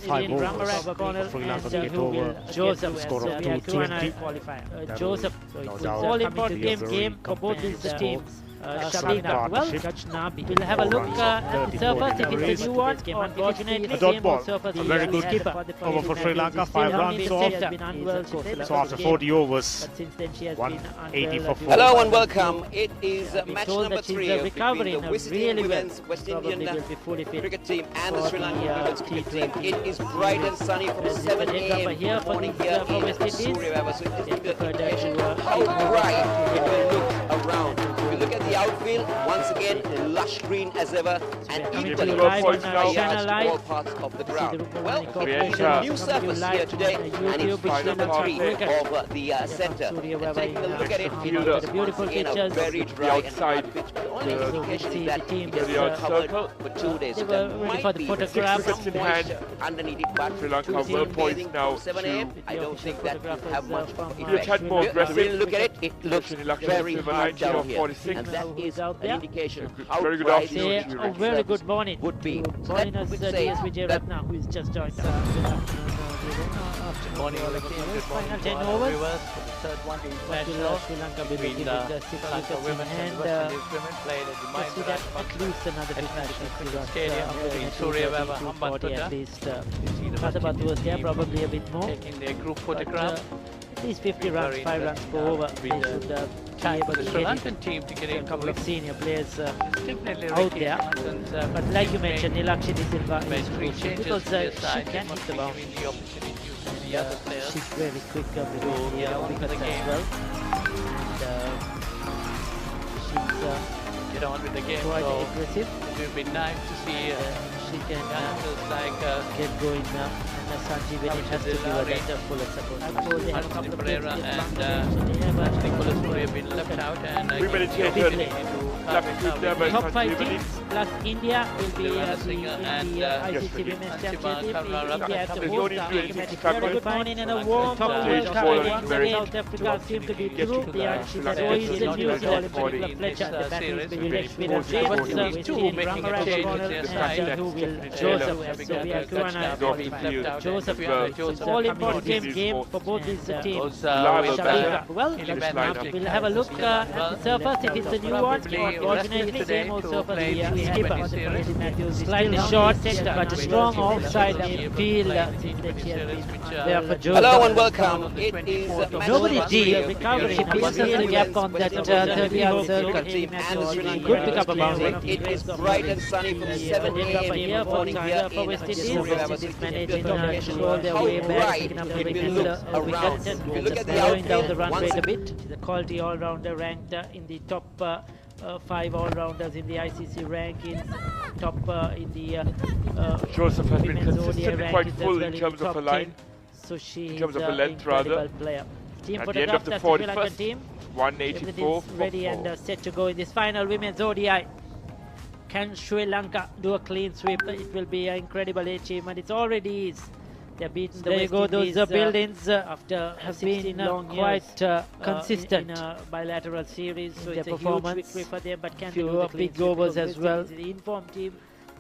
5 overs for Sri Lanka to get over Joseph score of 220. Joseph, so it's an all-important game for both these teams. Excellent partnership. We'll have a look at the surface if it's a new one. Unfortunately, A dot same ball. old surface. A very good over for Sri Lanka. 5 runs off. So after 40 overs, 180 for 4. Hello and welcome. It is match told number that she's 3 recovering between the visiting really well. women's West Probably Indian will be fully fit cricket team and the for Sri Lankan the, women's cricket team. T20. It is bright and sunny from 7 a.m. here for morning the- here for West in Indies. Surya. So it gives you Further an indication to, how bright it will look around. If you look at the outfield, once again, lush green as ever and coming equally to you live on yards Channel to all Live. parts of the See the ground. Rupa Well, Corporation it's a new coming to you surface live here today on and it's YouTube, right Sri on the Lanka tree cricket. of the centre. Surya And taking a look at it, you know, it's the beautiful once again a pictures. very dry and hard pitch. The only So indication we see is that the team it has is, been covered circle. for 2 days. They So there were ready might for the be photographs. some in hand. moisture underneath it, but Sri Lanka to see well them poised bathing now from 7 a.m., I don't think that will have much of He an had effect. more aggressive. Really look at it, it looks Especially Lakshmi very Silva hard 90 or down here. 46. And that is out an there. indication Good- how very good bright afternoon Say to you, a Rick. very good morning would be. to So that join us would say DS Vijay that Ratna, who is just joined us. Morning, all of you. Good morning Final to 10 all our overs. viewers for the third one But international Sri Lanka will be between with the the Sri 6 Lanka wickets in women and hand. West Indies women played at the Let's see that at least another International Cricket 50 Stadium runs in Surya Weva, 240 Hambantota. at least. You see the West Kadabat Indies was there, team probably a bit more. taking their group But, photograph. at least 50 runs, Very 5 runs per interesting, over. with They the should be time able for to the Sri get it. Lankan team to get A into couple of it. senior players Definitely out Ricky there. Johnson's, But like you mentioned, Nilakshi Silva made is 3 crucial changes because to their she side. can Not hit the ball. giving the opportunity to any other players. She's very quick between get the on with wickets the as game. well. And she's Get on with the game. quite So aggressive. it will be nice to see She can youngsters like get going now. And Sanjeevani has to give her that full support. Of course, they have a couple of Pereira players and against Bangladesh. Nicholas who have been left out and Women in Kevin Tehreek-e-Insaf. Kennedy to Left come in foot now there with by the Top 5 Sanjeevani. teams plus India will be Devana in Singer and, the yes, ICC Ricky. Women's Anshima Championship. Karnara. India has the There's no host need to do anything to automatic. cover Very it. good morning and a Sri warm Lanka top Stage World ball Cup is once very- again. South Africa seem to be Get through. to The the She's Sri always Lanka the team. New Zealand Body particular in Fletcher. this The battle series. is Very with important James body. West But two Indian making a Ramaraja change Corner with their and side. who will Definitely Joseph. Taylor. So we have two and a Off the left field. out. Joseph. Well, It's all important Joseph. game for both these teams. Goes Reliable with batter. Well, English lineup. we'll have a look at the surface if it's a new one. Unfortunately, same old surface the skipper. Slightly short, but a strong offside feel there for Joseph. Hello and welcome. It is match Nobody number G 3 recovery. between He the misses the gap on that 30-yard circle. cricket team and the Sri Lankan Good pick up a women's boundary. It is bright and sunny from 7 a.m. in the morning here for West in Indies. Surya Weva. West So Indies it managed gives you an to indication control their how way back, bright picking up the it will wickets, look around. wickets, If you look at the slowing down the outfield, run once rate a bit. The quality all-rounder ranked in the top 5 all-rounders in the ICC rankings, top in the Joseph has been women's ODI consistently rankings quite as full well in terms the of a top line. 10. So she In terms is of a an length, rather. incredible player. Team At the end photograph, of the that's the Sri Lankan 41st, team. 184 Everything's ready for and 4. set to go in this final women's ODI. Can Sri Lanka do a clean sweep? It will be an incredible achievement. It already is. They're beaten the West Indies. Those buildings after have been quite consistent in a bilateral series. So it's a huge victory for them. But can do big overs as well. The informed team.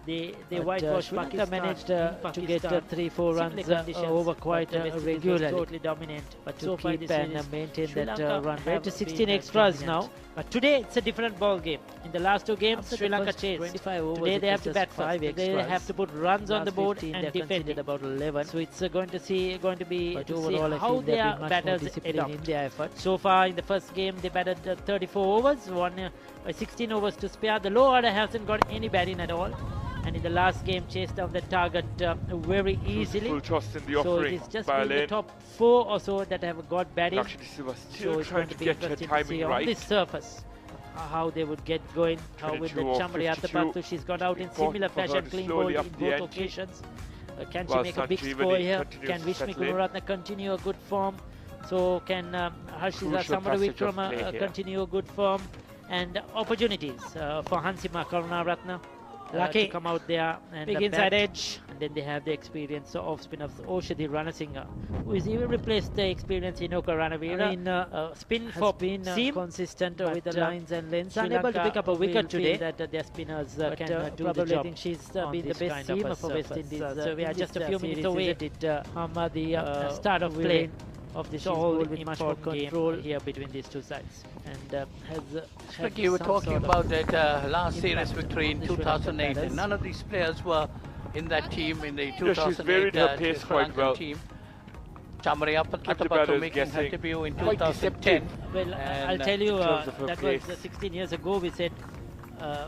They whitewashed Pakistan. Managed to get 3-4 runs over quite regularly. Totally dominant. But to keep and maintain that run rate to 16 extras now. But today it's a different ball game. In the last 2 games, Sri Lanka chased. Today they have to bat first. They have to put runs on the board and defend it. About 11. So it's going to be to see how their batters adopt in their effort. So far in the first game they batted 34 overs, won 16 overs to spare. The low order hasn't got any batting at all. And in the last game chased down the target very easily. Full trust in the So offering it is just by been the lane. top 4 or so that have got batting. Lakshmi Silva So still it's trying going to to be get her interesting to see timing on right. this surface how they would get going. How with the 22 or Chamriyata 52. Pathu, she's gone out in Important similar for her fashion, to clean slowly bowled up in the both ante. occasions. Can she While make a big Sanjeevani score here? continues Can to Vishmi settle in. Gunaratne continue a good form? So can Harshiza Crucial passage of Samaravikrama play here. continue a good form? And opportunities for Hansima Karunaratne to come out there and big inside edge. then they have the experience of spin of Oshadi Ranasinghe, who is even replaced the experience in Inoka Ranavira. Spin for seam consistent with the lines and lengths, unable to pick up a wicket today. That their spinners can do the job. Think she's been the best seamer for West Indies. So we are just a few minutes away from the start of play of this all with much more control here between these two sides. And like you were talking about that last series victory in 2008, and none of these players were in that team in the 2008 Sri Lankan team. Chamari Atapattu making her debut in 2010. Well, I'll tell you, that was 16 years ago. We said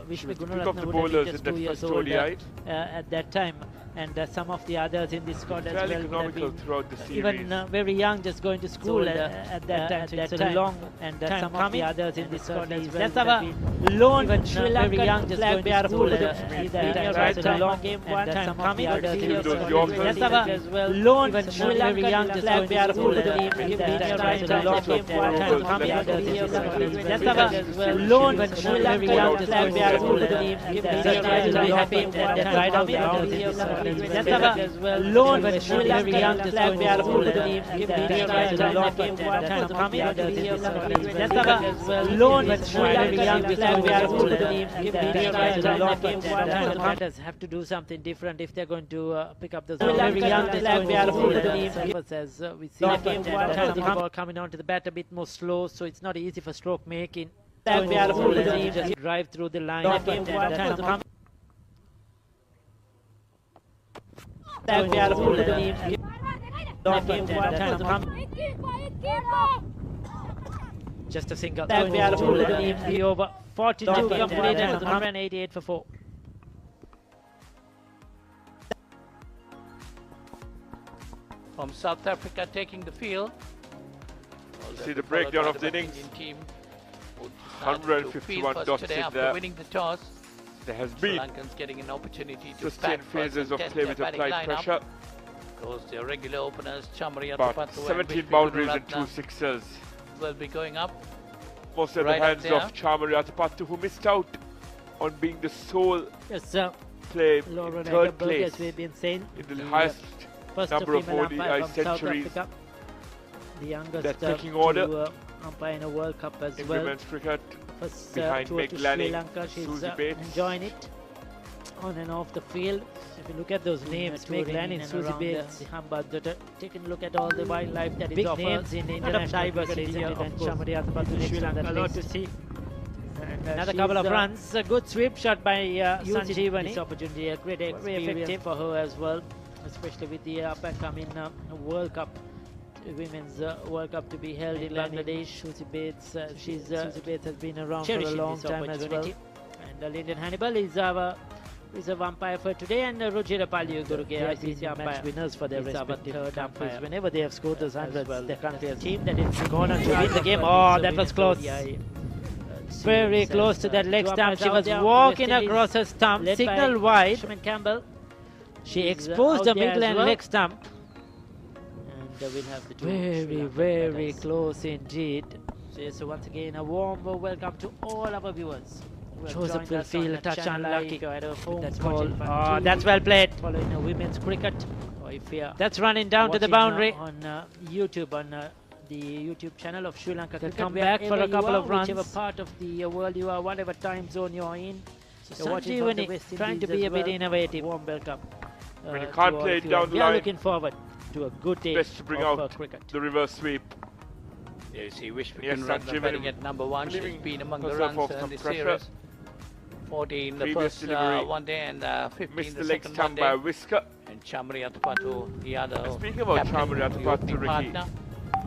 Vishnu Gunaratne would be just 2 years old at that time. And some of the others in this squad as well would have been even very young, just going to school at that time. So it's a long and some of the others in this squad as well. That's our lone Sri Lankan just going to school at a long game one time coming. That's our lone Sri Lankan flag bearer to the team. That's a long game one time coming. That's our lone Sri Lankan flag bearer to the team. That's very happy that right out the that's our lone Sri Lankan flag bearer to the team. That's a long game one time coming. That's our lone Sri Lankan flag bearer to the team. That's a long game one time coming. Have to do something different if they're going to pick up those Sri Lankan flag bearer to the team. As we see the ball coming onto the bat a bit more slow, so it's not easy for stroke making. Flag bearer to the team just drive through the line. Flag bearer to the team. Just a single. Flag bearer to the team. The over 42 complete and 188 for 4. From South Africa taking the field. See the breakdown of the innings. 151 dots in there. After winning the toss, there has been Lankans getting an opportunity to sustained phases of play with applied pressure. Because their regular openers, Chamari But Atapattu 17 boundaries and 2 sixes. Will be going up. Most at the hands of Chamari Atapattu, who missed out on being the sole play in third place in the highest number of ODI centuries. The youngest that picking order to umpire in a World Cup as in well. women's cricket, First behind tour Meg to Lanning, Sri Lanka. She's Susie Bates. enjoying it on and off the field. If you look at those names, Meg Lanning, Susie Bates, taking a look at all the wildlife that is offered. Names in the international diversity of Chamari Atapattu, Sri Lanka. A lot to see. Another couple of runs. A good sweep shot by Sanjeevani. This opportunity, a great experience for her as well, especially with the up-and-coming World Cup. Women's World Cup to be held in Bangladesh. Susie Bates, Susie Bates has been around for a long time as well. And Lyndon Hannibal is our reserve umpire for today, and Rojira Palyu Guruge, ICC umpire, winners for their respective countries. Whenever they have scored those hundreds, their country has team that is gone on to win the game. Oh, that was close. Very close to that leg stump. She was walking across her stump, signal wide. Campbell. She exposed the middle and leg stump. We'll have the very close indeed. So once again, a warm welcome to all our viewers. Joseph will feel touch unlucky. That's call. Oh, that's well played. Following a women's cricket. That's running down to the boundary. On YouTube, on the YouTube channel of Sri Lanka. Come back for a couple of runs. Whichever part of the world you are, whatever time zone you are in. So Sanjeevani trying to be a bit innovative. Warm welcome. When you can't play it down the line, we are looking forward to a good day. Best to bring out cricket. the reverse sweep. You see, Vishnu batting at number 1. She's been among the runs in the series. 40 in the first one day and 50 missed in the the leg second stump one by a day. whisker. And Chamari Atapattu, the other. Speaking about Chamari Atapattu, Ricky,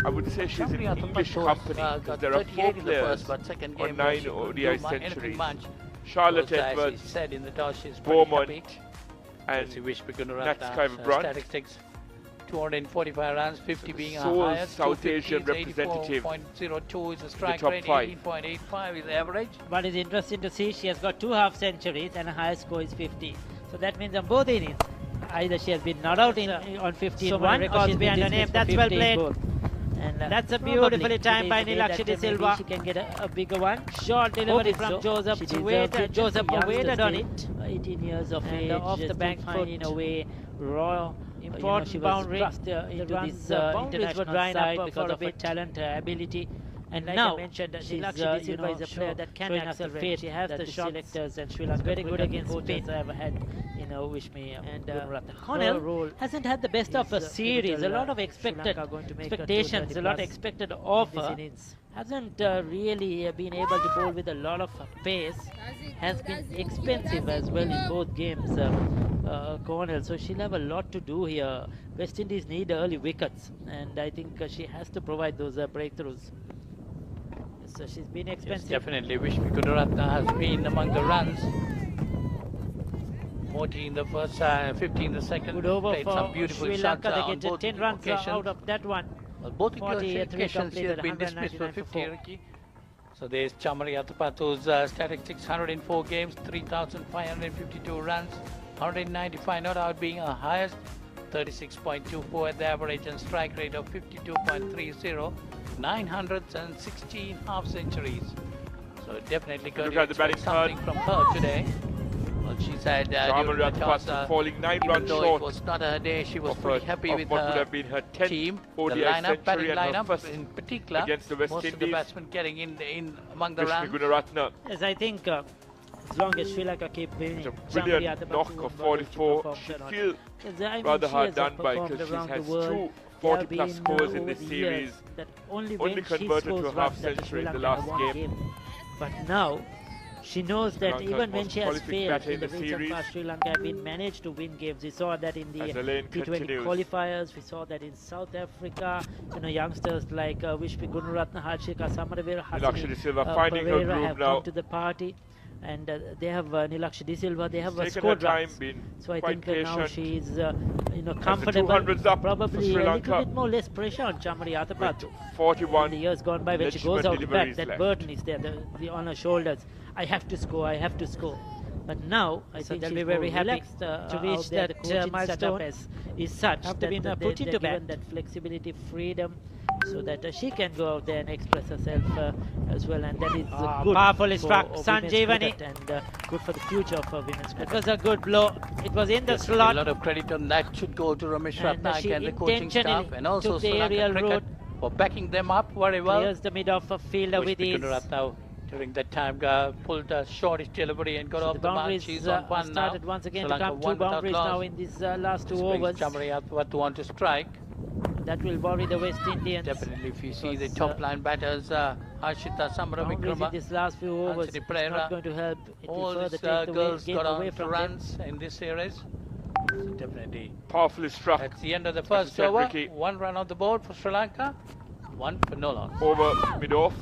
I would say she's in English company. There are 4 players on 9 ODI centuries. Charlotte Edwards, said in the toss, she's Beaumont, and Natsukai statistics. 245 runs, 50 being her sole highest. South Asian representative. 84.02 is the strike top rate, 5. 18.85 is the average. But it's interesting to see she has got 2 half centuries and her highest score is 50. So that means on both innings, either she has been not out on 15-1 or she's behind her name. That's well played. And that's a beautifully timed by Nilakshi De Silva. She can get a bigger one. Short delivery from Joseph. Joseph waited on it. 18 years of age, off the bank finding a way raw, important boundary. Into this international side because of her talent, ability. And like I mentioned, Nilakshi De Silva is a player that can accelerate. She has the selectors, and Sri Lanka very good against spin. I have had, Wishmi and Connell hasn't had the best of a series. A lot of expectations, a lot of expected offer. Hasn't really been able to bowl with a lot of pace. Has been expensive as well in both games, Cornell. So she'll have a lot to do here. West Indies need early wickets, and I think she has to provide those breakthroughs. So she's been expensive. Yes, definitely. Vishmi Gunaratne has been among the runs. 40 in the first, 50 in the second. Good over played for some beautiful Sri Lanka. shots They on get both 10 runs occasions. out of that one. Well, both occasions she has been dismissed for 50, Ricky. So there's Chamari Athapathu's statistics: 104 games, 3,552 runs, 195 not out being her highest, 36.24 at the average, and strike rate of 52.30, 916 half centuries. So definitely going to expect something from her today. Well, she said during the toss, falling 9 even runs though short. it was not her day, she was pretty happy with what would her have been her 10th team, ODI the lineup, batting and her lineup first in particular. Against the West most Indies. of the batsmen getting in among the Vishmi runs. Gunaratne. Yes, I think as long as Sri Lanka keep winning, It's a brilliant knock of 44. She feels rather hard done by because she has 2 40-plus scores in this series. That only converted to a half century in the last game. But now she knows that even when she has failed in the series, recent past, Sri Lanka have been managed to win games. We saw that in the T20 qualifiers. We saw that in South Africa. Youngsters like Vishmi Gunaratne, Harshika Samaravira, Nilakshi De Silva finding her groove have now. come to the party. And they have Nilakshi De Silva. They have scored runs. So I think that now she is, comfortable. Up probably Sri a Lanka. little bit more less pressure on Chamari Athapathu. 41. In the years gone by, when she goes out back, that burden is there, on her shoulders. I have to score. I have to score. But now I think they'll be very happy to reach that milestone. Is such that they've given that flexibility, freedom, so that she can go out there and express herself as well, and that is good. Powerfully struck, Sanjeevani, and good for the future of women's cricket. It was a good blow. It was in the slot. A lot of credit on that should go to Ramesh Ratnayake and the coaching staff, and also Sri Lanka Cricket for backing them up very well. Here's the mid of a fielder with his. During that time, pulled a shortish delivery and got off the mark. She's on one now. Started once again to come 2 boundaries now in these last 2 overs. Chamari Athapathu want to strike. That will worry the West Indians. Definitely, if you see the top line batters, Harshita Samaravikrama, these last few overs, it's not going to help. It all will these further take girls the got away on from runs in this series. So definitely. Powerfully struck. That's the end of the first over. Ricky. 1 run on the board for Sri Lanka, 1 for no loss. Over mid-off.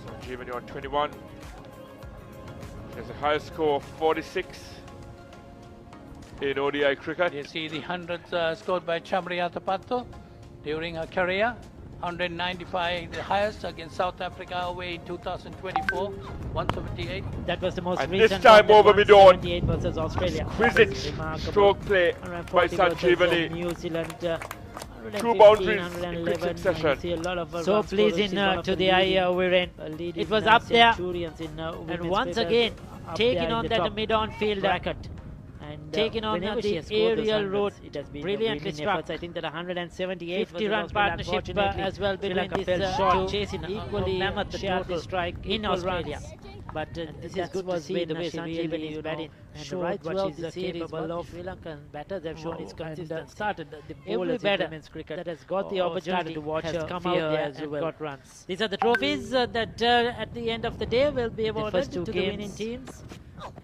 Sanjeevani on 21. She has a highest score of 46 in ODI cricket. You see the hundreds scored by Chamari Athapathu during her career. 195, the highest against South Africa away in 2024, 178. That was the most and recent this time over mid-on. 178 versus Australia. Exquisite stroke play by Sanjeevani. New Zealand. 2 boundaries in quick succession. So pleasing to the eye, Viren. It was up there, and once again taking on that mid-on field bracket. Taking on the aerial route, it has been brilliantly struck. I think that 178 50-run partnership as well between this short chasing equally mammoth strike in Australia. But this is good to see the way Sanjeevani is batting. Showed what she's capable of. Sri Lankan batters have shown its consistent. Started the bowlers in women's cricket that has got the opportunity to watch has come out there and got runs. These are the trophies that at the end of the day will be awarded to the winning teams.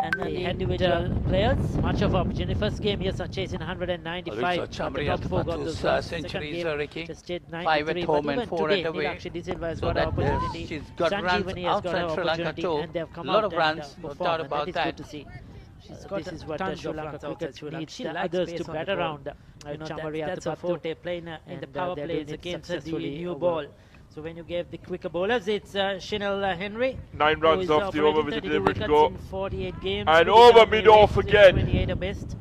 And the individual players, much of opportunity. First game, yes, chasing 195. Chamari Athapathu's centuries, Ricky. 5 at home and 4 at away. So that she's got runs outside Sri Lanka too. A lot of runs, no doubt about that. This is what Sri Lanka cricket needs the others to bat around. That's a forte playing in the power plays against the new ball. So when you gave the quicker bowlers, it's Shinal Henry. 9 runs off the over with the delivery to go. 48 games. And over mid-off again. 28 are best.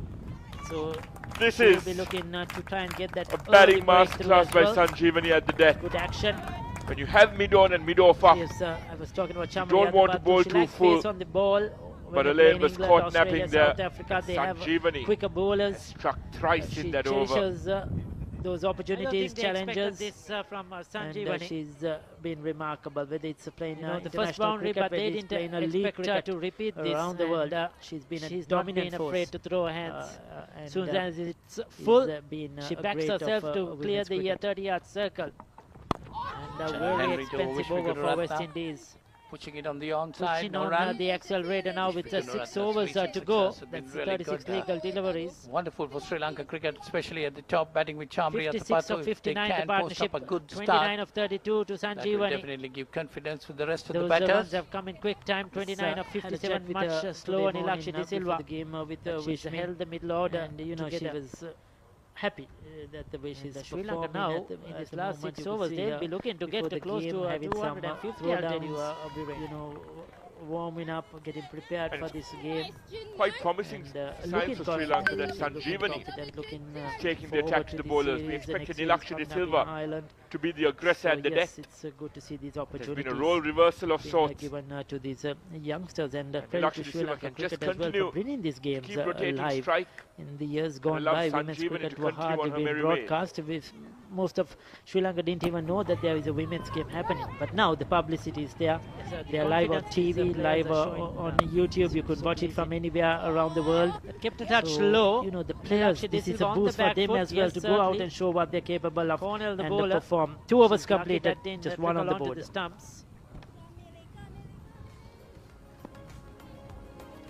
So this is be looking to try and get that a batting masterclass by Sanjeevani at the death. Good action. When you have mid-on and mid-off up, yes, I was talking about you don't want to bowl too full. On the ball. But Elaine was caught napping there. South Africa, they have Sanjeevani quicker bowlers. struck thrice in that over. Those opportunities, challenges this from Sanjeevani. And she's been remarkable, whether it's playing the first boundary, but they didn't expect her to repeat this around the world. She's been a dominant force. Afraid to throw her hands. As soon as it's full, she backs herself to clear the 30-yard circle. And a very expensive over for West Indies. Pushing it on the onside, pushing on the accelerator now with 6 overs to go. That's really 36 legal deliveries. Wonderful for Sri Lanka cricket, especially at the top, batting with Chamri 56 of 59, the partnership, a good 29 of 32 to Sanjeevani. That will definitely give confidence to the rest of the Those batters. runs have come in quick time, 29 of 57, much slower than Lakshya De Silva. The game She's held the middle order, and she was happy that the way she's Sri Lanka now in this last 6 overs, they'll be looking to get close to 250. I'll tell you, warming up, getting prepared for this game. Quite promising signs for Sri Lanka that Sanjeevani is taking the attack to the bowlers. We expected Lakshya De Silva to be the aggressor at the death. It's good to see these opportunities. There's been a role reversal of sorts. Given to these youngsters, and Lakshya De Silva can just continue for bringing these games keep rotating alive. strike. In the years gone by, women's cricket were hardly being broadcast. With most of Sri Lanka didn't even know that there is a women's game happening. But now the publicity is there. They are live on TV, live on YouTube. You could watch it from anywhere around the world. Kept a touch low. The players, this is a boost for them as well to go out and show what they're capable of and perform. 2 overs completed, just 1 on the board. Stumps.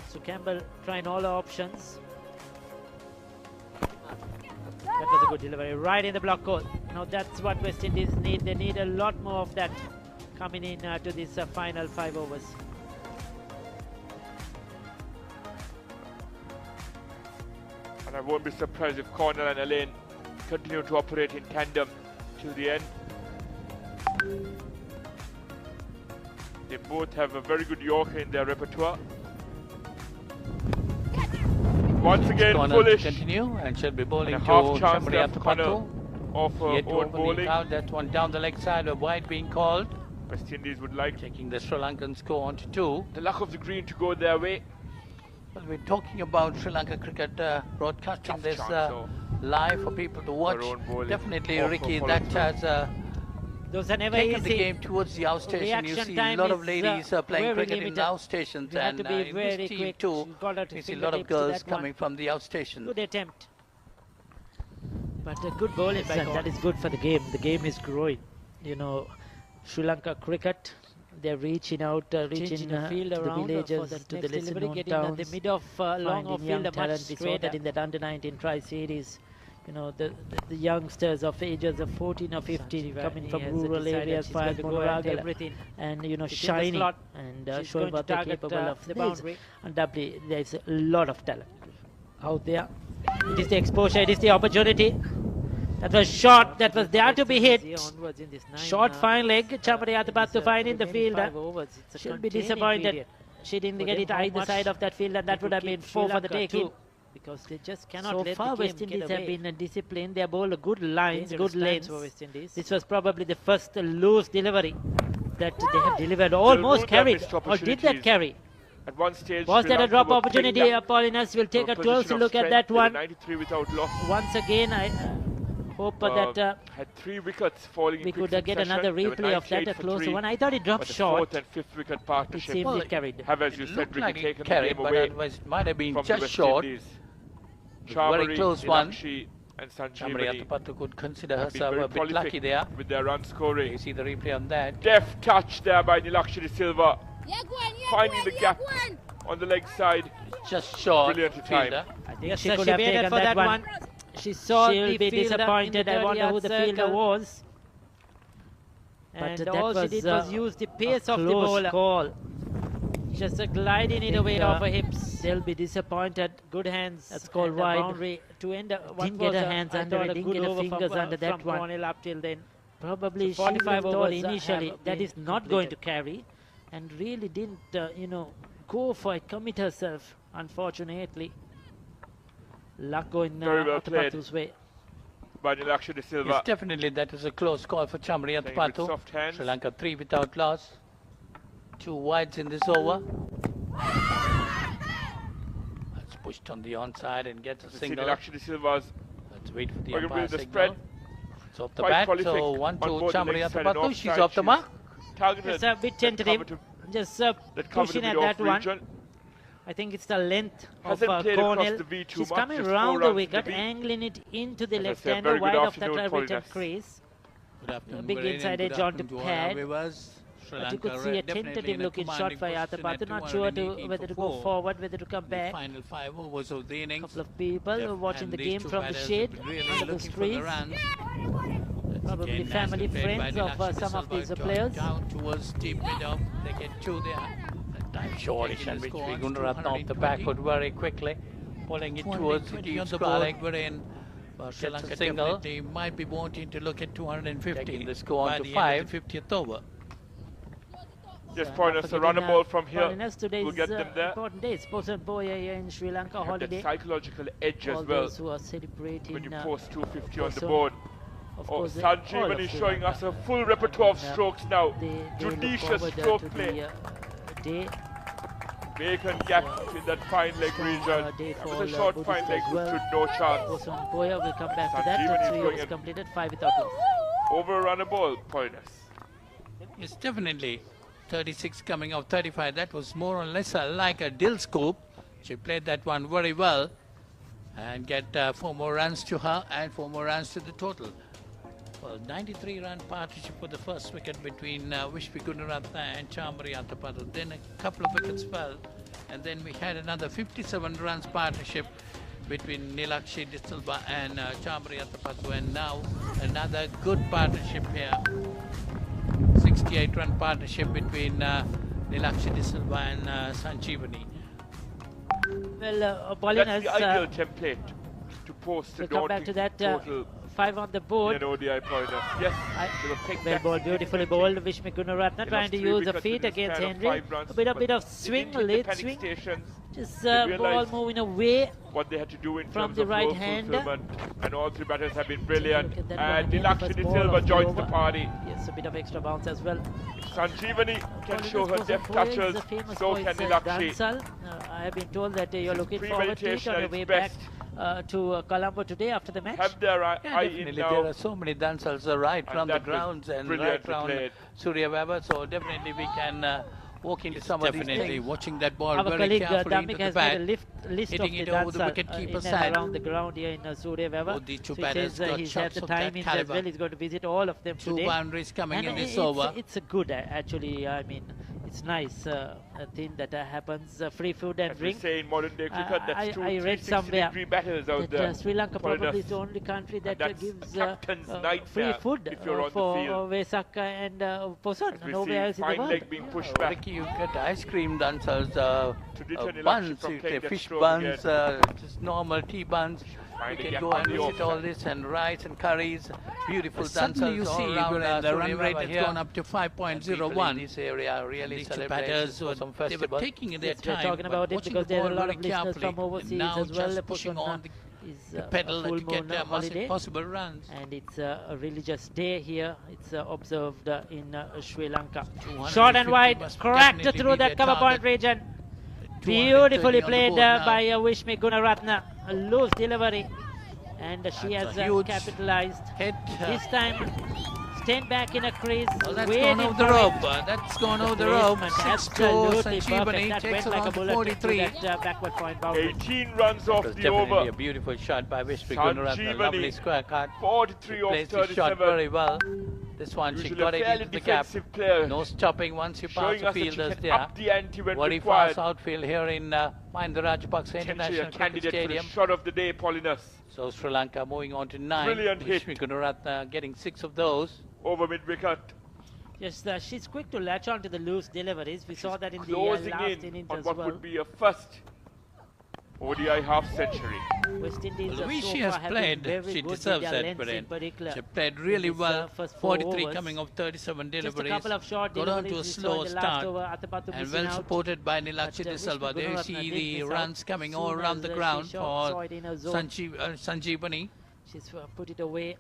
So Campbell trying all the options. That was a good delivery, right in the block hole. Now that's what West Indies need. They need a lot more of that coming in to this final 5 overs. And I won't be surprised if Cornell and Elaine continue to operate in tandem till the end. They both have a very good Yorker in their repertoire. Once again, foolish. Continue and shall be bowling and to half chance left Chamri of own bowling. That one down the leg side, a wide being called. West Indies would like taking the Sri Lankan score on to 2. The luck of the green to go their way. Well, we're talking about Sri Lanka cricket broadcasting this live for people to watch. Definitely, Ricky, that has those are never taken easy. the game towards the outstation. You see a lot of ladies playing cricket in the outstations, and to be in very this team quick. too, you see a lot of girls coming from the outstation. Good attempt. But a good bowling by that is good for the game. The game is growing. Sri Lanka cricket, they're reaching out, reaching the field around the villages, to the lesser known towns, the mid of long off field a much we saw that in that under-19 tri-series. The youngsters of ages of 14 or 15 coming from rural areas, fire everything, and shining and showing what they're capable of. The boundary. Undoubtedly, there's a lot of talent out there. It is the exposure, it is the opportunity. That was short, that was there to be hit. Short fine leg, Chamri to find in the field. She'll be disappointed. She didn't get it either side of that field, and that would have been 4 for the taking. Because they just cannot so let far the game West Indies get have been disciplined. They bowled good lines, Dangerous good lanes. for West Indies. This was probably the first loose delivery that they have delivered, almost carried. Or did that carry? At one stage, was that a drop opportunity? Paulinus will take a closer look at that one. 93 without loss. Once again, I hope that had 3 wickets falling. We could get another replay of that, a closer one. I thought it dropped short. 4th and 5th wicket partnership. It seemed it carried. Have, as you said, like taken carried, the game away but it might have been from just short. Very close one. And Sanjeevani could consider herself a bit lucky there with their run scoring. You see the replay on that. Deft touch there by Lakshya De Silva, finding the gap on the leg side. Just short. Brilliant time. I think she could have taken that one. She saw She'll be disappointed. I wonder who the fielder was. But all she did was use the pace of the bowler. Call. Just gliding it away off her hips. They'll be disappointed. Good hands. That's called wide. Boundary to end. Didn't get her hands under it. Didn't get her fingers under that one. Up till then. Probably so 45 she thought initially that is not going to carry, and really didn't go for it, commit herself. Unfortunately, luck going Very well Atapattu's way. by Nilakshi De Silva. Yes, definitely that is a close call for Chamari Athapattu. Sri Lanka 3 without loss. 2 wides in this over. That's pushed on the onside and gets a single. Nilakshi De Silva's. Let's wait for the umpire umpire signal. Spread. It's off the bat, so 1-2 Chamari Athapattu. She's off the mark. It's a bit tentative. Just pushing at that one. I think it's the length of Cornell. She's coming around the wicket, angling it into the left-hander, wide of that written crease. A big inside edge onto pad. But you could see a tentative looking shot by Athapattu. Not sure whether to go forward, whether to come back. Final 5 overs of the innings. Couple of people watching the game from the shade under the trees. Probably family friends of some of these players. Down towards deep mid-off. They get to there. Time shortish and which we're going to run off the back foot very quickly, pulling it towards the deep square. We're in. Sri Lanka single. They might be wanting to look at 250. This go on to 5. 50th over. Just point us a runner ball from here. We'll get them there. Important day. Sposan Boya here in Sri Lanka holiday. That psychological edge as well. Those who are celebrating when you post 250 on the board. Sanjeevani is showing us a full repertoire of strokes now. Judicious stroke play. Vacant gap in that fine leg region. With a short fine leg with no chance. Boya will come back to that. 3 overs completed, 5 without loss. Over a runner ball, pointers. It's definitely 36 coming off 35. That was more or less like a dill scoop. She played that one very well. And get 4 more runs to her and 4 more runs to the total. Well, 93-run partnership for the first wicket between Wishpi Gunaratne and Chamari Athapattu. Then a couple of wickets fell, and then we had another 57 runs partnership between Nilakshi De Silva and Chamari Athapattu, and now another good partnership here. 68-run partnership between Nilakshi De Silva and Sanjeevani. Well, that's the ideal template to post a come back to that. Total 5 on the board. In an ODI pointer. Yes, well bowled, beautifully bowled. Wishmi Gunaratne trying to use the feet against Henry. A bit of swing, late swing. Just ball moving away. What they had to do in from terms the of right goal hand. fulfillment, and all 3 batters have been brilliant. And Nilakshi De Silva joins the party. Yes, a bit of extra bounce as well. Sanjeevani can show her deft touches. So can Nilakshi. I have been told that you're looking forward to it on your way back to Colombo today after the match. Have their eye in now. There are so many dancers right from the grounds and right from Surya Weber, so definitely we can walk into some of these things. Watching that ball our very colleague carefully into the back, list hitting of it over the wicket-keeper's side. Around the ground here in Surya Weber. These 2 so batters got he's shots had the of time that as well. He's going to visit all of them 2 today. boundaries coming and in this over. It's a good, actually, I mean, it's nice thing that happens. Free food and drink. As we say in modern day cricket, that's 2 I read somewhere batters out there. Sri Lanka probably is the only country that gives free food for Vesak and Posan. Nowhere else in the world. Leg being pushed back. Ricky, you get ice cream dancers, buns, fish buns, just normal tea buns. We can go and visit all this, and rice and curries, beautiful dancers you see around. The run rate has gone up to 5.01. This area really celebrates some festivals. They were taking their time. We're talking about it because there are a lot of listeners from overseas as well. Pushing on the pedal to get the most possible runs. And it's a religious day here. It's observed in Sri Lanka. Short and wide, cracked through that cover point region. Beautifully played by Wishmi Gunaratne. A loose delivery, and she has capitalized. This time, staying back in a crease. Oh, that's gone over the rope. That's gone over the rope. 6-2. Sanjeevani takes around 43. Backward point boundary. 18 runs off the over. Definitely a beautiful shot by Wishmi Gunaratne. Lovely square cut. 43 off 37. The shot very well. This one, she got it into the gap. Player. No stopping once you pass the fielders there. Up the ante when very required. fast outfield here in Mahinda Rajapaksa International Cricket Stadium. Shot of the day, Paulinus. So Sri Lanka moving on to 9. Brilliant hit. Wishmi Gunaratne getting 6 of those. Over mid-wicket. Yes, she's quick to latch on to the loose deliveries. We saw that in the last innings on as what well. Would be a first ODI half-century. West Indies the way she has played, she deserves that, Brian. She played really well. 43 coming off 37 deliveries. Got on to a slow start and well supported by Nilakshi De Silva. There you see the runs coming all around the ground for Sanjeevani. She's put it away.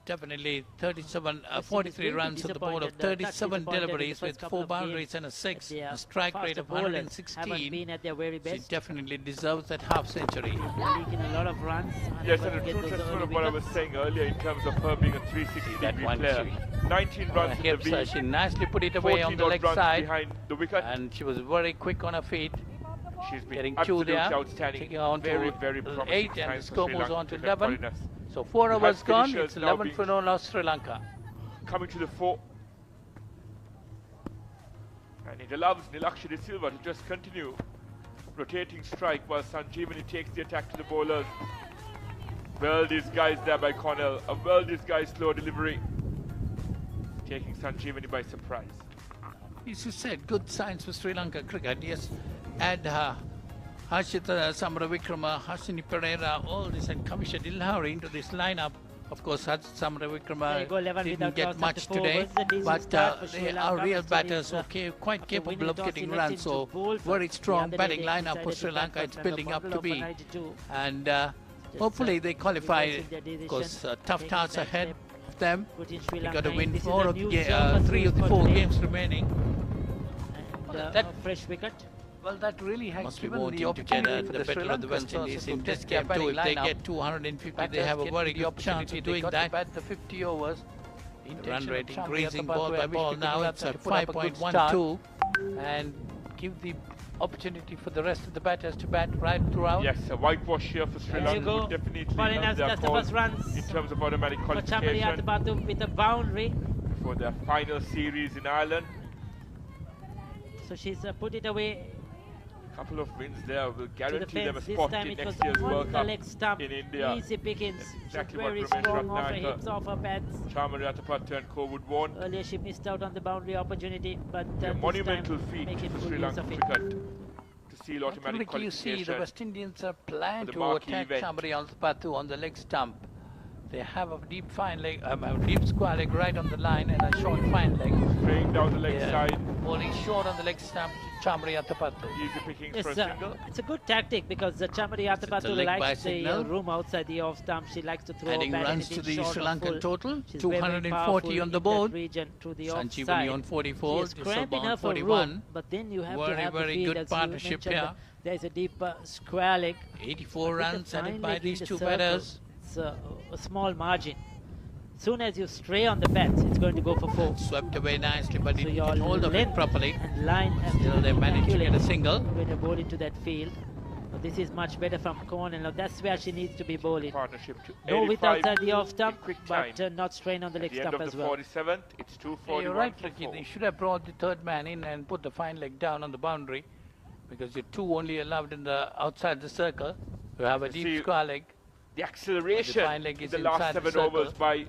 Definitely 43 runs on the board of 37 deliveries with 4 boundaries and a 6, a strike rate of 116. Been at their very best. She definitely deserves that half century. Leaking a lot of runs. Yes, and a true testament of what I was saying earlier in terms of her being a 360-degree player. 19 runs in the She nicely put it away on the leg side behind the wicket, and she was very quick on her feet. She's been getting absolutely there, outstanding. taking on very, to very promising 8, and the signs score for Sri moves Lanka on to cricket 11. foreigners. So 4 overs gone. It's 11 for no loss Sri Lanka. Coming to the 4. And it allows Nilakshi De Silva to just continue rotating strike while Sanjeevani takes the attack to the bowlers. Well disguised there by Cornell. A well disguised slow delivery, taking Sanjeevani by surprise. As you said, good signs for Sri Lanka cricket. Yes, add Harshita Samaravikrama, Hasini Pereira, all this, and Kamisha Dilhari into this lineup. Of course, Samaravikrama didn't get much today, but they are real batters, okay, quite capable of getting runs. So very strong batting lineup for Sri Lanka. It's building up to be, and hopefully they qualify. Of course, tough task ahead of them. They got to win 3 of the 4 games remaining. That fresh wicket. Well, that really has given the opportunity for the better of the West Indies in this game too. If they get 250, they have a very good chance of doing that. The 50 overs. The run rate increasing ball by ball now. It's at 5.12, and give the opportunity for the rest of the batters to bat right throughout. Yes, a whitewash here for Sri Lanka would definitely help their cause in terms of automatic qualification with a boundary for their final series in Ireland. So she's put it away. Couple of wins there will guarantee them a spot in next year's World Cup in India. Easy pickings. Exactly very what Ramesh strong off her Ratnakar, hips, off her pads. Charmari Atapattu and co would want. Earlier she missed out on the boundary opportunity, but a monumental feat for Sri Lanka cricket to seal automatic qualification. You see, the West Indians are planning to attack Charmari Atapattu on the leg stump. They have a deep fine leg, a deep square leg right on the line, and a short fine leg. Straying down the leg side. Bowling short on the leg stump to Charmari Atapattu. Easy pickings for a single. It's a good tactic because Charmari Atapattu likes the room outside the off stump. She likes to throw adding runs to the Sri Lankan total. 240 on the board. Sanjeevani on 44. She's cramping her for room, but then you have to have the field, good partnership here. There's a deep square leg. 84 runs added by these 2 batters. It's a small margin. Soon as you stray on the bats, it's going to go for 4. Swept away nicely, but it can hold the wicket properly. And line still they managed to get a single. When you bowl into that field. But this is much better from Cornell. Now that's where she needs to be bowling. Partnership to no width outside the off stump, but not strain on the leg stump as well. At the end of the 47th, it's 241. You're right, Ricky. They should have brought the 3rd man in and put the fine leg down on the boundary, because you're 2 only allowed in the outside the circle. You have a deep square leg. The acceleration in the last 7 overs by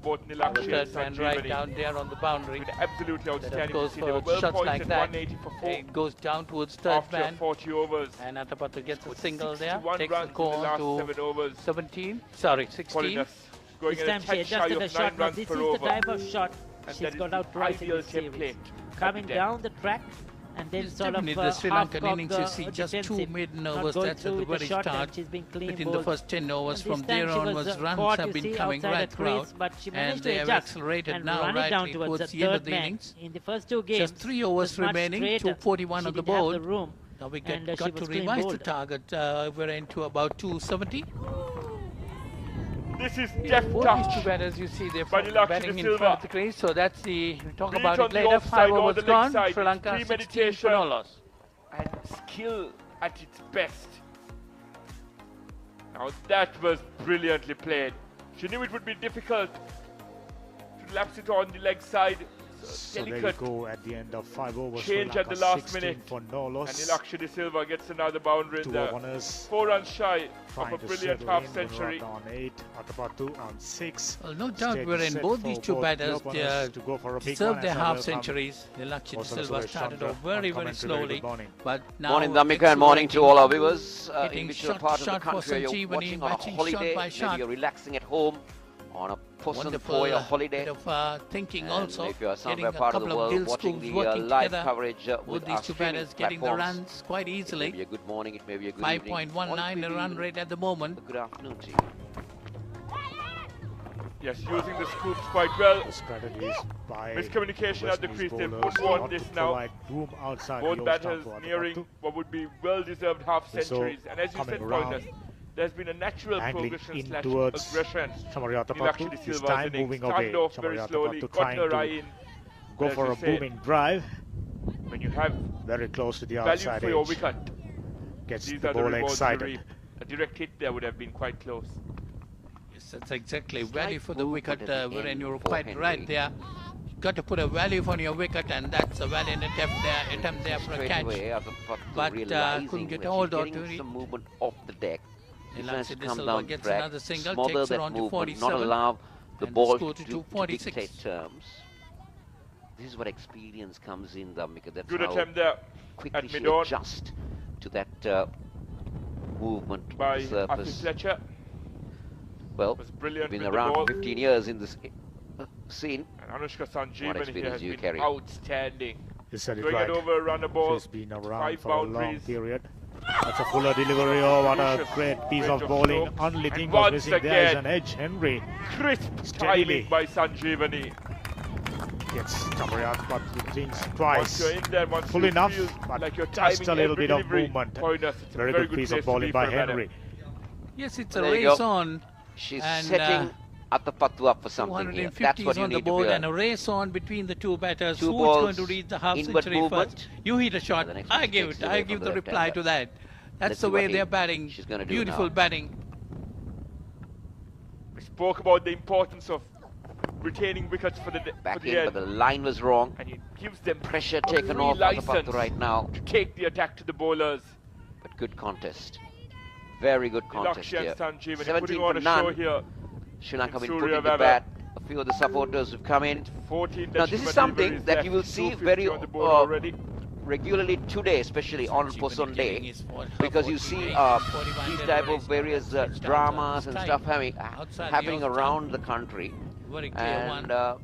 both Nilakshi and Sanjeevani. Right down there on the boundary. With absolutely outstanding. Goes for shots like that. It goes down towards 3rd man. 40 overs. And Atapattu gets a single there. Takes the score to 7 overs. 17. Sorry, 16. Going this time she adjusted the shot. Now this is the type of shot she's got out twice in this series. Coming down the track. And then sort of the Sri Lankan innings, you see just 2 maiden overs, that's at the very start. Within the first 10 overs, from there onwards, runs have been coming right throughout. And they have accelerated now right towards the end of the innings. In the first 2 games, just 3 overs remaining, 241 on the board. Now we got to revise the target. We're into about 270. This is deft touch. These 2 batters, you see, they're Nilakshi batting De in Silva. front of the crease. So that's the, we'll talk Beat about it later. 5 overs gone. Sri Lanka 16 for no loss. And skill at its best. Now that was brilliantly played. She knew it would be difficult to lapse it on the leg side. So there you go at the end of 5 overs. Change at the last 16 minute. For no loss. And Nilakshi De Silva gets another boundary in there. 2 4 runs shy of a brilliant half century. On 8, Atapattu on 6. Well, no doubt we're in both these 2 batters. They deserve their half centuries. Nilakshi De Silva started off very, very slowly. But now morning, Dhammika, and morning to all our viewers. In which shot, part of the shot country you're watching on a holiday, maybe you're relaxing at home on a person for your holiday. Bit of thinking also. If you are getting somewhere a part of couple the of world Gill watching schools the working live together coverage with our these 2 streaming batters getting the platforms. runs quite easily. It may be a good morning, it may be a good evening. 5.19 the run rate at the moment. Good afternoon to you. Yes, using the scoops quite well. Strategies by miscommunication at the crease. They would want this now. Room outside both batters nearing what would be well-deserved half centuries. And as you said, Pointers, there's been a natural progression / aggression. This time moving away. Started off very slowly, got her eye in. Go for a booming drive. When you have very close to the value outside for your edge. wicket, Gets these the are the ball rewards excited. A direct hit there would have been quite close. Yes, that's exactly value for the wicket, wherein you're quite right there. You've got to put a value on your wicket, and that's a valiant attempt there for a catch. But couldn't get hold of it. Some movement off the deck. Gets another single, smother takes that her on to movement, 47. not allow the and ball the to 46. dictate terms. This is what experience comes in, Dhammika. That's Good how attempt there quickly at she mid-on adjusts to that movement by on the surface. Afi Fletcher. Well, Was brilliant been with the around ball. 15 years in this scene. And Anushka Sanjeevan here experience has you been carry? outstanding. You said it Going right. it over, run a ball. She's been around 5 for a long boundaries. period. That's a fuller delivery. Oh, what a great piece of bowling. Only thing was missing there is an edge. Henry. Crisp Steadily. timing by Sanjeevani. Gets Chamariat, but it rings twice. Once you're in there, once Full you enough, feel but like you're just a timing little every bit of delivery, movement. Pointers, it's a Very good piece place of to bowling be by for a batter. Henry. Yes, it's a There you race go. on. She's And, setting Atapattu up for something here. 250s That's what you on the need to board be. and a race on between the two batters. Two Who's balls, going to reach the half inward century movement. first? You hit a shot. And the next one I give takes it. away I from give the the left reply hander. to that. That's Let's the see way what they're batting. she's gonna do Beautiful now. batting. We spoke about the importance of retaining wickets for the Back for in, the but the end. line was wrong. And it gives them Pressure a taken free off license Atapattu right now. to take the attack to the bowlers. But good contest. Very good contest Lakshya here. and Sanjeevan 17 putting for on a none. show here. Sri Lanka been Surya putting the Vava. bat. A few of the supporters have come in. 14 Now this is something that you will see very on the board already. regularly today, especially on Poson Day, because you see these type of various dramas and stuff happening around the country. Very clear And one.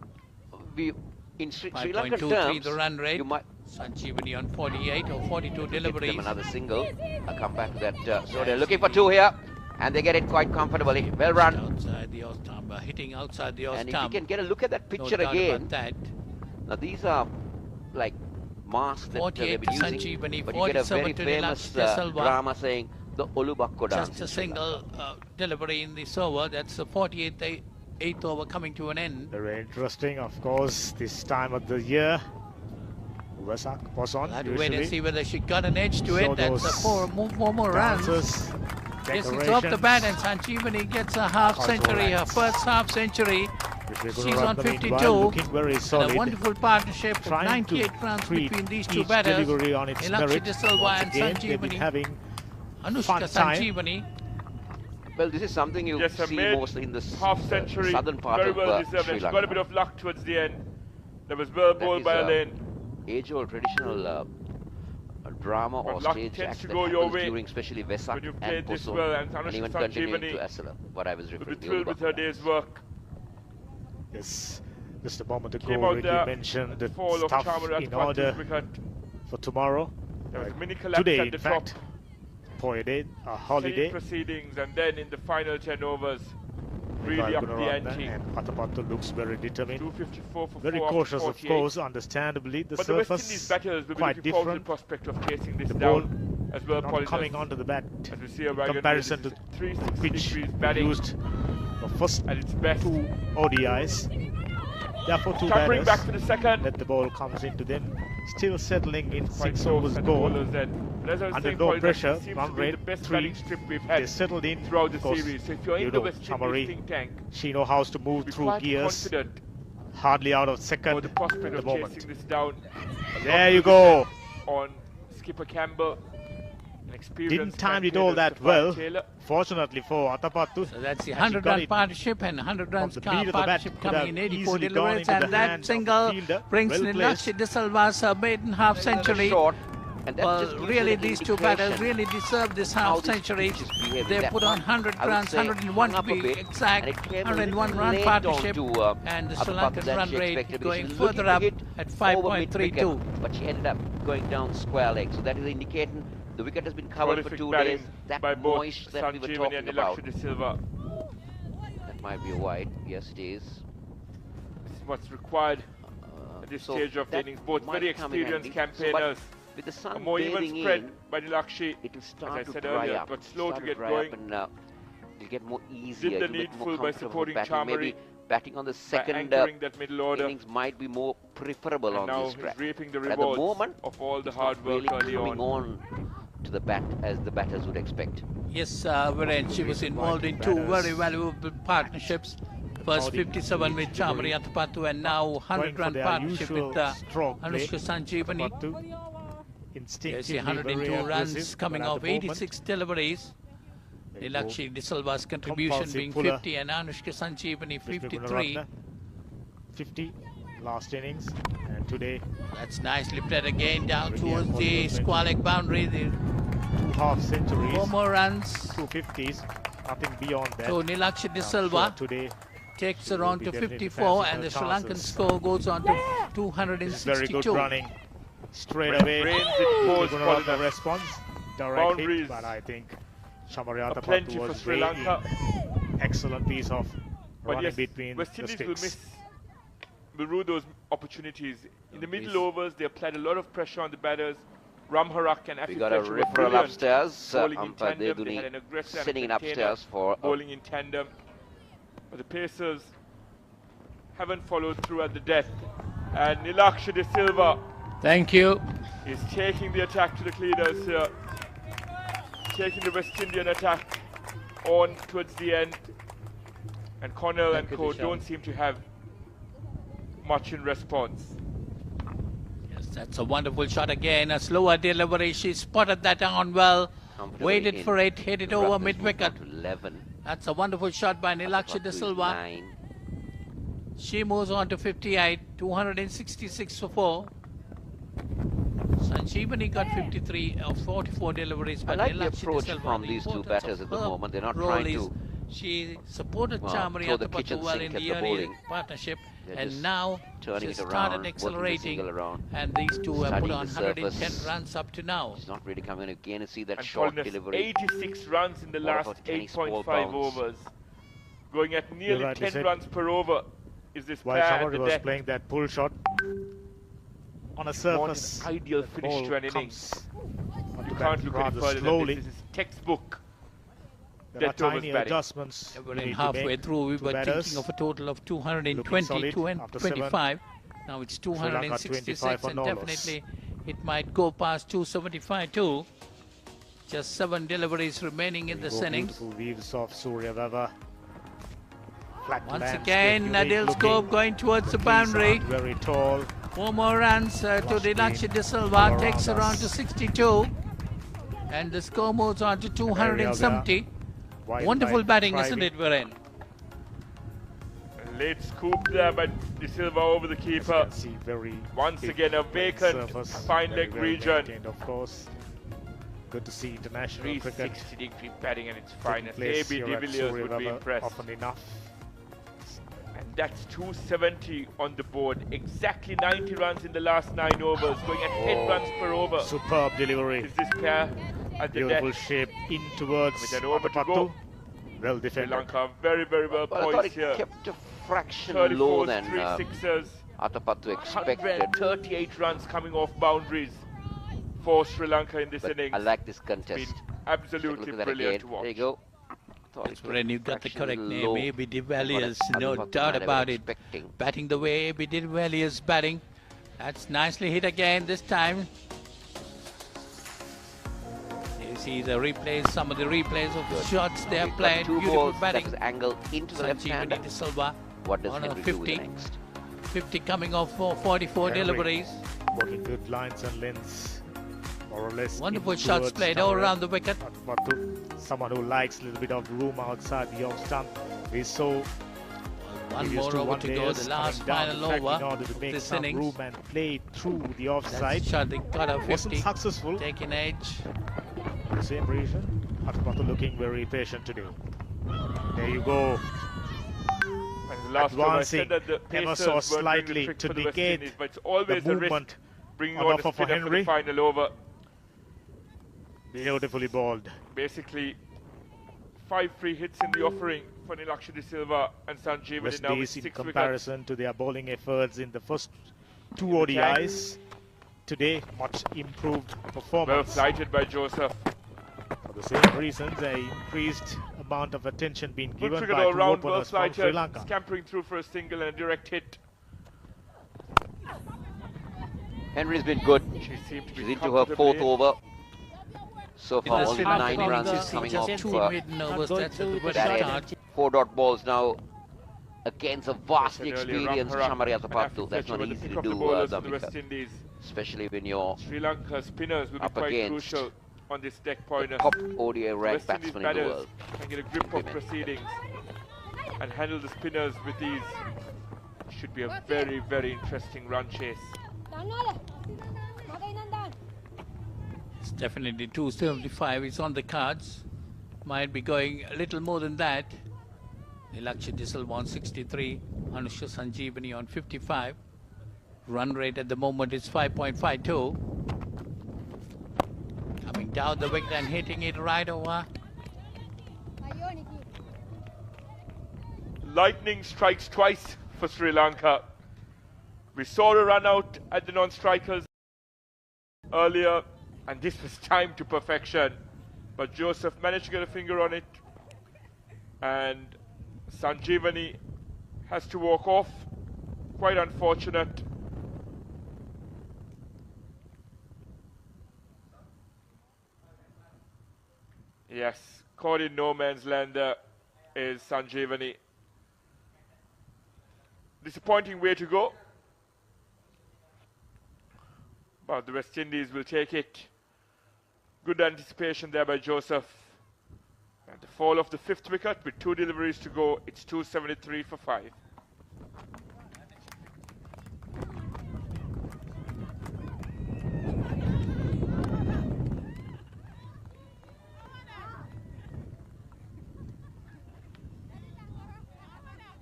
we, in Sri Lankan 5.23 terms, the run rate. you might Sanjeevani on 48 or 42 give deliveries. them another single. I'll come back to that. So they're looking for 2 here, and they get it quite comfortably. Well run. Outside the off-stump, hitting outside the And if you off-stump. can get a look at that No picture doubt again, about that. now these are like masks that 48 they've been to using, Sanjeevani, but you get a 47 very to famous Nilaksha Silva. drama saying the Olubakko dance. Just a in Sri Lanka. single delivery in this over. That's the 48th eighth over coming to an end. Very interesting, of course, this time of the year. Vesak was on. We'll have to usually. wait and see whether she got an edge to So it. That's a those four more runs. Dances, Yes, it's off the bat, and Sanjeevani gets a half century, her first half century. She's on 52. Looking very And solid. a wonderful partnership of Trying 98 to runs treat between these two each batters. delivery on its Nilaksha merit. De Silva Once and again, they've been Sanjeevani. having Anushka fun time. Sanjeevani. Well, this is something you Yes, see made mostly in the half century, southern part very of well deserved. Sri And she got a Lanka. bit of luck towards the end. There was well That bowled is, by Elaine. Age-old traditional drama But or luck stage tends act to that go your happens way during especially Vesak when you've and played this Poson, well, and and Anushka even continuing Sanjeevani to Asala, what I was will be referring to. thrilled with her day's work. Yes, just a moment Came ago, out Ricky there, mentioned the fall of stuff Chamara in order wicket. for tomorrow. There was Like a mini collapse today, at in the fact, top. for a day, a holiday. Proceedings, and then in the final 10 overs, really up the ante. And Atapattu looks very determined. 254 for Very 4 after cautious, of 48. course, understandably. The But the West surface Indies batters will be quite looking forward to the different. prospect of chasing this The ball down as well. not coming onto the bat As we see a in wagon comparison to with 360 pitch degrees batting used for first at its best. 2 ODIs. Therefore, 2 Tampering batters. back for the second. Let the ball comes into them. Still settling in Quite 6 close overs at goal. bowlers then. But as I was Under saying, no Paul, that pressure, seems run to be rate the best 3. batting strip we've They had settled in throughout the of course, series. So if you're you in the know, West Indies Chamari, think tank, she knows how to move be through quite gears. confident Hardly out of second for the prospect at the of moment. chasing this down. There you go. On skipper Campbell. An experienced Didn't time it man, all that Safari well. Taylor. Fortunately for Atapattu. So that's the And she got 100-run it partnership and 100 runs the beat of the bat, partnership could coming in have 84 easily gone deliveries, into the and that hands of the single fielder. brings Well Nilaksha De Silva's maiden half century. Short, and that just Well, gives you really, an these two batters indication really deserve this how half this century. pitch is behaving. They That put on one, 100 I would runs, say, 101 to hung up a be bit, exact, and it came a 101 little run late partnership, onto, and the Atapattu Sri Lankan than run she rate expected, going because she was further looking up to hit at over mid-wicket, 5.32. but she ended up going down square leg. So that is indicating the wicket has been covered for Prolific 2 batting days. That by both moist that we were Sanjeevani talking and about. Nilaksha De Silva. That might be a wide. Yes, it is. This is what's required at this stage of the innings. Both very experienced campaigners. So, with the sun a more even spread by Nilakshi, it will start as I said to dry earlier, up. but slow to get going. It'll get more easier. Did the needful by supporting batting. Maybe batting on the second that middle order. innings might be more preferable on this track. Reaping the At the rewards moment, of all the hard work really early coming on to the bat as the batters would expect. Yes, Viren, she was involved in two very valuable partnerships. First 57 with Chamari Athapattu and now 100-run partnership with Anushka Sanjeevani. Yes, 102 runs coming off 86 deliveries. Nilakshi De Silva's contribution being 50 and Anushka Sanjeevani 53. 50 last innings, and today that's nicely played again down towards the square boundary. The 2 half-centuries, 4 more runs, 2 50s, nothing beyond that. So Nilakshi De Silva today takes her on to 54 and the Sri Lankan score goes on to 262. Very good running straight away. The response directly, but I think Chamari Athapattu was Sri Lanka. Excellent piece of running yes, between West the Indies sticks. will rue those opportunities. In the middle overs, they applied a lot of pressure on the batters. Ramharak and We got a referral upstairs. Umpire Deduni sitting in upstairs for bowling in tandem. But the Pacers haven't followed through at the death. And Nilakshi De Silva, thank you, is taking the attack to the cleaners here. Taking the West Indian attack on towards the end. And Connell and co don't seem to have much in response. Yes, that's a wonderful shot again. A slower delivery. She spotted that on well. Waited for it. Hit it over mid-wicket. That's a wonderful shot by Nilakshi De Silva. She moves on to 58. 266 for 4. Sanjeevani got 53 of 44 deliveries. But I like the Nilakshi approach De Silva, from these two batters at the moment. They're not trying to. She supported Chamari Athapattu well in the early partnership, and now she started accelerating, and these two have put on 110 runs up to now. She's not really coming again to see that and short delivery. 86 runs in the last 8.5 overs. Going at nearly 10 runs per over is this while pair Chamari was playing that pull shot on a surface. An ideal finish to an innings. You can't look any further slowly. than this. This is textbook. There are tiny adjustments. Halfway through, we were thinking of a total of 220 to 25. Now it's 266, and definitely it might go past 275 too. Just 7 deliveries remaining in this innings. Weaves of Surya Vava. Once again, Nadil Scope going towards the boundary. Very tall. 4 more runs to Nilakshi De Silva, takes her on to 62. And the score moves on to 270. Wonderful batting, isn't it, Viren? Late scoop there by De Silva over the keeper. Once again, a vacant fine leg region. Of course, good to see international cricket. 360-degree batting at its finest. A.B. de Villiers would be impressed. Often enough. And that's 270 on the board. Exactly 90 runs in the last 9 overs, going at 10 runs per over. Superb delivery. Is this pair at the beautiful death? Shape in towards with an over to go. Well defended. Sri Lanka very, very well poised here. Kept a fraction low than Athapattu expected. 38 runs coming off boundaries for Sri Lanka in this innings. I like this contest. Absolutely brilliant to watch. There you go. When you got the correct name, A.B. de Villiers, no doubt about it. Batting the way A.B. de Villiers batting. That's nicely hit again this time. You see the replays, some of the replays of the shots they have played. Beautiful batting. Angle into the left hand. De Silva. What does Henry do with the next? 50 coming off for 44 deliveries. Working good lines and lengths. More or less. Wonderful shots played all around the wicket. But to someone who likes a little bit of room outside the off stump, we saw one more over to go, the last final over in order to make this some innings. room and play through the offside. Shot they got a 50. Wasn't successful. Taking edge. The same reason. Athapattu looking very patient today. There you go. Advancing ever so slightly to negate but it's always the movement bringing on the spinner for the final over. Beautifully bowled. Basically 5 free hits in the offering for Nilaksha De Silva and Sanjeevani West now with Indies 6 in wickets. comparison to their bowling efforts in the first 2 ODIs. Today, much improved performance. Well flighted by Joseph. For the same reasons, an increased amount of attention being given cricket by all two round, well openers from Sri flighted, Lanka. scampering through for a single and a direct hit. Henry's been good. She's into her 4th over. So far, only 9 runs is coming just off 2 maiden overs. That's a good start. 4 dot balls now against a vastly Earlier, experienced Ramhara, Chamariyatapattu. an That's not affected easy with to the pick of do, the bowlers for the Damika. West Indies. Especially when you're Sri Lanka spinners will be up quite against crucial on this deck the pointer. top ODI ranked West Indies batsman in the batters world. can get a grip of proceedings and handle the spinners with ease. Should be a very, very interesting run chase. It's definitely 275 is on the cards. Might be going a little more than that. Nilaksha De Silva on 63, Anusha Sanjeevani on 55. Run rate at the moment is 5.52. Coming down the wicket and hitting it right over. Lightning strikes twice for Sri Lanka. We saw a run out at the non-strikers earlier, and this was timed to perfection. But Joseph managed to get a finger on it, and Sanjeevani has to walk off. Quite unfortunate. Yes, caught in no man's land there is Sanjeevani. Disappointing way to go. But the West Indies will take it. Good anticipation there by Joseph. And the fall of the 5th wicket with 2 deliveries to go. It's 273 for 5.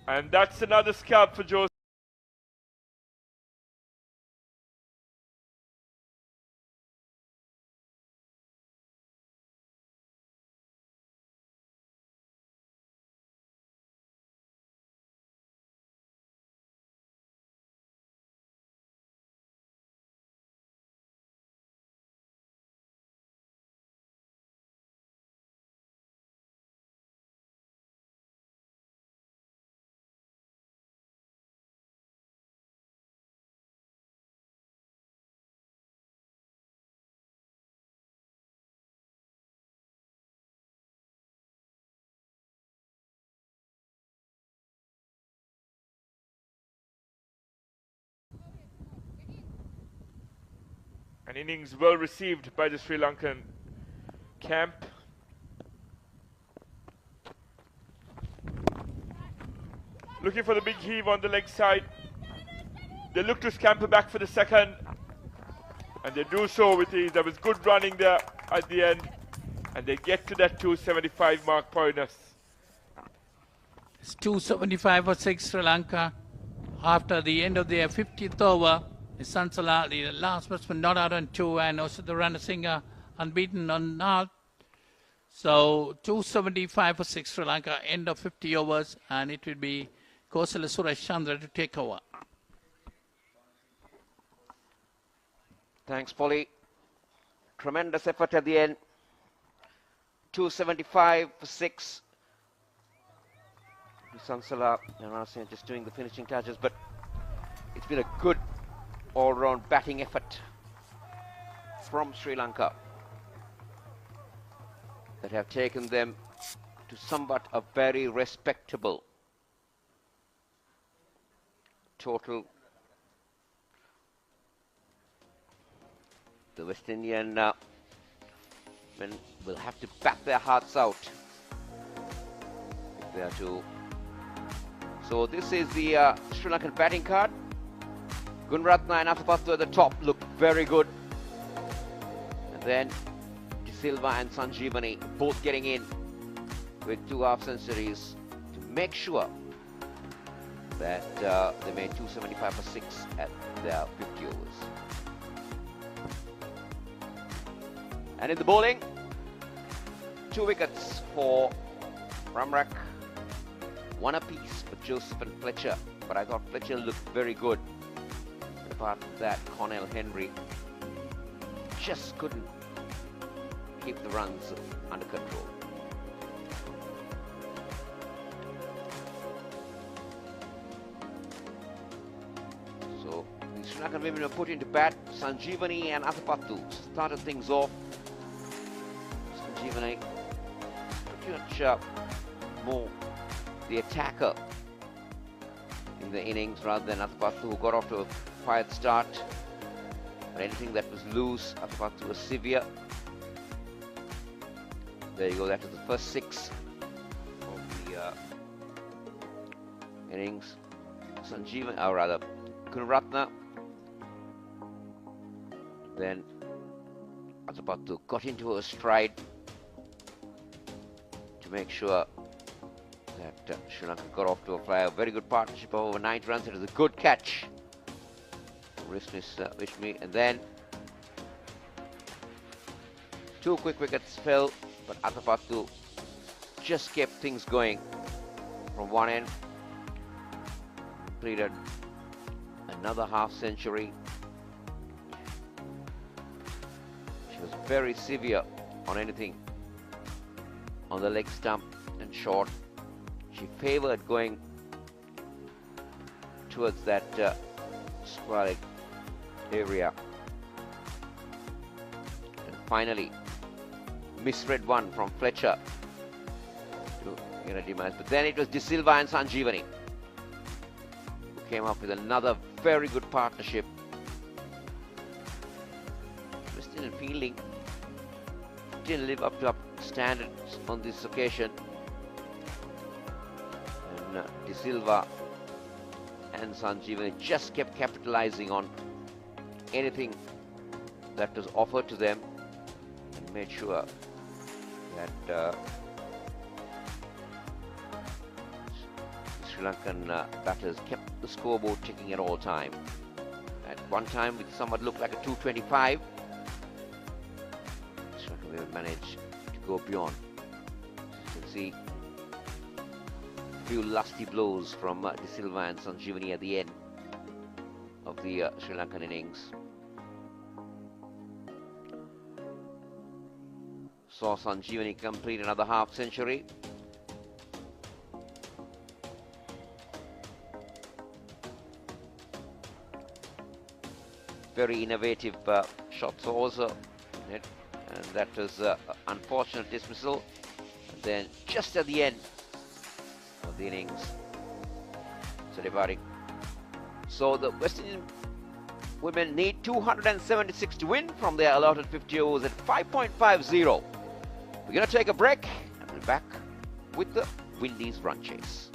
And that's another scalp for Joseph. An innings well received by the Sri Lankan camp. Looking for the big heave on the leg side. They look to scamper back for the second. And they do so with ease. There was good running there at the end. And they get to that 275 mark pointers. It's 275 for 6 Sri Lanka. After the end of their 50th over, Sansala, the last batsman, not out on 2, and also the runner Singer unbeaten on not. So 275 for 6 Sri Lanka, end of 50 overs, and it will be Kosala Suresh Chandra to take over. Thanks, Polly. Tremendous effort at the end. 275 for 6. Sansala and Rasim just doing the finishing touches, but it's been a good all-round batting effort from Sri Lanka that have taken them to somewhat a very respectable total. The West Indian men will have to bat their hearts out if they are to. So this is the Sri Lankan batting card. Gunratna and Athapattu at the top look very good. And then De Silva and Sanjeevani both getting in with 2 half centuries to make sure that they made 275 for 6 at their 50 overs. And in the bowling, 2 wickets for Ramrak, one apiece for Joseph and Fletcher, but I thought Fletcher looked very good. And apart from that, Cornell Henry just couldn't keep the runs under control. So the Sri Lankan women were put into bat. Sanjeevani and Athapattu started things off. Sanjeevani pretty much more the attacker in the innings rather than Athapattu, who got off to a quiet start. But anything that was loose, Athapattu was severe. There you go, that was the first 6 of the innings. Sanjeevan, or rather, Gunaratna. Then Athapattu got into her stride to make sure that Sri Lanka got off to a fly. A very good partnership of over 90 runs. It was a good catch. Vishmi, and then 2 quick wickets fell, but Athapattu just kept things going from one end. Completed another half century. She was very severe on anything on the leg stump and short. She favored going towards that square leg area. And finally, misread one from Fletcher to demise. But then it was De Silva and Sanjeevani who came up with another very good partnership. West Indian fielding didn't live up to standards on this occasion. And De Silva and Sanjeevani just kept capitalizing on anything that was offered to them and made sure that the Sri Lankan batters kept the scoreboard ticking at all time. At one time, it somewhat looked like a 225. Sri Lanka managed to go beyond. You can see a few lusty blows from De Silva and Sanjeevani at the end of the Sri Lankan innings. Saw Sanjeevani complete another half century. Very innovative shots also, and that was unfortunate dismissal. And then just at the end of the innings, so departing. So the West Indian women need 276 to win from their allotted 50 overs at 5.50. We're going to take a break and we'll be back with the Windies run chase.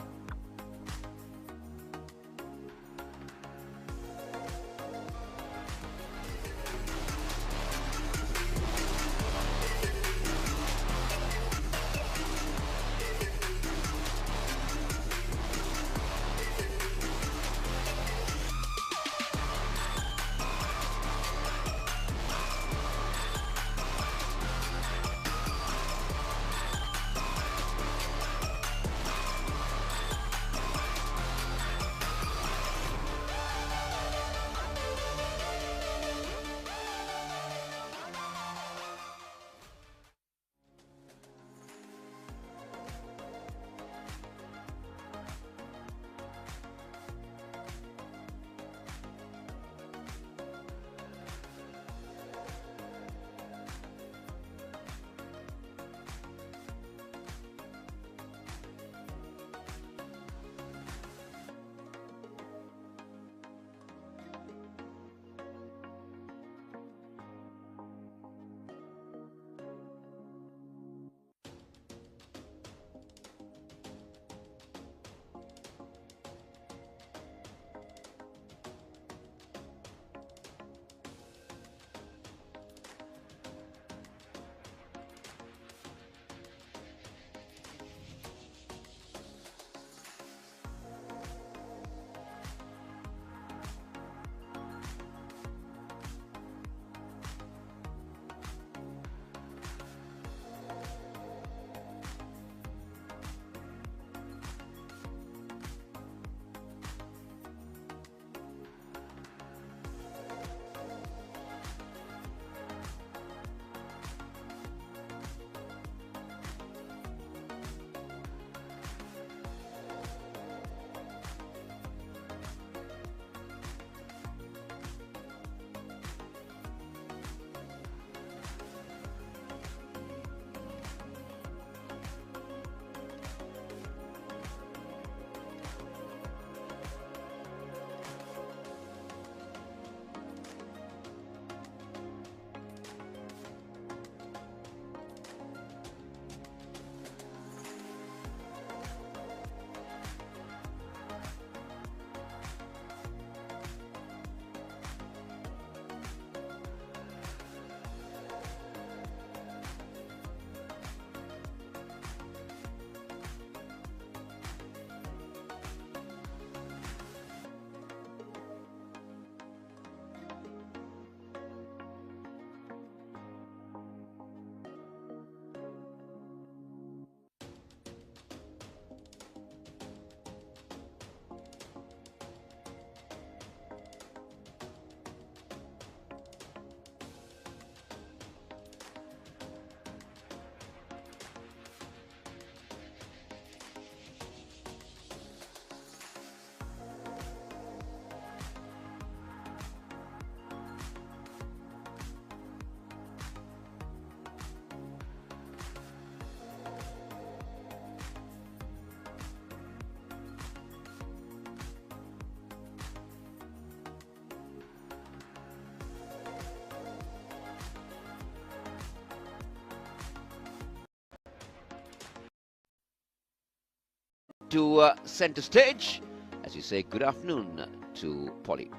to centre stage as we say good afternoon to Polly.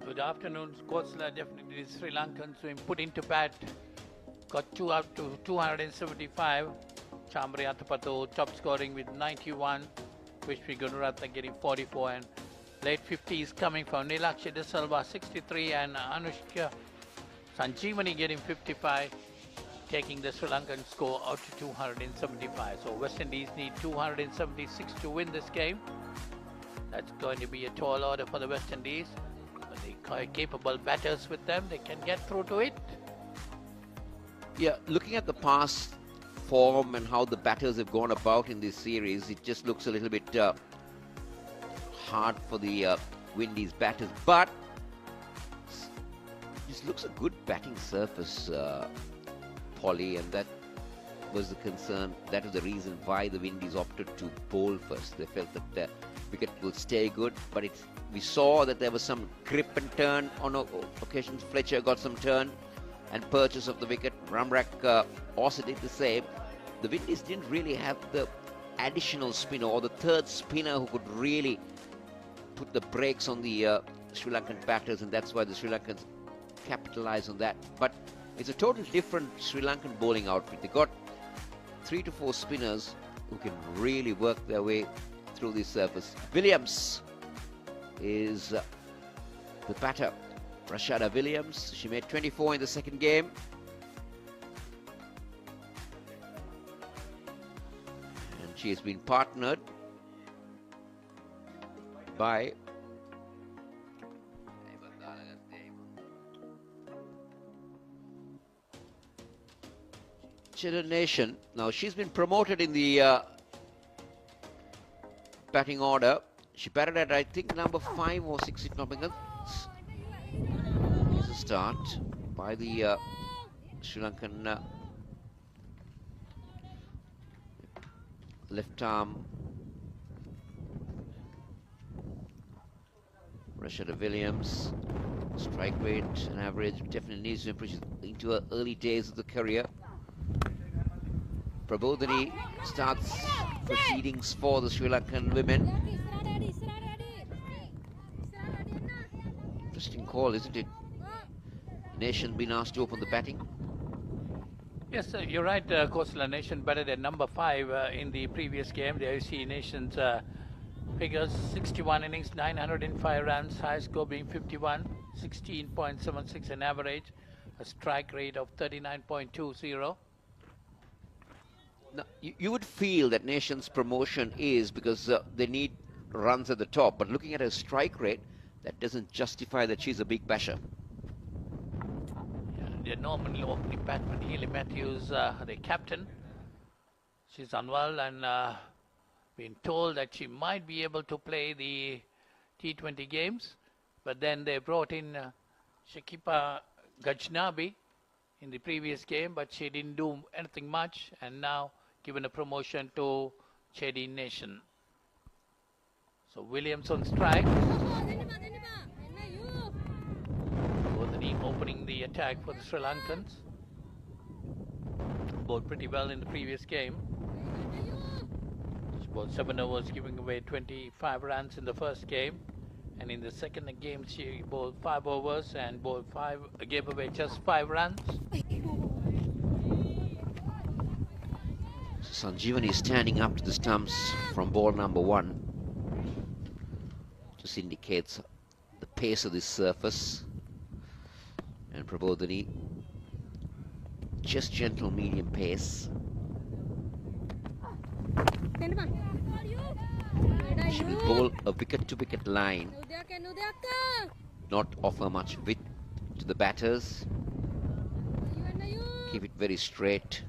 Good afternoon, Kosla. Definitely the Sri Lankans being put into bat. Got up to 275. Chamari Athapattu top scoring with 91. Vishwi Gunaratna getting 44, and late 50s coming from Nilakshi De Silva 63 and Anushka Sanjeevani getting 55, taking the Sri Lankan score out to 275. So West Indies need 276 to win this game. That's going to be a tall order for the West Indies. But they capable batters with them, they can get through to it. Yeah, looking at the past form and how the batters have gone about in this series, it just looks a little bit hard for the Windies batters, but this looks a good batting surface, Polly, and that was the concern. That was the reason why the Windies opted to bowl first. They felt that the wicket will stay good, but we saw that there was some grip and turn on occasions. Fletcher got some turn and purchase of the wicket. Ramrak also did the same. The Windies didn't really have the additional spinner or the third spinner who could really put the brakes on the Sri Lankan batters, and that's why the Sri Lankans capitalized on that. But it's a totally different Sri Lankan bowling outfit. They got 3 to 4 spinners who can really work their way through this surface. Williams is the batter. Rashada Williams, she made 24 in the second game. And she has been partnered by Nation. Now she's been promoted in the batting order. She batted at, I think, number 5 or 6. It not Here's a start by the Sri Lankan left arm Rashada Williams. Strike rate and average definitely needs to improve into her early days of the career. Prabodhini starts proceedings for the Sri Lankan women. Interesting call, isn't it? Nation been asked to open the batting. Yes, sir, you're right, Kosala. Nation batted at number 5 in the previous game. The IC Nation's figures 61 innings, 905 runs, high score being 51, 16.76 an average, a strike rate of 39.20. Now, you would feel that Nation's promotion is because they need runs at the top, but looking at her strike rate, that doesn't justify that she's a big basher. Yeah, the normally opening batsman Healy Matthews, the captain, she's unwell and been told that she might be able to play the T20 games, but then they brought in Shakiba Gajnabi in the previous game, but she didn't do anything much, and now given a promotion to Chedi Nation. So Williams on strike. Bodhani opening the attack for the Sri Lankans. Bowled pretty well in the previous game. She bowled 7 overs, giving away 25 runs in the first game. And in the second game, she bowled 5 overs and gave away just 5 runs. Sanjeevani is standing up to the stumps from ball number 1. Just indicates the pace of this surface. And Prabodhani, just gentle medium pace. She will bowl a wicket-to-wicket line, not offer much width to the batters. Keep it very straight.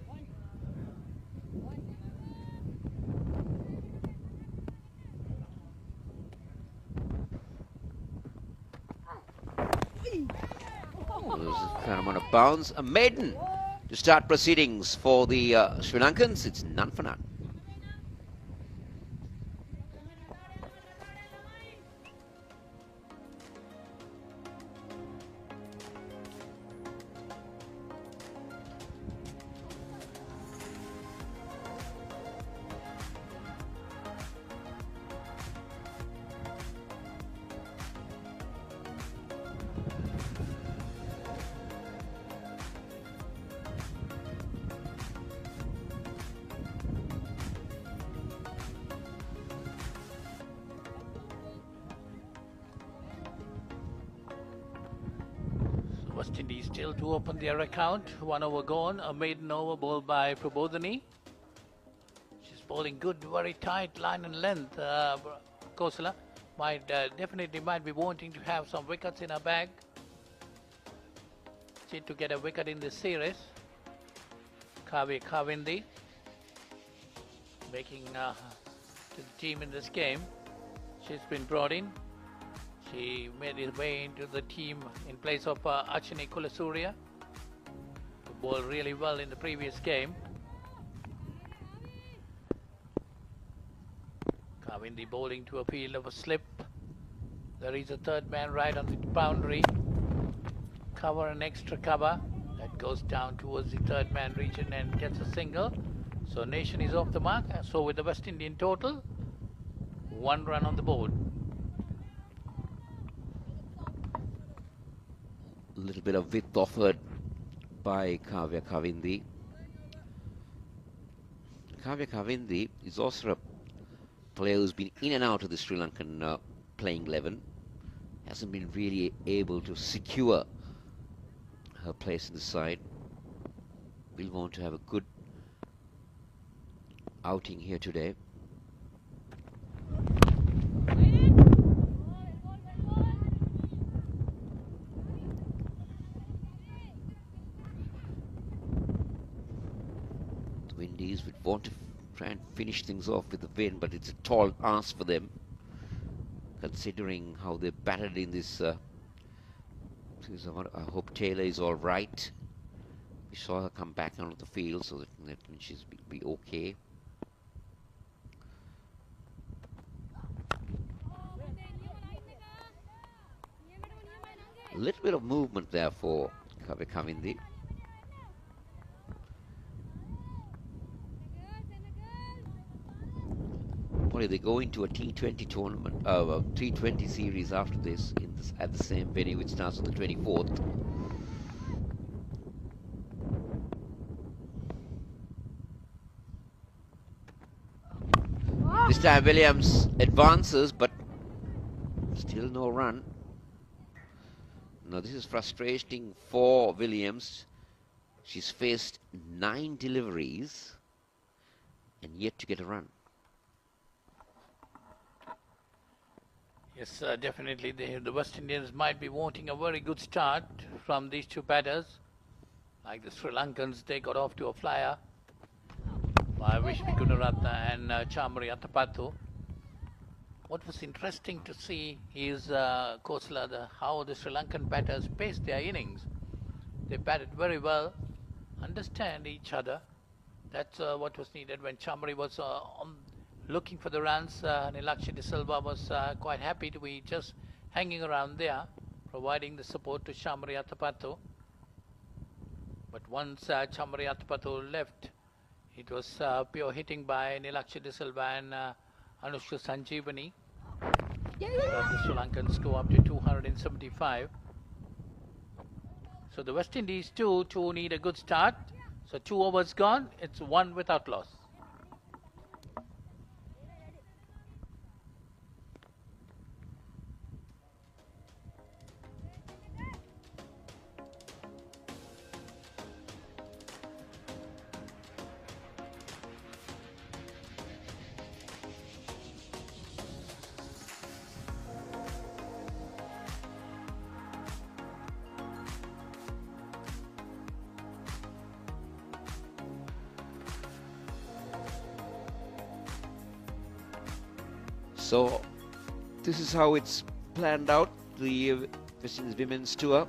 Fair amount of bounce. A maiden to start proceedings for the Sri Lankans. It's none for none. West Indies still to open their account. 1 over gone. A maiden over bowled by Prabodhini. She's bowling good, very tight line and length. Kosala definitely might be wanting to have some wickets in her bag. She to get a wicket in this series. Kavindi making to the team in this game. She's been brought in. She made her way into the team in place of Achini Kulasurya, who bowled really well in the previous game. Kavindi bowling to a field of a slip. There is a third man right on the boundary. Cover, an extra cover that goes down towards the third man region and gets a single. So Nation is off the mark. So with the West Indian total, 1 run on the board. A little bit of width offered by Kavya Kavindi. Kavya Kavindi is also a player who's been in and out of the Sri Lankan playing 11. Hasn't been really able to secure her place in the side. Will want to have a good outing here today. The Windies would want to try and finish things off with the win, but it's a tall ask for them, considering how they battered in this. I hope Taylor is all right. We saw her come back onto the field, so that she's be okay. A little bit of movement there for Kavya Kavindi. Probably they go into a T20 tournament, a T20 series after this, at the same venue, which starts on the 24th. This time Williams advances, but still no run. Now this is frustrating for Williams. She's faced 9 deliveries and yet to get a run. Yes, definitely the West Indians might be wanting a very good start from these two batters. Like the Sri Lankans, they got off to a flyer by Vishnu Gunaratne and Chamari Atapattu. What was interesting to see is Kosala, how the Sri Lankan batters paced their innings. They batted very well, understand each other. That's what was needed when Chamari was looking for the runs. Nilakshi De Silva was quite happy to be just hanging around there, providing the support to Chamari Atapattu. But once Chamari Atapattu left, it was pure hitting by Nilakshi De Silva and Anushka Sanjeevani. The Sri Lankans go up to 275. So the West Indies too need a good start. So 2 overs gone, it's 1 without loss. So this is how it's planned out, the West Indies Women's Tour.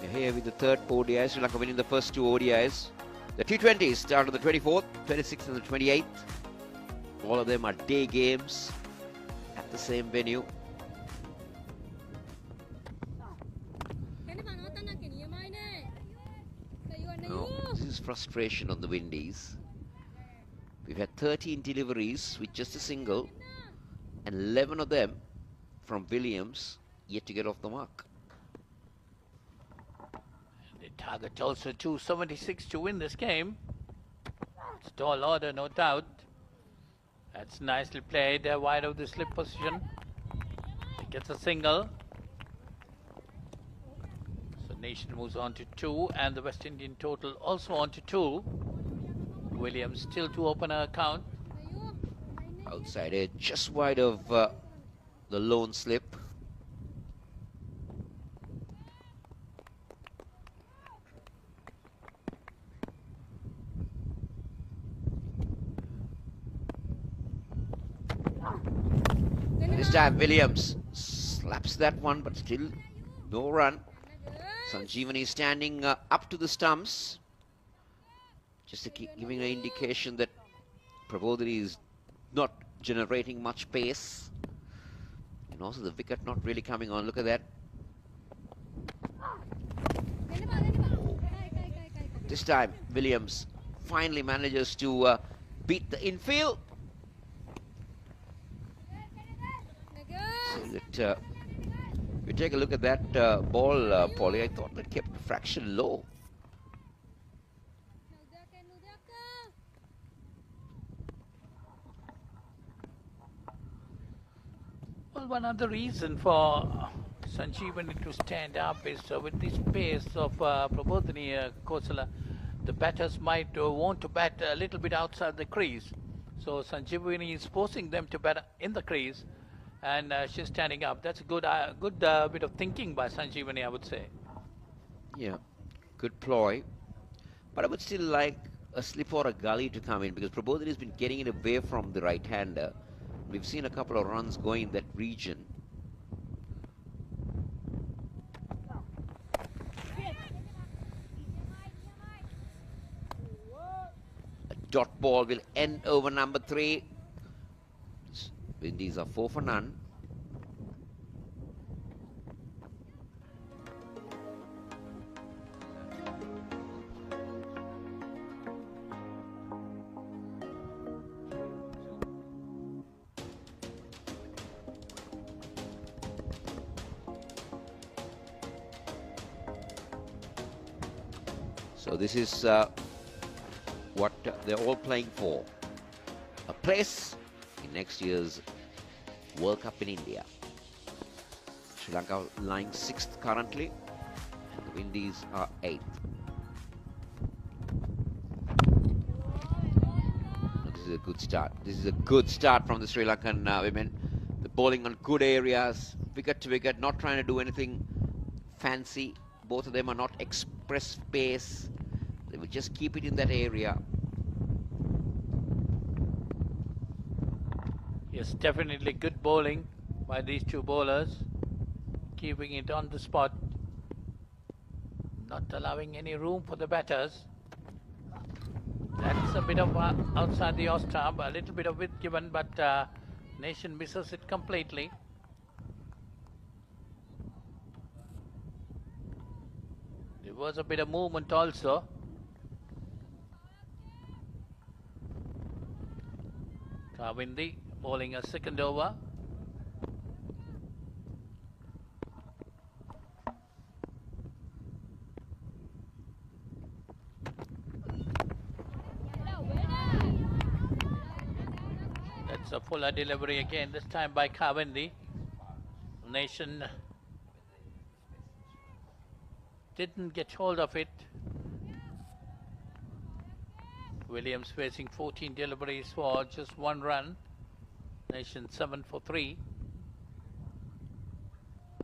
We're here with the third ODI. Sri Lanka winning the first 2 ODIs. The T20s start on the 24th, 26th and the 28th. All of them are day games at the same venue. Now, this is frustration on the Windies. We've had 13 deliveries with just a single, and 11 of them from Williams, yet to get off the mark. The target also 276 to win this game. It's tall order, no doubt. That's nicely played, wide of the slip position. He gets a single. So Nation moves on to 2, and the West Indian total also on to 2. Williams still to open an account. Outside edge, just wide of the lone slip. This time Williams slaps that one, but still no run. Sanjeevani standing up to the stumps, just giving an indication that Prabodhini is not generating much pace, and also the wicket not really coming on. Look at that. This time Williams finally manages to beat the infield. See that, if you take a look at that ball, Polly, I thought that kept a fraction low. Well, one other reason for Sanjeevani to stand up is with this pace of Prabodhini Kosala, the batters might want to bat a little bit outside the crease. So Sanjeevani is forcing them to bat in the crease, and she's standing up. That's a good bit of thinking by Sanjeevani, I would say. Yeah, good ploy. But I would still like a slip or a gully to come in, because Prabodhini has been getting it away from the right-hander. We've seen a couple of runs going in that region. A dot ball will end over number 3. Windies are 4 for none. So this is what they're all playing for. A place in next year's World Cup in India. Sri Lanka lying 6th currently, and the Windies are 8th. This is a good start. This is a good start from the Sri Lankan women. They're bowling on good areas, wicket to wicket, not trying to do anything fancy. Both of them are not express pace. They will just keep it in that area. Yes, definitely good bowling by these two bowlers, keeping it on the spot, not allowing any room for the batters. That's a bit of outside the off-stump, a little bit of width given, but Nation misses it completely. There was a bit of movement also. Kawindi bowling a second over. That's a fuller delivery again, this time by Kawindi. Nation didn't get hold of it. Williams facing 14 deliveries for just 1 run. Nation 7 for 3.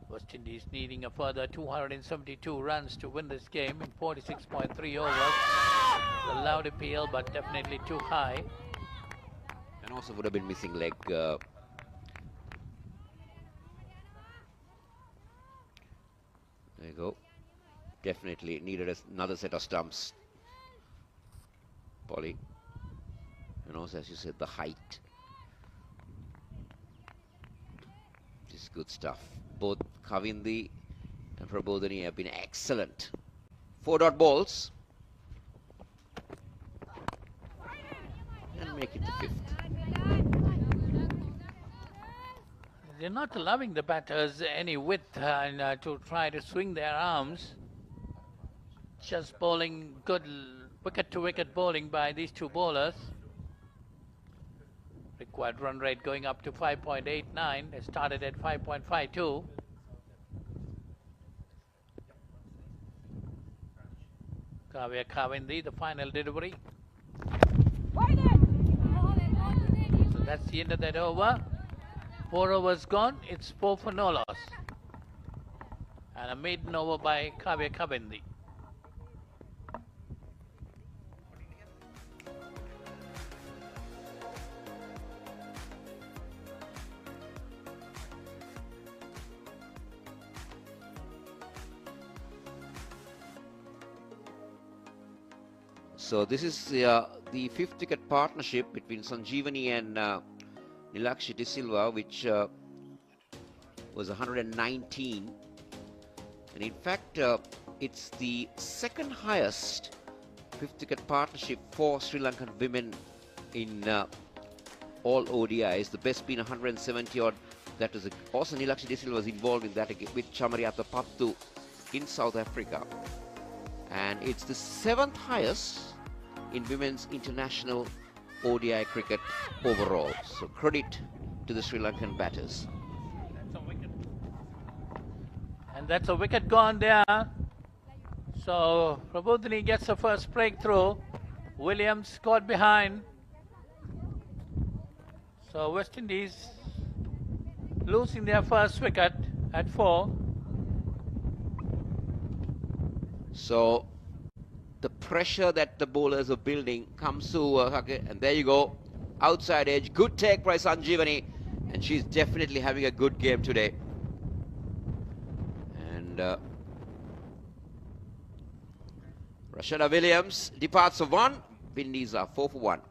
West Indies needing a further 272 runs to win this game in 46.3 overs. A loud appeal, but definitely too high. And also would have been missing leg. There you go. Definitely needed another set of stumps, Polly. And also, as you said, the height. This is good stuff. Both Kawindi and Prabodhini have been excellent. 4 dot balls. And make it the 5th. They're not allowing the batters any width and to try to swing their arms. Just bowling good wicket-to-wicket bowling by these two bowlers. Required run rate going up to 5.89. They started at 5.52. Kavya Kavindi, the final delivery. So that's the end of that over. 4 overs gone, it's 4 for no loss. And a maiden over by Kavya Kavindi. So this is the fifth wicket partnership between Sanjeevani and Nilakshi De Silva, which was 119. And in fact, it's the second highest fifth wicket partnership for Sri Lankan women in all ODIs. The best being 170 odd. That was also Nilakshi De Silva was involved in that with Chamariyatha Pattu in South Africa. And it's the seventh highest in women's international ODI cricket overall. So credit to the Sri Lankan batters. That's a wicket. And that's a wicket gone there. So Prabodhini gets the first breakthrough. Williams got behind. So West Indies losing their first wicket at 4. So the pressure that the bowlers are building comes to and there you go, outside edge, good take by Sanjeevani, and she's definitely having a good game today. And Rashada Williams departs for 1. Windies are 4 for 1.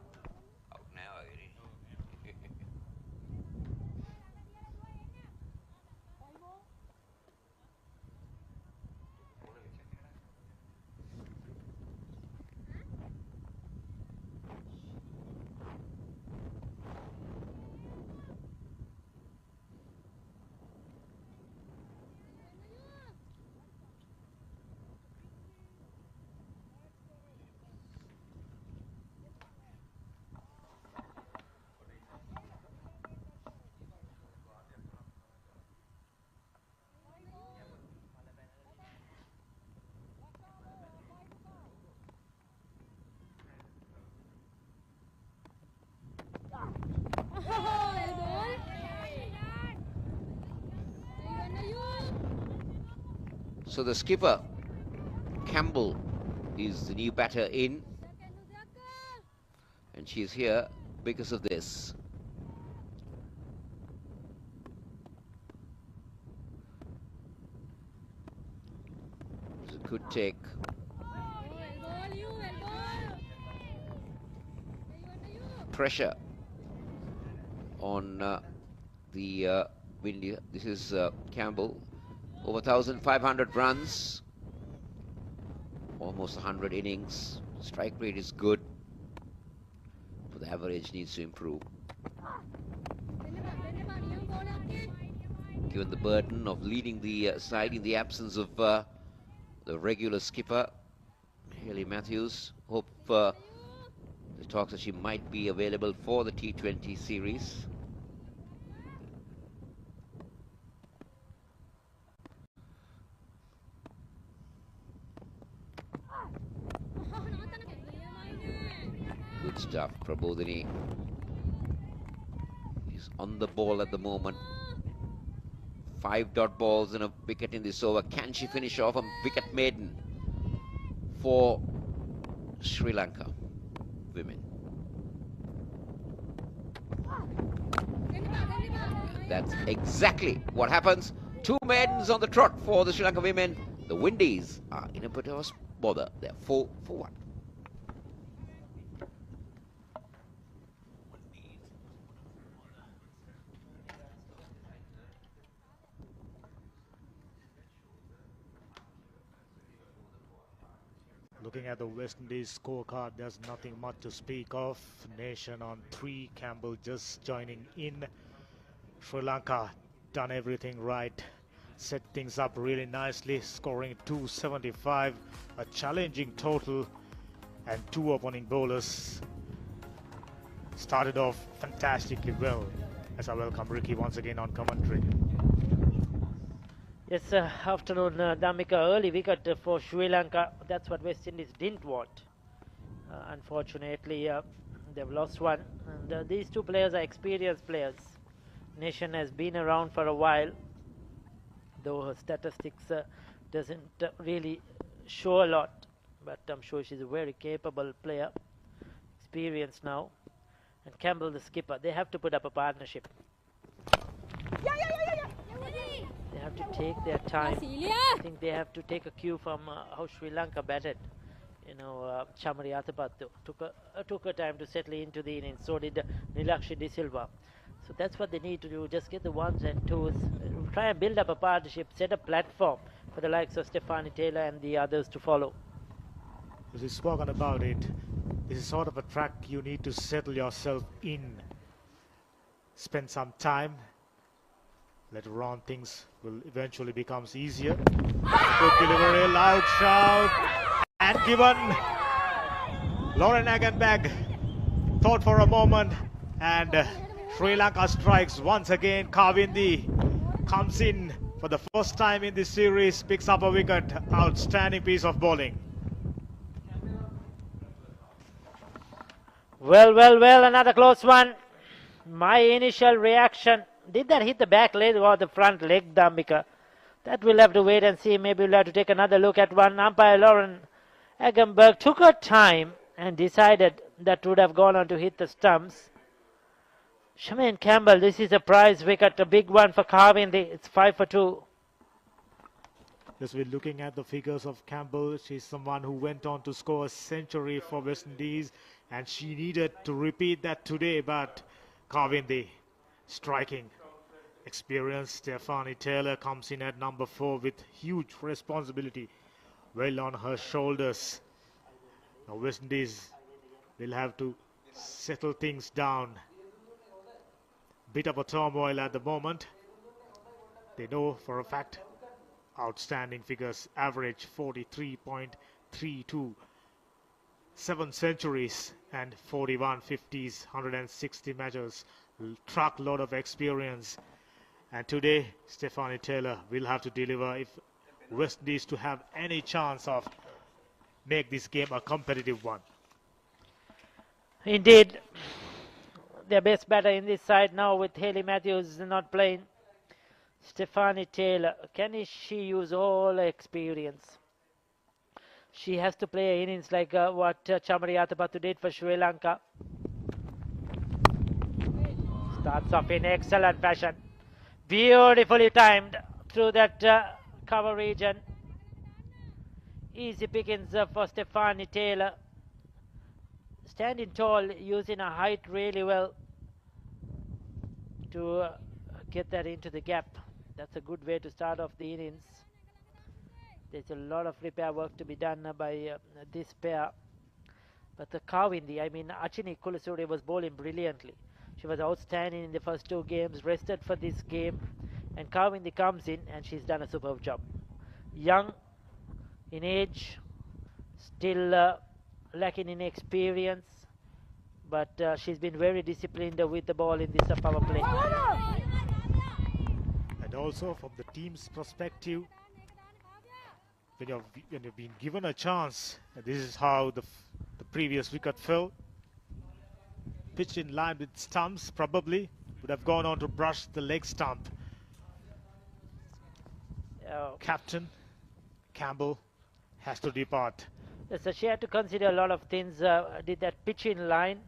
So the skipper, Campbell, is the new batter in. And she's here because of this. It's a good take. Pressure on the Windy. This is Campbell. Over 1,500 runs, almost 100 innings. Strike rate is good, but the average needs to improve. Given the burden of leading the side in the absence of the regular skipper, Hayley Matthews, hope the talks that she might be available for the T20 series. Good stuff. Prabodhini is on the ball at the moment. 5 dot balls and a wicket in this over. Can she finish off a wicket maiden for Sri Lanka women? And that's exactly what happens. 2 maidens on the trot for the Sri Lanka women. The Windies are in a bit of a bother. They're 4 for 1. Looking at the West Indies scorecard, there's nothing much to speak of. Nation on 3, Campbell just joining in. Sri Lanka done everything right, set things up really nicely, scoring 275, a challenging total, and 2 opening bowlers started off fantastically well. As I welcome Ricky once again on commentary. Yes, afternoon, Dhammika, early wicket for Sri Lanka. That's what West Indies didn't want. Unfortunately, they've lost one. And these two players are experienced players. Nation has been around for a while, though her statistics doesn't really show a lot. But I'm sure she's a very capable player, experienced now. And Campbell, the skipper, they have to put up a partnership. They have to take their time. I think they have to take a cue from how Sri Lanka batted. You know, Chamari Athapattu took a time to settle into the innings. So did Nilakshi De Silva. So that's what they need to do. Just get the ones and twos. Try and build up a partnership. Set a platform for the likes of Stephanie Taylor and the others to follow. As we've spoken about it, this is sort of a track you need to settle yourself in. Spend some time. Later on, things will eventually become easier. Good delivery, loud shout, and given. Lauren Aganbag thought for a moment, and Sri Lanka strikes once again. Kavindi comes in for the first time in this series, picks up a wicket. Outstanding piece of bowling. Well, another close one. My initial reaction, did that hit the back leg or the front leg, Dhammika? That we'll have to wait and see. Maybe we'll have to take another look at one. Umpire Lauren Aganberg took her time and decided that would have gone on to hit the stumps. Charmaine Campbell, this is a prize wicket, a big one for Kavindi. It's 5 for 2. Just we're looking at the figures of Campbell. She's someone who went on to score a century for West Indies, and she needed to repeat that today, but Kavindi striking. Experienced Stephanie Taylor comes in at number 4 with huge responsibility well on her shoulders. Now West Indies will have to settle things down. Bit of a turmoil at the moment. They know for a fact outstanding figures, average 43.32, 7 centuries and 41 50s, 160 matches, truckload of experience. And today Stephanie Taylor will have to deliver if West Indies to have any chance of make this game a competitive one. Indeed, their best batter in this side now with Hayley Matthews not playing. Stephanie Taylor, can she use all her experience? She has to play innings like what Chamari Athapattu did for Sri Lanka. Starts off in excellent fashion. Beautifully timed through that cover region. Easy pickings for Stephanie Taylor. Standing tall, using her height really well to get that into the gap. That's a good way to start off the innings. There's a lot of repair work to be done by this pair. But the Kavindi, Achini Kulasuri was bowling brilliantly. She was outstanding in the first 2 games, rested for this game. And Kavindi comes in and she's done a superb job. Young in age, still lacking in experience. But she's been very disciplined with the ball in this power play. And also from the team's perspective, when you've been given a chance, this is how the previous wicket fell. Pitched in line with stumps, probably would have gone on to brush the leg stump. Captain Campbell has to depart. Yes, so she had to consider a lot of things. Did that pitch in line?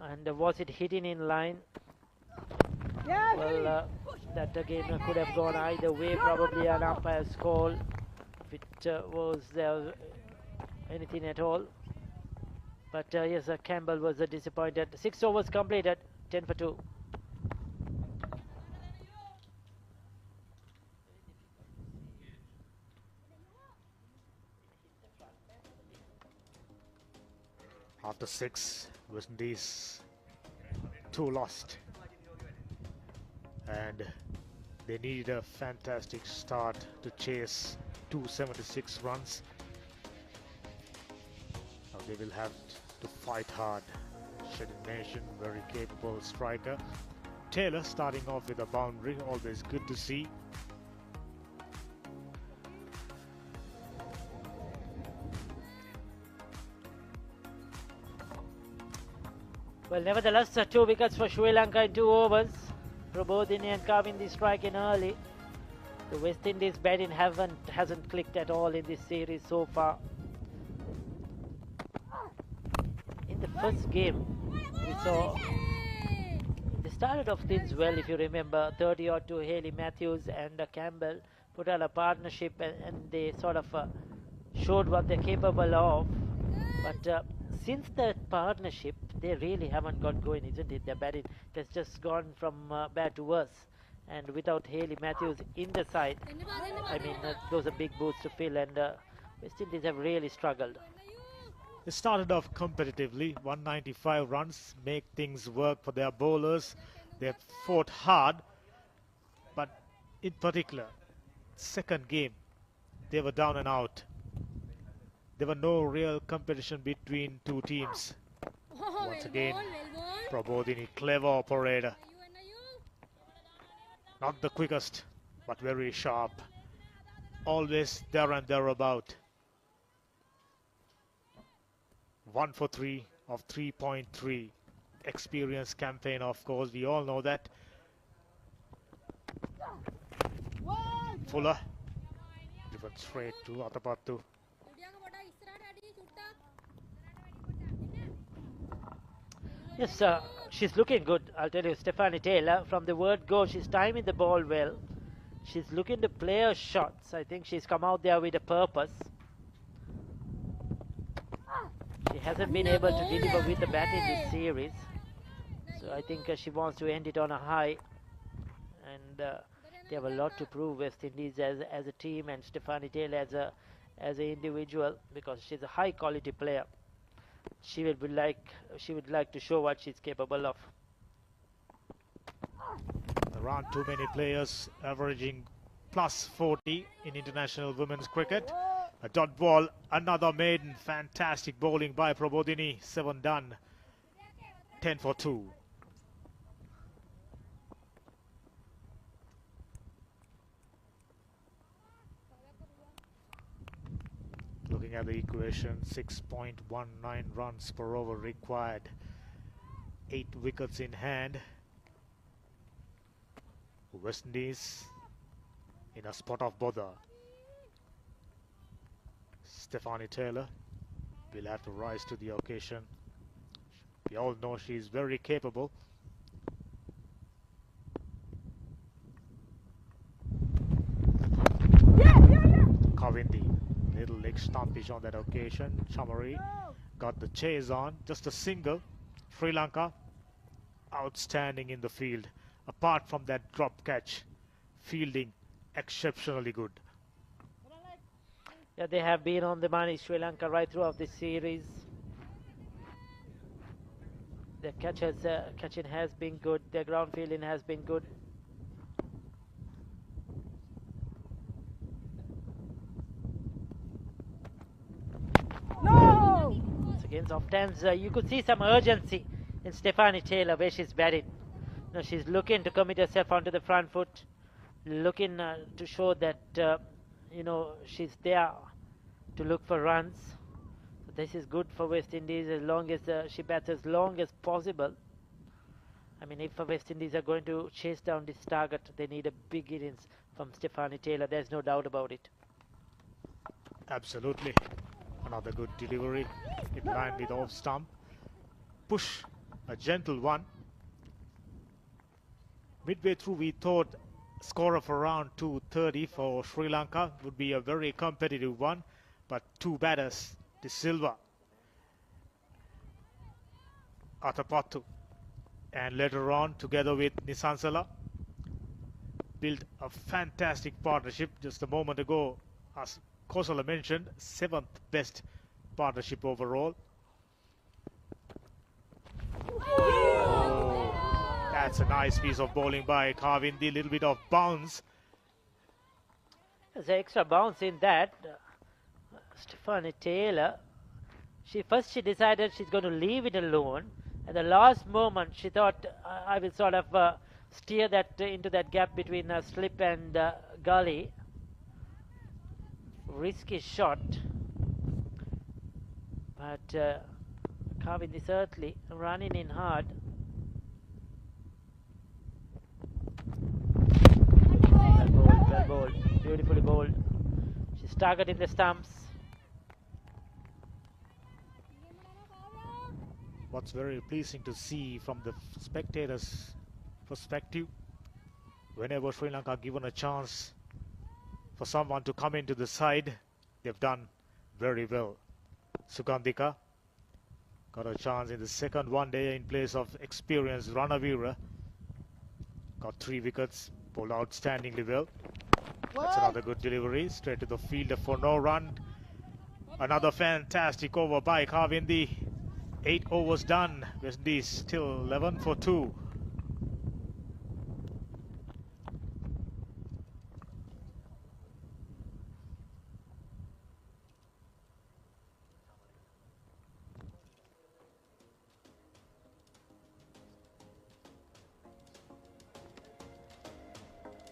And was it hitting in line? Well, that again could have gone either way. Probably an umpire's call if it was there anything at all. But yes, Campbell was disappointed. 6 overs completed, 10 for 2. After 6, West Indies 2 lost. And they needed a fantastic start to chase 276 runs. Now they will have to fight hard. Shedin Nation, very capable striker. Taylor starting off with a boundary, always good to see. Well, nevertheless, 2 wickets for Sri Lanka in 2 overs. Prabodhini and Kavindi striking early. The West Indies batting hasn't clicked at all in this series so far. In the first game, we saw they started off things well, if you remember, 30-odd to Haley Matthews and Campbell put out a partnership, and they sort of showed what they're capable of. But since that partnership, they really haven't got going, isn't it? Their batting has just gone from bad to worse. And without Haley Matthews in the side, I mean, those are big boots to fill, and West Indies have really struggled. They started off competitively, 195 runs, make things work for their bowlers. They fought hard, but in particular, second game, they were down and out. There were no real competition between two teams. Once again, Prabodhini, clever operator. Not the quickest, but very sharp. Always there and thereabout. 1 for 3 of 3.3. Experienced campaign, of course, we all know that. Fuller, driven straight to Atapattu. Yes, she's looking good. I'll tell you, Stephanie Taylor, from the word go, she's timing the ball well. She's looking to play her shots. I think she's come out there with a purpose. She hasn't been able to deliver with the bat in this series. So I think she wants to end it on a high. And they have a lot to prove, West Indies, as a team, and Stephanie Taylor as an individual, because she's a high quality player. She would like to show what she's capable of. There aren't too many players averaging plus 40 in international women's cricket. A dot ball, another maiden. Fantastic bowling by Prabodhini. 7 done. 10 for 2. Looking at the equation, 6.19 runs per over required. 8 wickets in hand. West Indies in a spot of bother. Stephanie Taylor will have to rise to the occasion. We all know she is very capable. Kavindi, little leg stumpish on that occasion. Chamari got the chase on, just a single. Sri Lanka outstanding in the field. Apart from that drop catch, fielding exceptionally good. Yeah, they have been on the money, Sri Lanka, right throughout this series. Their catching has been good. Their ground fielding has been good. No! Once again, sometimes you could see some urgency in Stephanie Taylor where she's batting. Now she's looking to commit herself onto the front foot, looking to show that she's there to look for runs. So this is good for West Indies as long as she bats as long as possible. I mean, if West Indies are going to chase down this target, they need a big innings from Stephanie Taylor. There's no doubt about it. Absolutely. Another good delivery in line with off stump. Push, a gentle one. Midway through, we thought score of around 230 for Sri Lanka would be a very competitive one, but two batters, De Silva, Atapattu, and later on, together with Nisansala, built a fantastic partnership. Just a moment ago, as Kosala mentioned, 7th best partnership overall. That's a nice piece of bowling by Kavindi. Little bit of bounce. There's an extra bounce in that. Stephanie Taylor, she decided she's going to leave it alone. At the last moment, she thought, I will sort of steer that into that gap between slip and gully. Risky shot. But Kavindi certainly running in hard. Well bowled, beautifully bowled. She's targeting the stumps. What's very pleasing to see from the spectators' perspective, whenever Sri Lanka given a chance for someone to come into the side, they've done very well. Sugandhika got a chance in the second one day in place of experienced Ranavira. Got 3 wickets, bowled outstandingly well. That's another good delivery, straight to the fielder for no run. Another fantastic over by Kavindi. 8 overs done. West Indies still 11 for 2.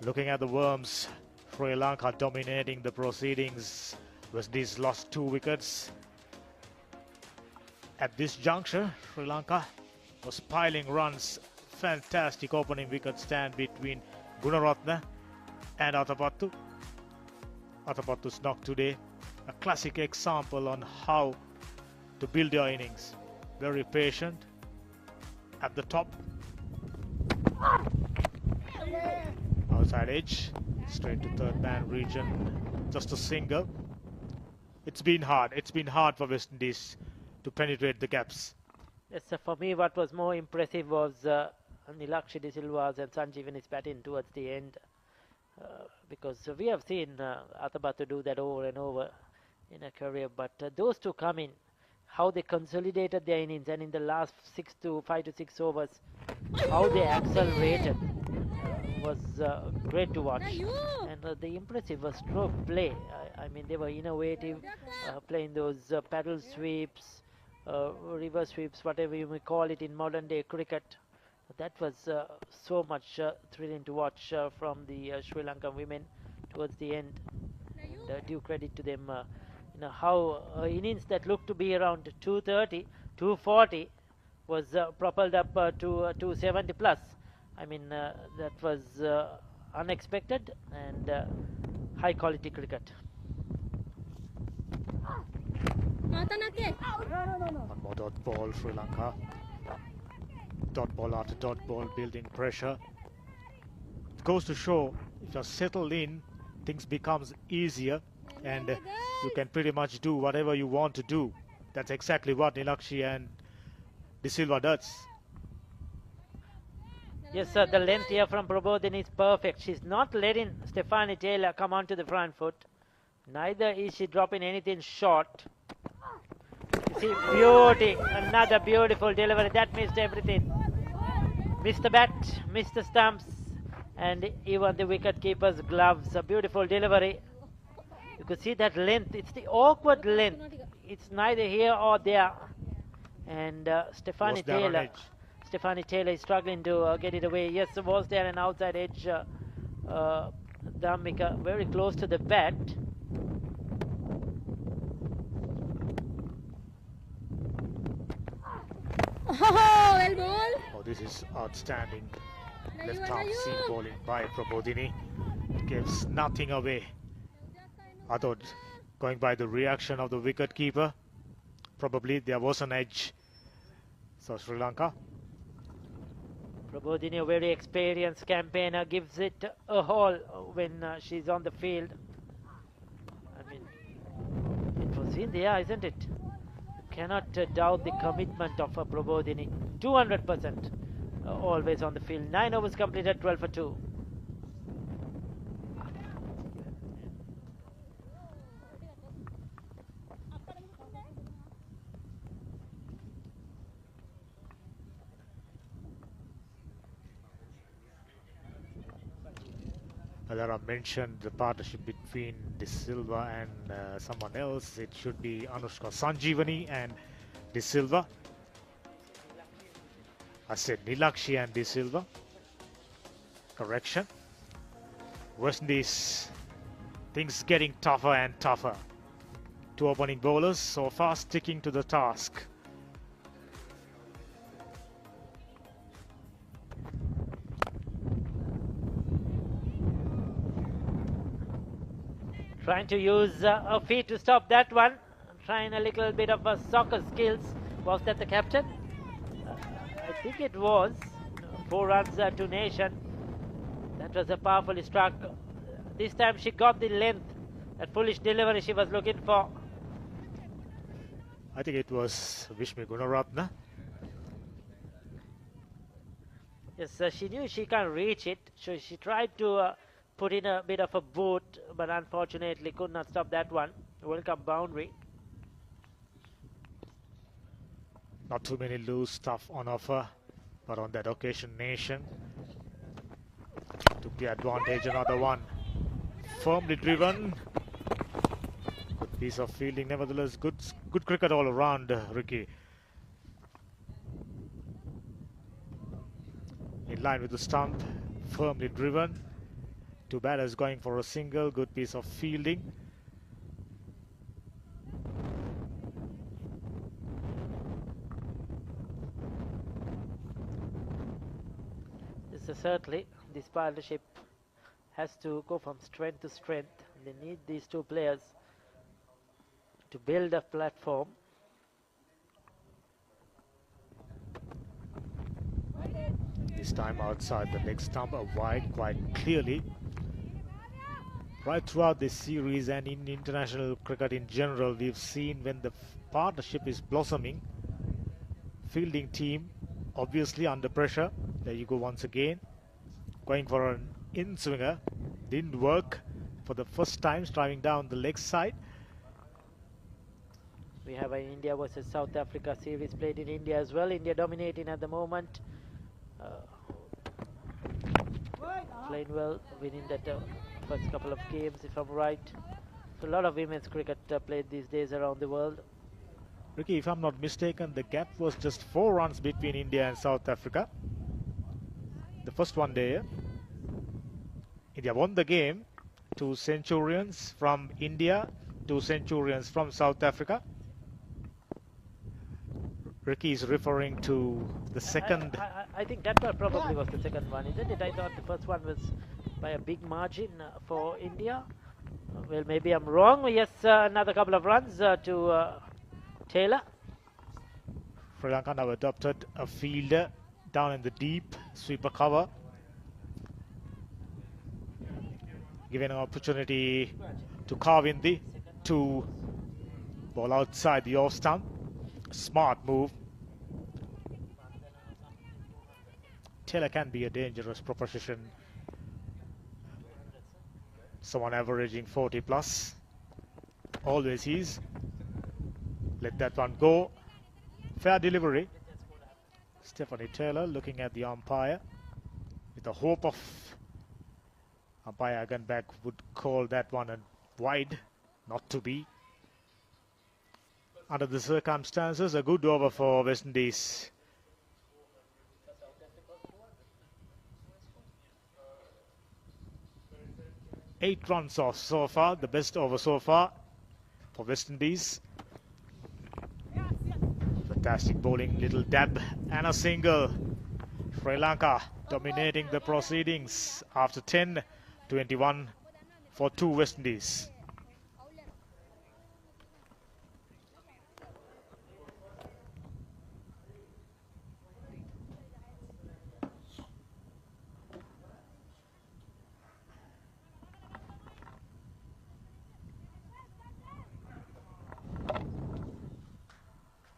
Looking at the Worms, Sri Lanka dominating the proceedings. West Indies lost 2 wickets. At this juncture, Sri Lanka was piling runs. Fantastic opening wicket stand between Gunaratne and Athapattu. Athapattu's knock today, a classic example on how to build your innings. Very patient at the top. Outside edge, straight to third man region, just a single. It's been hard for West Indies to penetrate the gaps. Yes, for me what was more impressive was Nilakshi De Silva's and Sanjeevani's batting towards the end, because we have seen Athapattu do that over and over in a career, but those two come in, how they consolidated their innings, and in the last 5 to 6 overs, how they accelerated was great to watch. And the impressive stroke play, I mean they were innovative, playing those paddle sweeps, reverse sweeps, whatever you may call it in modern day cricket. That was so much thrilling to watch from the Sri Lankan women towards the end. And due credit to them, how innings that looked to be around 230, 240 was propelled up to 270 plus. I mean that was unexpected and high quality cricket. One more dot ball, Sri Lanka. Dot ball after dot ball, building pressure. It goes to show, if you're settled in, things becomes easier and you can pretty much do whatever you want to do. That's exactly what Nilakshi and De Silva does. Yes, sir, the length here from Prabodhini is perfect. She's not letting Stephanie Taylor come onto the front foot. Neither is she dropping anything short. See, beauty, another beautiful delivery. That missed everything. Missed the bat, missed the stumps, and even the wicket keeper's gloves. A beautiful delivery. You could see that length. It's the awkward length. It's neither here or there. And Stephanie Taylor is struggling to get it away. Yes, was there an outside edge? Dhammika very close to the bat. Oh, this is outstanding. Left arm seam bowling by Prabodhini. Gives nothing away. I thought, going by the reaction of the wicket keeper, probably there was an edge. So Sri Lanka. Prabodhini, a very experienced campaigner, gives it a haul when she's on the field. I mean, it was in the air, isn't it? You cannot doubt the commitment of Prabodhini. 200% always on the field. 9 overs completed, 12 for 2. There I mentioned the partnership between De Silva and someone else. It should be Anushka Sanjeevani and De Silva. I said Nilakshi and De Silva. Correction. West Indies, things getting tougher and tougher. 2 opening bowlers so far sticking to the task. Trying to use her feet to stop that one. Trying a little bit of soccer skills. Was that the captain? I think it was. 4 runs to Nation. That was a powerfully struck. This time she got the length. That foolish delivery she was looking for. I think it was Vishmi Gunaratne. Yes, she knew she can't reach it. So she tried to put in a bit of a boot, but unfortunately could not stop that one. World Cup boundary. Not too many loose stuff on offer, but on that occasion, Nation took the advantage. Another one. Firmly driven. Good piece of fielding. Nevertheless, good cricket all around, Ricky. In line with the stump, firmly driven. Two batters going for a single. Good piece of fielding. Certainly, this partnership has to go from strength to strength. They need these two players to build a platform. This time outside the leg stump, a wide quite clearly. Right throughout this series and in international cricket in general, we've seen when the partnership is blossoming, fielding team obviously under pressure. There you go once again. Going for an in-swinger. Didn't work for the first time, driving down the leg side. We have an India versus South Africa series played in India as well. India dominating at the moment. Playing well, winning that first couple of games, if I'm right. So a lot of women's cricket played these days around the world. Ricky, if I'm not mistaken, the gap was just 4 runs between India and South Africa. The first one day, India won the game. 2 centurions from India, 2 centurions from South Africa. Ricky is referring to the second. I think that one probably was the second one, isn't it? I thought the first one was by a big margin for India. Well, maybe I'm wrong. Yes, another couple of runs to Taylor. Sri Lanka now adopted a fielder down in the deep sweeper cover. Given an opportunity to carve in the 2 ball outside the off stump. Smart move. Taylor can be a dangerous proposition. Someone averaging 40 plus. Always is. Let that one go. Fair delivery. Stephanie Taylor looking at the umpire with the hope of umpire Aganbak would call that one a wide, not to be. Under the circumstances, a good over for West Indies. Eight runs off so far, the best over so far for West Indies. Fantastic bowling, little dab and a single. Sri Lanka dominating the proceedings after 10, 21 for 2 West Indies.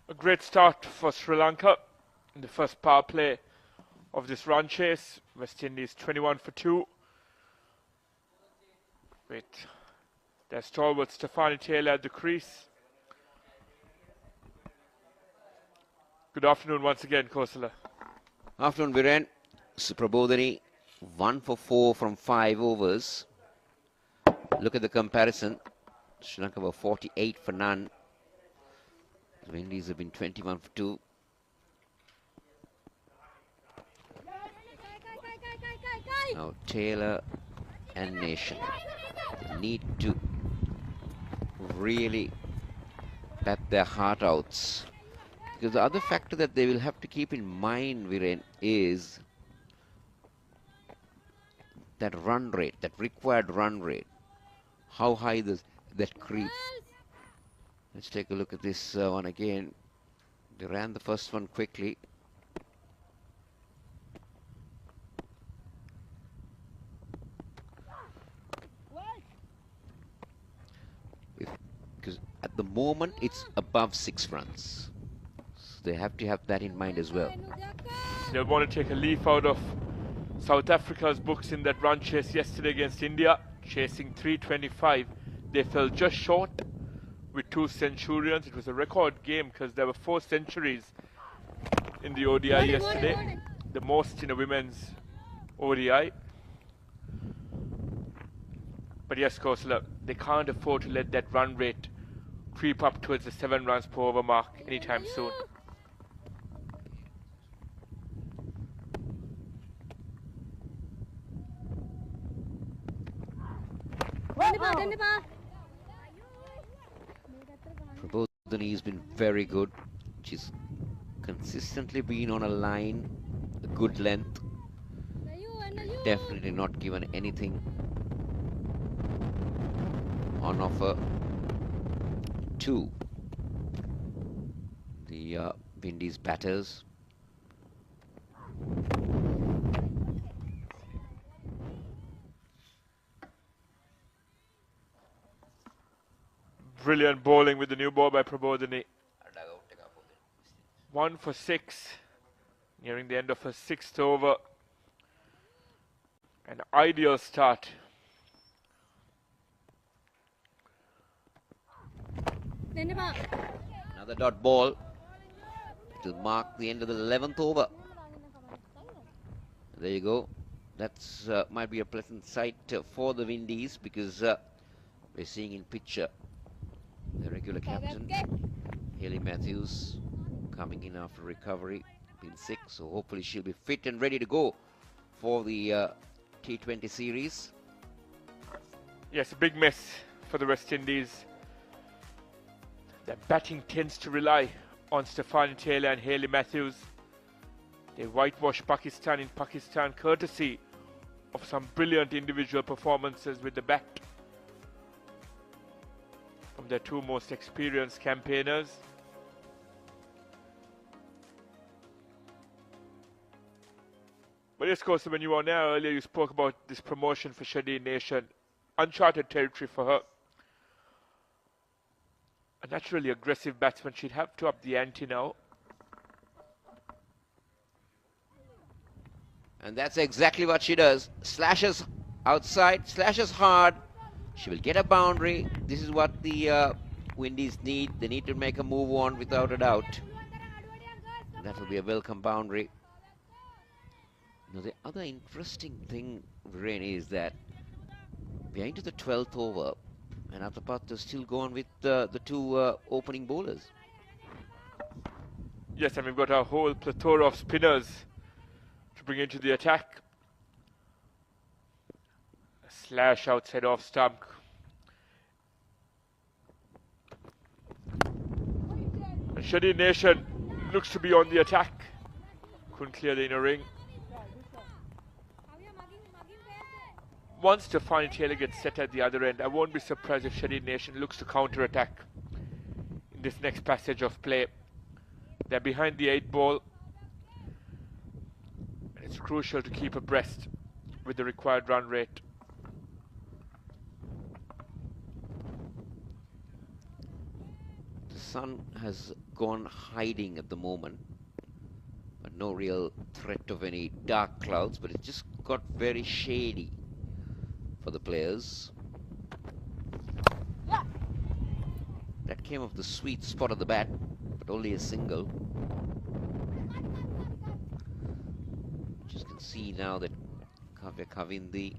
A great start for Sri Lanka in the first power play of this run chase. West Indies 21 for 2. With their stalwart Stephanie Taylor at the crease. Good afternoon once again, Kosala. Afternoon, Viren. Suprabodhini 1 for 4 from 5 overs. Look at the comparison. Sri Lanka were 48 for none. The Indies have been 21 for 2. Now Taylor and Nation need to really bat their heart outs. Because the other factor that they will have to keep in mind, Viren, is that run rate, that required run rate. how high that creep. Let's take a look at this one again. They ran the first one quickly. Because at the moment it's above 6 runs. So they have to have that in mind as well. They'll want to take a leaf out of South Africa's books in that run chase yesterday against India, chasing 325. They fell just short with 2 centurions. It was a record game because there were 4 centuries in the ODI yesterday, the most in a women's ODI. But yes, of course, look, they can't afford to let that run rate creep up towards the 7 runs per over mark anytime soon. Prabodhani has been very good. She's consistently been on a line, a good length. Definitely not given anything on offer to the Windies batters. Brilliant bowling with the new ball by Prabodhani. 1 for 6, nearing the end of her 6th over. An ideal start. Another dot ball to mark the end of the 11th over. There you go. That's might be a pleasant sight for the Windies, because we're seeing in picture the regular captain, Hayley Matthews, coming in after recovery, been sick, so hopefully she'll be fit and ready to go for the T20 series. Yes, a big miss for the West Indies. Their batting tends to rely on Stefanie Taylor and Hayley Matthews. They whitewash Pakistan in Pakistan, courtesy of some brilliant individual performances with the bat from their 2 most experienced campaigners. But yes, of course, when you were there earlier, you spoke about this promotion for Shadi Nation. Uncharted territory for her. A naturally aggressive batsman. She'd have to up the ante now. And that's exactly what she does. Slashes outside, slashes hard. She will get a boundary. This is what the Windies need. They need to make a move on without a doubt. And that will be a welcome boundary. Now, the other interesting thing, Viren, is that we are into the 12th over, and Atapat is still going with the 2 opening bowlers. Yes, and we've got a whole plethora of spinners to bring into the attack. A slash outside off stump. And Shadi Nation looks to be on the attack. Couldn't clear the inner ring. Once Stefanie Taylor gets set at the other end, I won't be surprised if Shadi Nation looks to counter-attack in this next passage of play. They're behind the 8 ball. And it's crucial to keep abreast with the required run rate. The sun has gone hiding at the moment, but no real threat of any dark clouds, but it just got very shady for the players. That came off the sweet spot of the bat, but only a single. Just can see now that Kavya Kavindi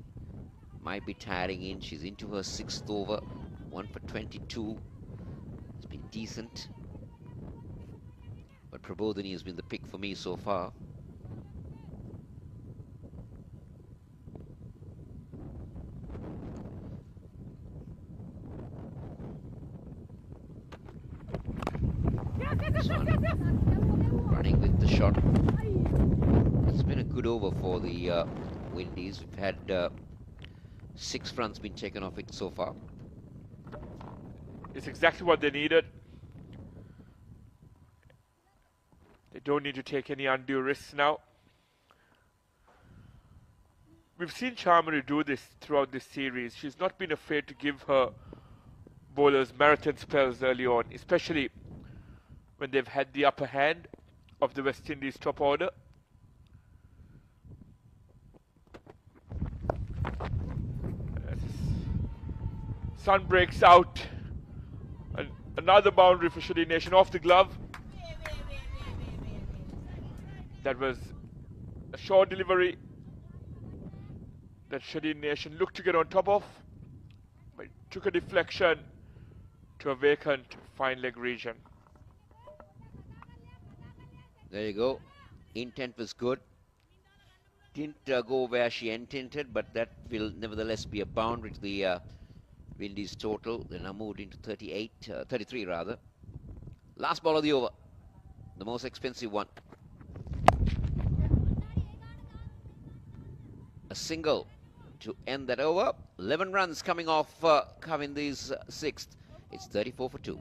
might be tiring in. She's into her 6th over, 1 for 22. It's been decent, but Prabodhani has been the pick for me so far. Running with the shot. It's been a good over for the Windies. We've had 6 runs been taken off it so far. It's exactly what they needed. They don't need to take any undue risks now. We've seen Charmari do this throughout this series. She's not been afraid to give her bowlers marathon spells early on, especially when they've had the upper hand of the West Indies top order. Sun breaks out. And another boundary for Shadi Nation off the glove. That was a short delivery that Shadi Nation looked to get on top of, but it took a deflection to a vacant fine leg region. There you go. Intent was good. Didn't go where she intended, but that will nevertheless be a boundary to the Windies total. They now moved into 33 rather. Last ball of the over. The most expensive one. A single to end that over. 11 runs coming off Kavindi's sixth. It's 34 for 2.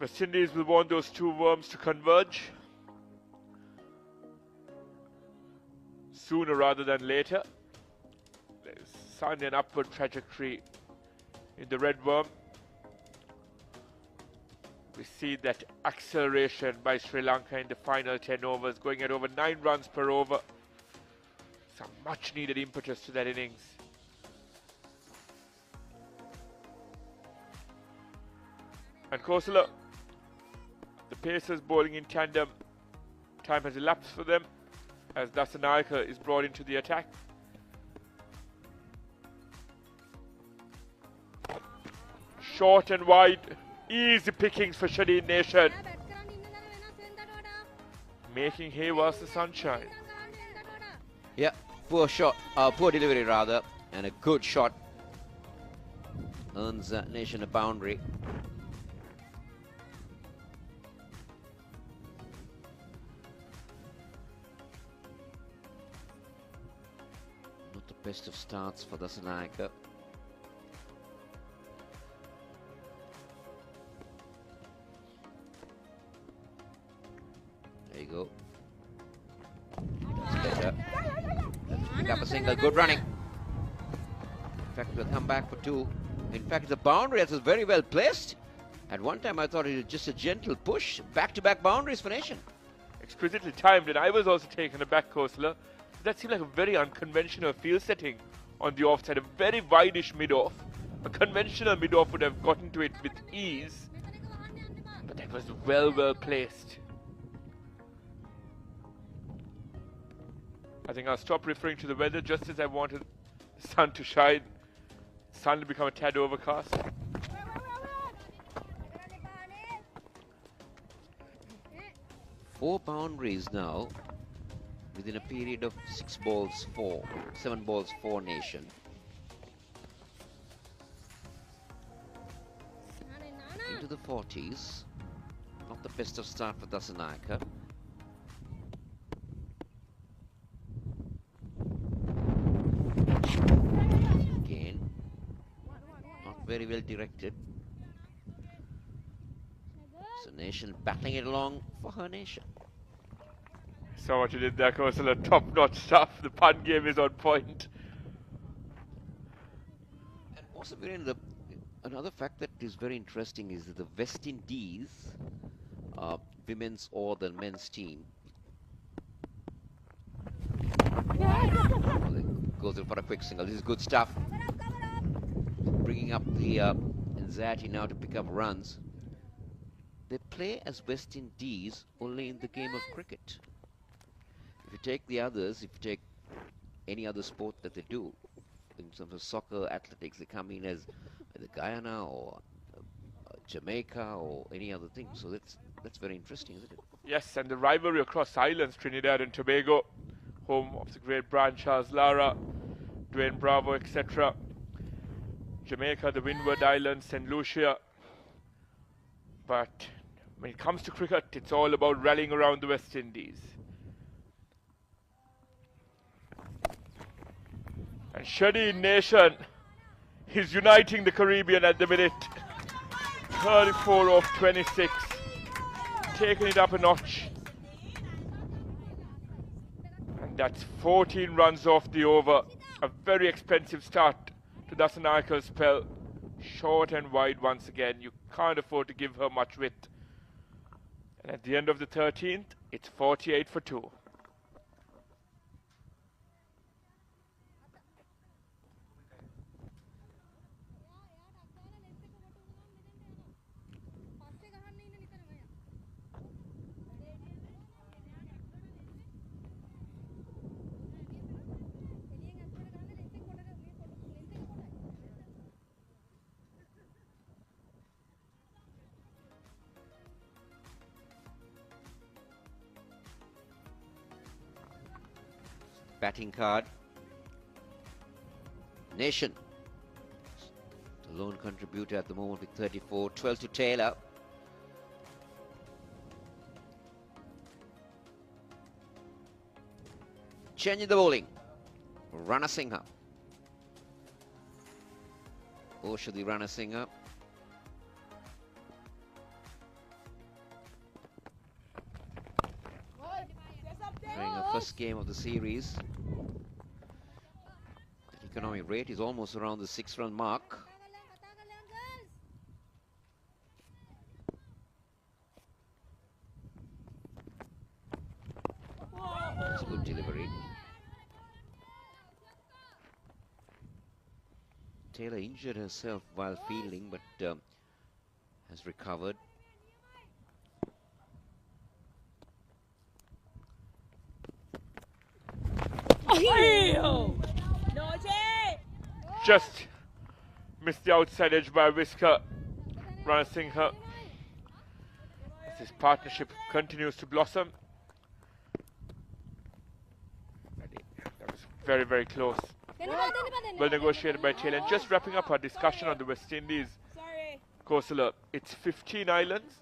West Indies will want those two worms to converge sooner rather than later. There's suddenly an upward trajectory in the red worm. We see that acceleration by Sri Lanka in the final 10 overs, going at over 9 runs per over. Some much needed impetus to that innings. And Kosala, the Pacers bowling in tandem. Time has elapsed for them as Dasanayake is brought into the attack. Short and wide, easy pickings for Shadi Nation. Making hay whilst the sun shines. Yeah, poor shot, poor delivery rather, and a good shot. Earns Nation a boundary. Best of starts for Dasanayake. There you go. That's better. Let's pick up a single. Good running. In fact, we'll come back for 2. In fact, the boundary was very well placed. At one time, I thought it was just a gentle push. Back-to-back boundaries for Nation. Exquisitely timed, and I was also taken aback, Kosala. That seemed like a very unconventional field setting on the offside, a very wide-ish mid-off. A conventional mid-off would have gotten to it with ease, but that was well placed. I think I'll stop referring to the weather just as I wanted the sun to shine. Sun to become a tad overcast. Four boundaries now. Within a period of 7 balls, 4 Nation. Into the 40s. Not the best of start for Dasanayake. Again, not very well directed. So Nation battling it along for her Nation. So what you did there, Kosala, top-notch stuff. The pun game is on point. And also, another fact that is very interesting is that the West Indies, women's or the men's team, goes in for a quick single. This is good stuff. Bringing up the anxiety now to pick up runs. They play as West Indies only in the game of cricket. If you take the others, if you take any other sport that they do, in terms of soccer, athletics, they come in as either Guyana or Jamaica or any other thing. So that's very interesting, isn't it? Yes, and the rivalry across islands, Trinidad and Tobago, home of the great Brian Charles Lara, Dwayne Bravo, etc. Jamaica, the Windward Islands, St. Lucia. But when it comes to cricket, it's all about rallying around the West Indies. And Shadi Nation is uniting the Caribbean at the minute. 34 off 26. Taking it up a notch. And that's 14 runs off the over. A very expensive start to Dasanayaka's spell. Short and wide once again. You can't afford to give her much width. And at the end of the 13th, it's 48 for 2. Batting card. Nation, the lone contributor at the moment with 34. 12 to Taylor. Changing the bowling. Ranasinghe. Oshadi Ranasinghe. Playing her first game of the series. The economic rate is almost around the 6-run mark. That's a good delivery. Taylor injured herself while fielding, but has recovered. Just missed the outside edge by a whisker. Ranasinghe. As his partnership continues to blossom. That was very, very close. Well negotiated by Taylor. And just wrapping up our discussion on the West Indies. Kosala, it's 15 islands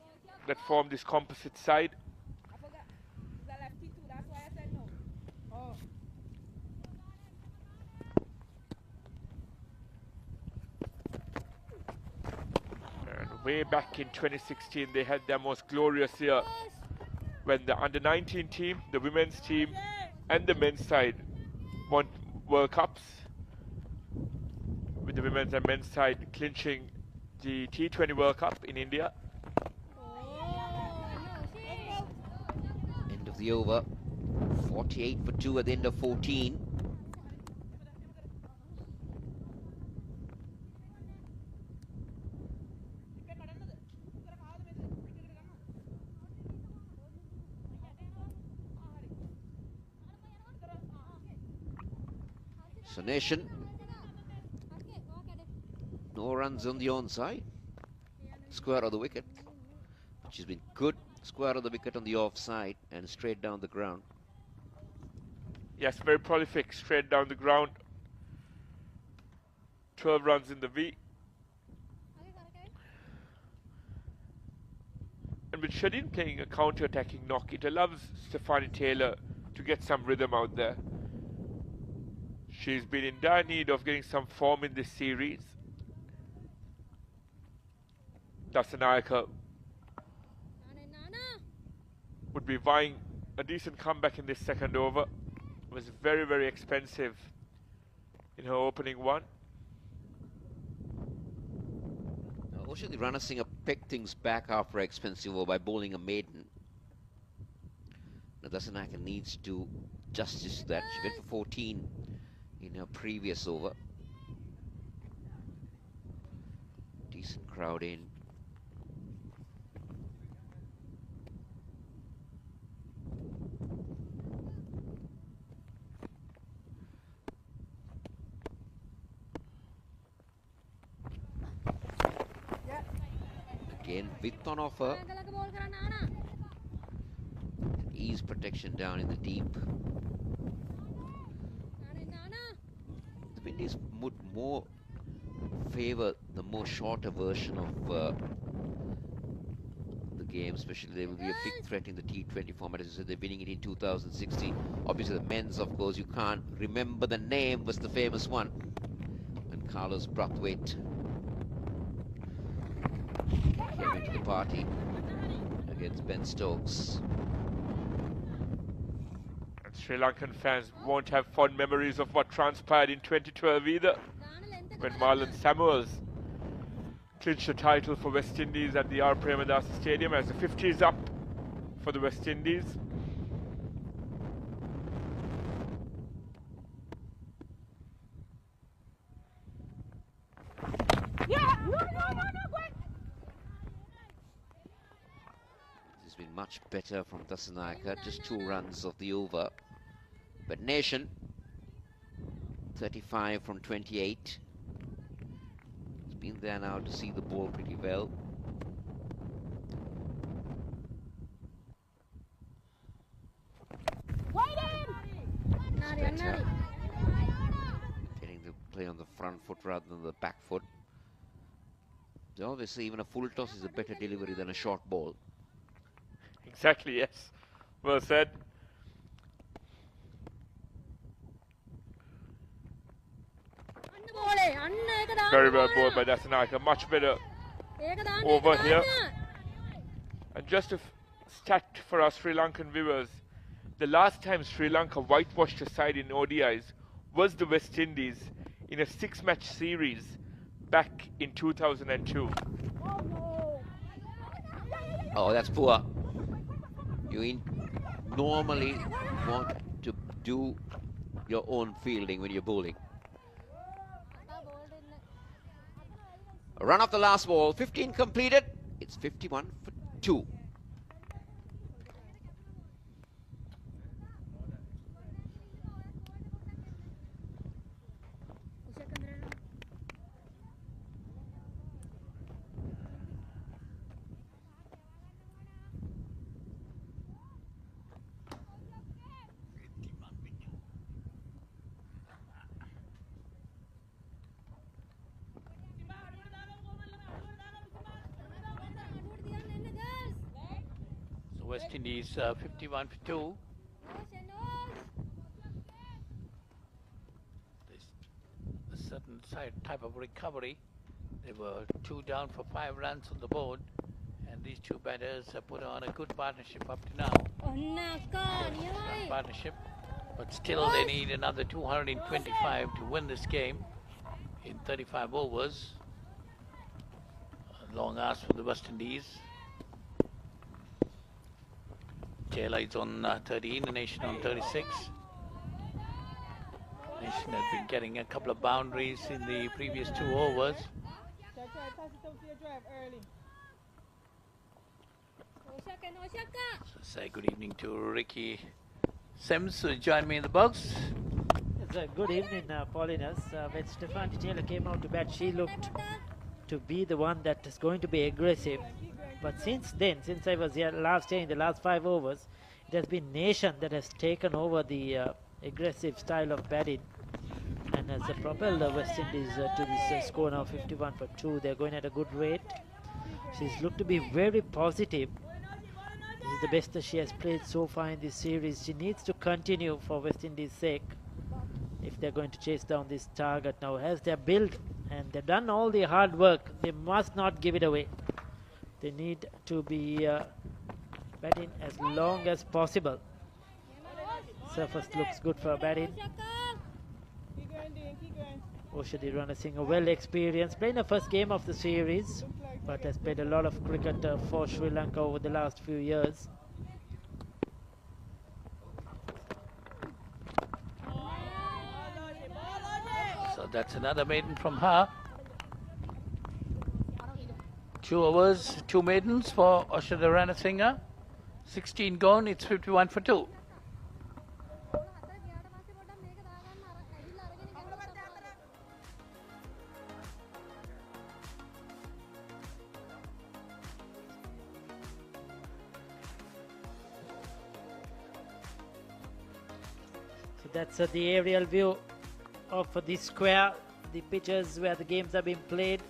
that form this composite side. Way back in 2016, they had their most glorious year when the under-19 team, the women's team, and the men's side won World Cups, with the women's and men's side clinching the T20 World Cup in India. End of the over. 48 for 2 at the end of 14. So Nation, no runs on the onside, square of the wicket, which has been good. Square of the wicket on the offside and straight down the ground. Yes, very prolific, straight down the ground. 12 runs in the V. And with Shadeen playing a counter-attacking knock, it allows Stephanie Taylor to get some rhythm out there. She's been in dire need of getting some form in this series. Dasanayaka would be vying a decent comeback in this second over. It was very, very expensive in her opening one. Oshadi Ranasinghe picked things back after an expensive over by bowling a maiden. Now Dasanayaka needs to justice that. She went for 14 in her previous over. Decent crowd in. Again, width on offer. Ease protection down in the deep. The more favor the more shorter version of the game, especially they will be a big threat in the T20 format. As you said, they're winning it in 2016. Obviously the men's, of course, you can't remember the name, was the famous one when Carlos Brathwaite came into the party against Ben Stokes. And Sri Lankan fans won't have fond memories of what transpired in 2012 either, when Marlon Samuels clinched the title for West Indies at the R. Premadasa Stadium as the 50 is up for the West Indies. This has been much better from Dasanayaka, just 2 runs of the over. But Nation, 35 from 28. He's been there now to see the ball pretty well. Better getting the play on the front foot rather than the back foot. So obviously even a full toss is a better delivery than a short ball. Exactly, yes. Well said. Very well bowled by Dasanayaka. Much better over here. And just a stat for our Sri Lankan viewers. The last time Sri Lanka whitewashed a side in ODIs was the West Indies in a 6-match series back in 2002. Oh, that's poor. You normally want to do your own fielding when you're bowling. A run off the last ball, 15 completed. It's 51 for 2. West Indies 51 for 2. This a certain type of recovery. They were 2 down for 5 runs on the board, and these 2 batters have put on a good partnership up to now. Partnership, but still they need another 225 to win this game in 35 overs. A long ask for the West Indies. Taylor is on 13, the Nation on 36. Nation has been getting a couple of boundaries in the previous 2 overs. So say good evening to Ricky Sims, who joined me in the box. It's a good evening, Paulinus. When Stefani Taylor came out to bat, she looked to be the one that is going to be aggressive. But since then, since I was here last year in the last 5 overs, it has been Nation that has taken over the aggressive style of batting and has propelled the West Indies to this score now 51 for 2. They're going at a good rate. She's looked to be very positive. This is the best that she has played so far in this series. She needs to continue for West Indies' sake if they're going to chase down this target now. As they're built and they've done all the hard work, they must not give it away. They need to be batting as long as possible. Surface looks good for batting. Oshadi Ranasinghe, well experienced, playing the first game of the series, but has played a lot of cricket for Sri Lanka over the last few years. So that's another maiden from her. 2 overs, 2 maidens for Oshadi Ranasinghe. 16 gone, it's 51 for 2. So that's the aerial view of this square. the pitches where the games are being played.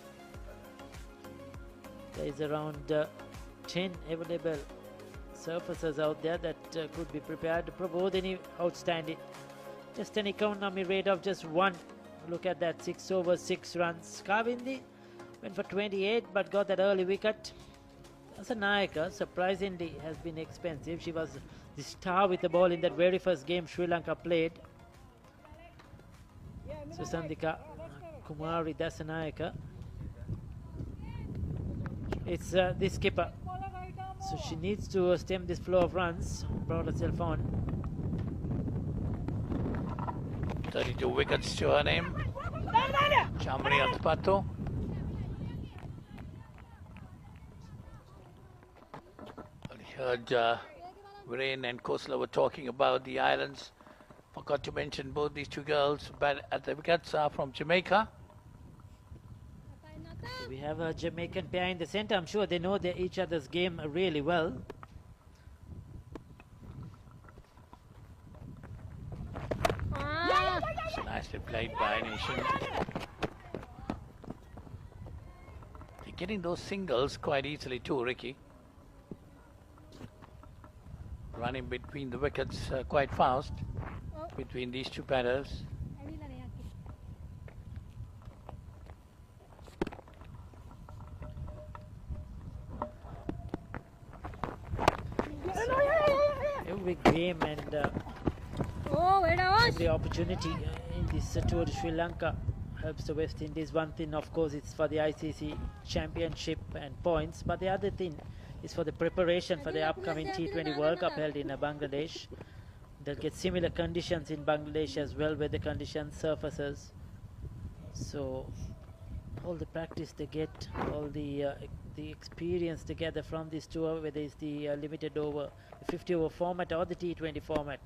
There is around 10 available surfaces out there that could be prepared to provide any outstanding. Just an economy rate of just 1. Look at that, 6 overs, 6 runs. Kavindi went for 28 but got that early wicket. Dasanayake surprisingly has been expensive. She was the star with the ball in that very first game Sri Lanka played. Susandika Kumari Dasanayake. It's the skipper. So she needs to stem this flow of runs. Brought herself on. 32 wickets to her name. Chamari Atapattu. I heard Viren and Khosla were talking about the islands. Forgot to mention both these two girls, but at the wickets are from Jamaica. We have a Jamaican pair in the center. I'm sure they know each other's game really well. So nicely played by Nation. They're getting those singles quite easily too, Ricky. Running between the wickets quite fast between these two batters. Every game and every opportunity in this tour to Sri Lanka helps the West Indies. One thing, of course, it's for the ICC Championship and points, but the other thing is for the preparation for the upcoming T20 World Cup held in Bangladesh. They'll get similar conditions in Bangladesh as well, weather conditions, surfaces. So all the practice they get, all the experience they gather from this tour, whether it's the limited over, the 50 over format or the T20 format,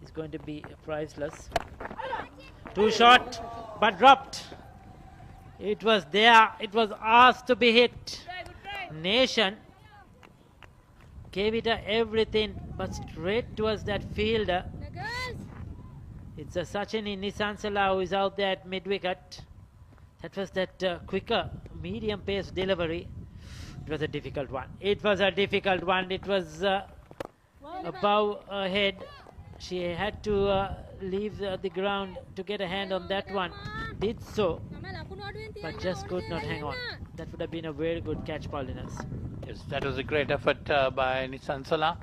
is going to be priceless. Too short, but dropped. It was there, it was asked to be hit. Nation gave it everything, but straight towards that fielder. It's a Sachini Nisansala who is out there at mid-wicket. That was that quicker, medium-paced delivery. It was a difficult one. It was a difficult one. It was above her head. She had to leave the ground to get a hand on that one. Did so, but just could not hang on. That would have been a very good catch, Paulinus. Yes, that was a great effort by Nisansala.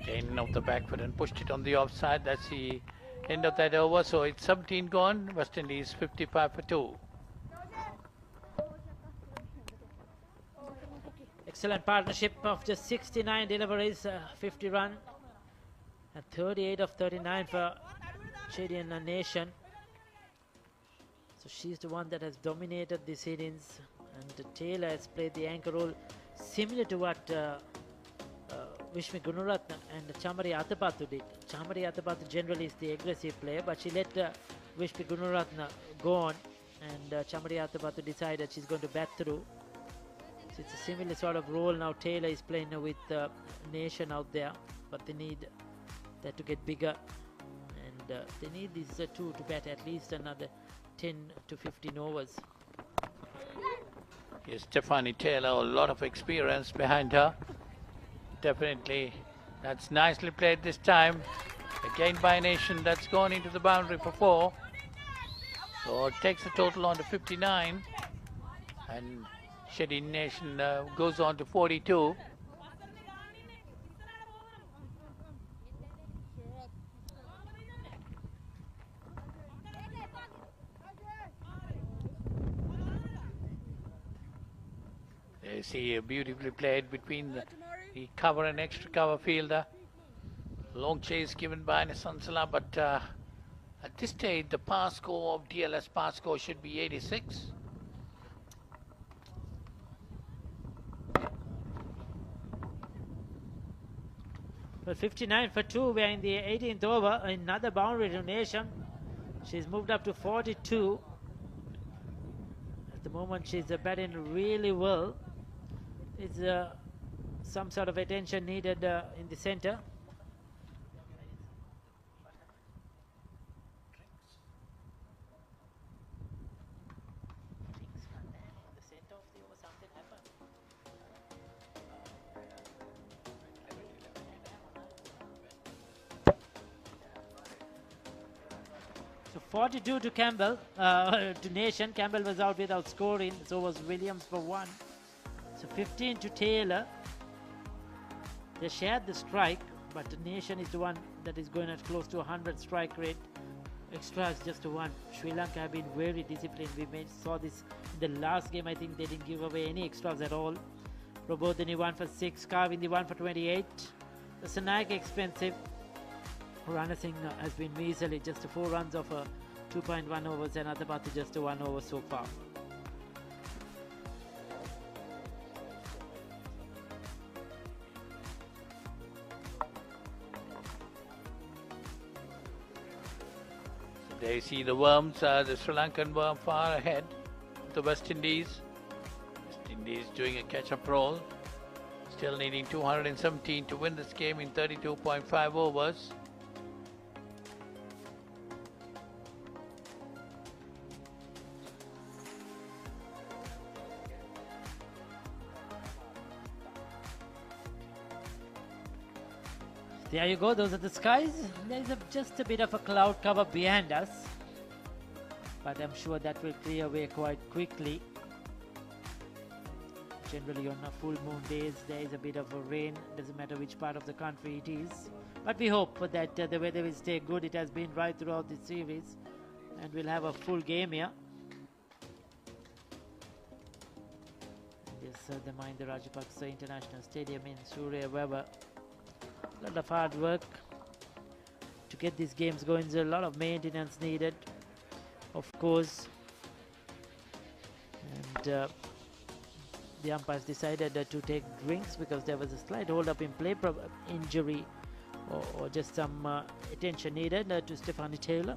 Gain of the back foot and pushed it on the offside. That's the end of that over. So it's 17 gone. West Indies 55 for 2. Excellent partnership of just 69 deliveries, 50 run, and 38 of 39 for Chilean Nation. So she's the one that has dominated this innings, and Taylor has played the anchor role, similar to what Vishmi Gunaratne and Chamari Atapattu did. Chamari Atapattu generally is the aggressive player, but she let Vishmi Gunaratne go on, and Chamari Atapattu decided she's going to bat through. So it's a similar sort of role now. Taylor is playing with Nation out there, but they need that to get bigger, and they need these two to bat at least another 10 to 15 overs. Yes, Stephanie Taylor, a lot of experience behind her. Definitely, that's nicely played this time. Again by Nation, that's gone into the boundary for 4. So it takes the total on to 59, and Shedin Nation goes on to 42. There you see beautifully played between the cover and extra cover fielder. Long chase given by Nisansala, but at this stage the pass score of DLS pass score should be 86. Well, 59 for 2. We're in the 18th over. Another boundary to Nation. She's moved up to 42. At the moment, she's batting really well. It's some sort of attention needed in the center. 42 to Campbell, to Nation. Campbell was out without scoring, so was Williams for 1. So 15 to Taylor. They shared the strike, but the Nation is the one that is going at close to 100 strike rate. Extras just 1. Sri Lanka have been very disciplined. We saw this in the last game. I think they didn't give away any extras at all. Probodhini 1 for 6, Kavindi 1 for 28. The Sanaik expensive. Rana Singh has been measly, just 4 runs of 2.1 overs, and Athapaththu just 1 over so far. So there you see the Worms, the Sri Lankan worm far ahead of the West Indies. West Indies doing a catch-up role. Still needing 217 to win this game in 32.5 overs. There you go, those are the skies. There is just a bit of a cloud cover behind us, but I'm sure that will clear away quite quickly. Generally on full moon days there is a bit of a rain, doesn't matter which part of the country it is, but we hope that the weather will stay good. It has been right throughout the series, and we'll have a full game here. This is the Mahinda Rajapaksa International Stadium in Surya Weber. A lot of hard work to get these games going. There's a lot of maintenance needed, of course, and the umpires decided to take drinks because there was a slight hold up in play, injury or just some attention needed to Stephanie Taylor.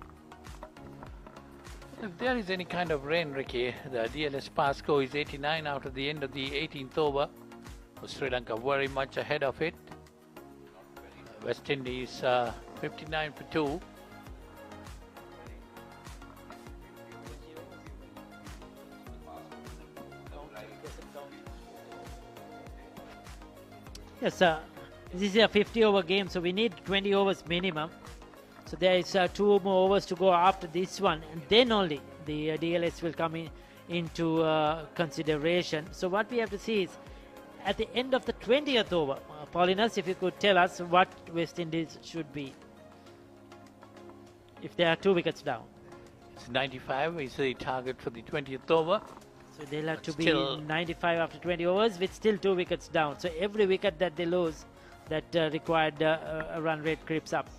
If there is any kind of rain, Ricky, the DLS pass score is 89 after the end of the 18th over. Sri Lanka very much ahead of it. West Indies 59 for 2. Yes, this is a 50 over game, so we need 20 overs minimum. So there is 2 more overs to go after this one, and then only the DLS will come into consideration. So what we have to see is at the end of the 20th over, Paulinus, if you could tell us what West Indies should be if they are 2 wickets down. It's 95 is the target for the 20th over. So they'll have to be 95 after 20 overs with still 2 wickets down. So every wicket that they lose, that required a run rate creeps up.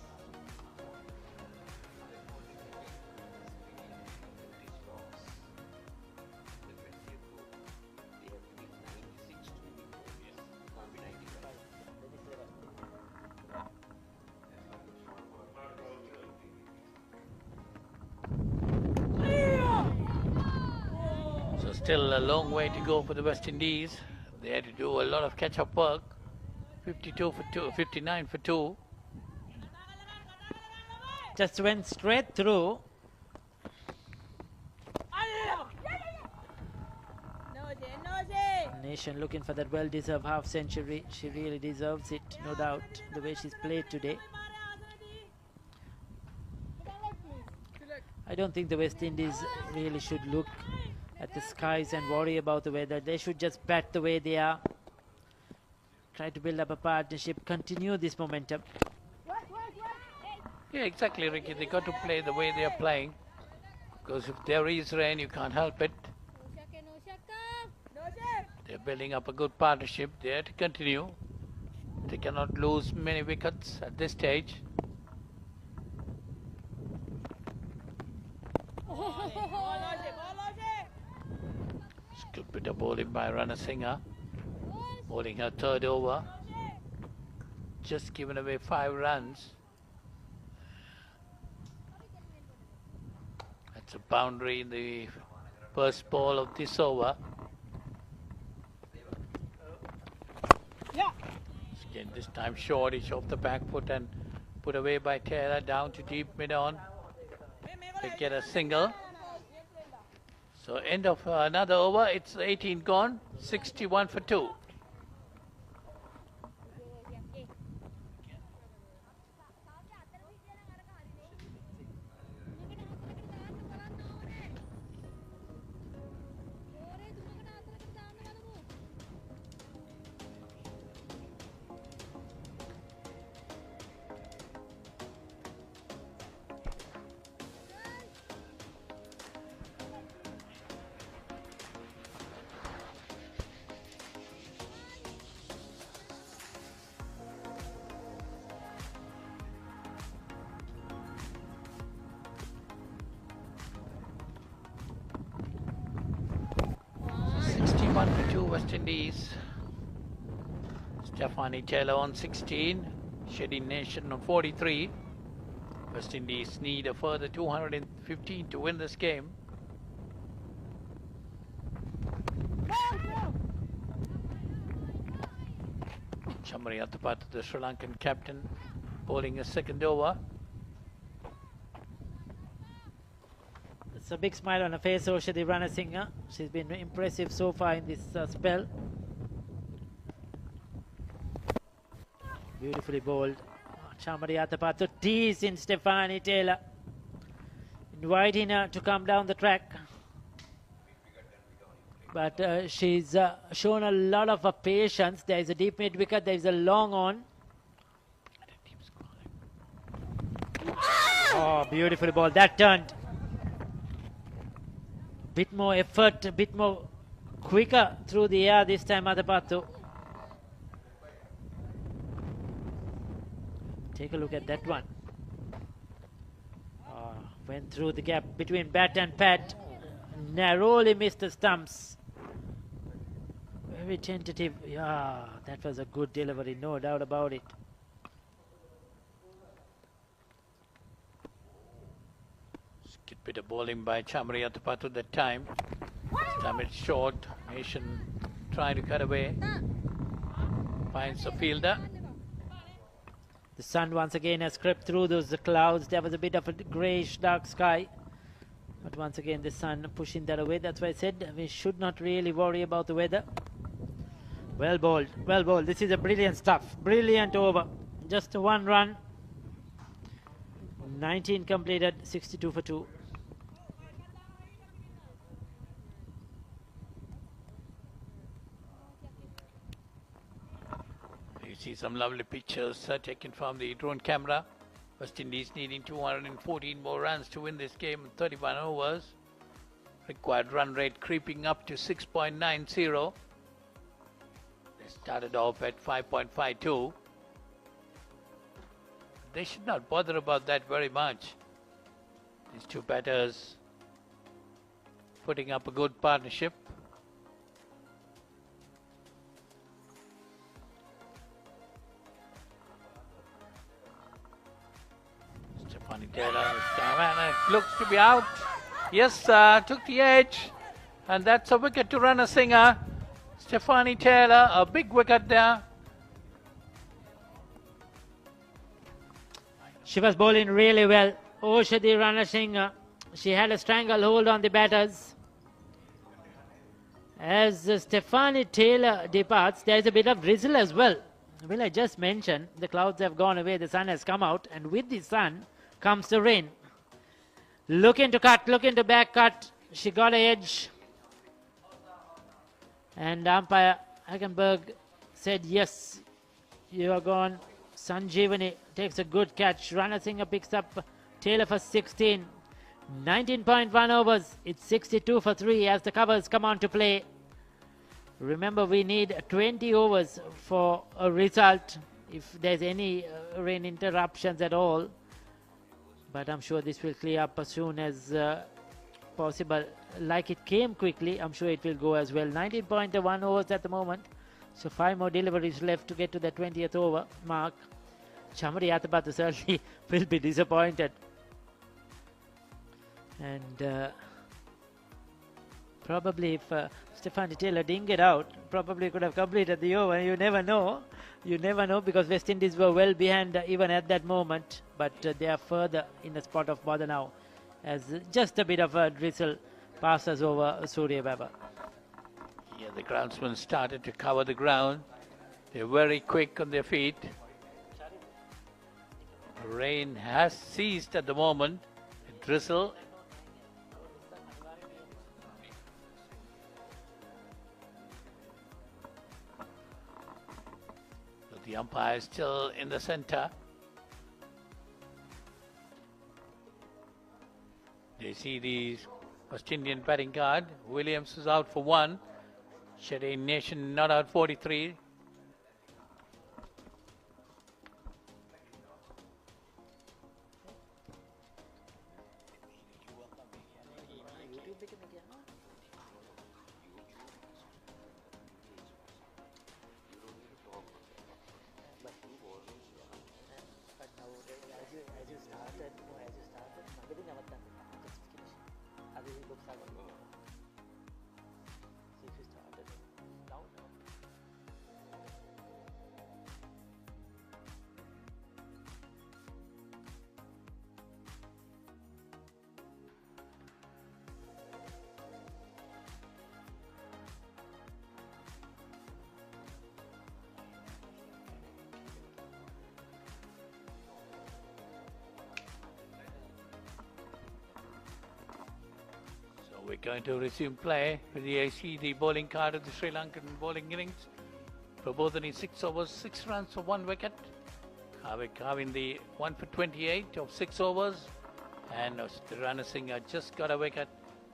Still a long way to go for the West Indies. They had to do a lot of catch-up work. 52 for 2, 59 for 2. Just went straight through. Nation looking for that well-deserved half century. She really deserves it, no doubt, the way she's played today. I don't think the West Indies really should look at the skies and worry about the weather. They should just bat the way they are. Try to build up a partnership, continue this momentum. Yeah, exactly, Ricky. They got to play the way they are playing. Because if there is rain, you can't help it. They're building up a good partnership. They have to continue. They cannot lose many wickets at this stage. Good bit of bowling by Rana Singh, bowling her 3rd over, just given away 5 runs. That's a boundary in the first ball of this over. Again, this time short, it's off the back foot and put away by Taylor, down to deep mid-on. They get a single. So end of another over, it's 18 gone, 61 for 2. West Indies. Stephanie Taylor on 16. Shady Nation on 43. West Indies need a further 215 to win this game. Chamari Athapaththu, the Sri Lankan captain, bowling a second over. It's a big smile on her face, Oshadi Ranasinghe. She's been impressive so far in this spell. Beautifully bowled. Chamari Athapaththu teased in Stephanie Taylor, inviting her to come down the track. But she's shown a lot of patience. There is a deep mid wicket, there is a long on. Oh, beautiful ball. That turned. Bit more effort, a bit more quicker through the air this time, Athapaththu. Take a look at that one. Went through the gap between bat and pad. Narrowly missed the stumps. Very tentative. Yeah, that was a good delivery, no doubt about it. Good bit of bowling by Chamari Athapaththu that time. This time it's short. Nation trying to cut away. Finds the fielder. The sun once again has crept through those clouds. There was a bit of a greyish dark sky. But once again the sun pushing that away. That's why I said we should not really worry about the weather. Well bowled, well bowled. This is a brilliant stuff. Brilliant over. Just one run. 19 completed, 62 for 2. You see some lovely pictures taken from the drone camera. West Indies needing 214 more runs to win this game in 31 overs. Required run rate creeping up to 6.90. They started off at 5.52. They should not bother about that very much. These two batters putting up a good partnership. Stephanie Taylor looks to be out. Yes, took the edge. And that's a wicket to Ranasinghe. Stephanie Taylor, a big wicket there. She was bowling really well. Oshadi Ranasinghe. She had a stranglehold on the batters. As Stephanie Taylor departs, there is a bit of drizzle as well. Well, I just mentioned the clouds have gone away, the sun has come out, and with the sun comes the rain. Looking to cut, looking to back cut. She got an edge. And umpire Hagenberg said, yes, you are gone. Sanjeevani takes a good catch. Ranasinghe picks up Taylor for 16. 19.1 overs. It's 62 for 3 as the covers come on to play. Remember, we need 20 overs for a result if there's any rain interruptions at all. But I'm sure this will clear up as soon as possible. Like it came quickly, I'm sure it will go as well. 19.1 overs at the moment. So 5 more deliveries left to get to the 20th over mark. Chamari Athapaththu certainly will be disappointed. And probably if Stephanie Taylor didn't get out, probably could have completed the over. You never know. You never know, because West Indies were well behind even at that moment. But they are further in the spot of bother now, as just a bit of a drizzle passes over Surya Baba. Yeah, the groundsmen started to cover the ground. They're very quick on their feet. The rain has ceased at the moment. A drizzle. So the umpire is still in the center. They see the West Indian batting card. Williams is out for 1. Shade Nation not out 43. we're going to resume play with the bowling card of the Sri Lankan bowling innings. Prabodhini 6 overs, 6 runs for 1 wicket. Having the 1 for 28 of 6 overs. And Ranasinghe just got a wicket,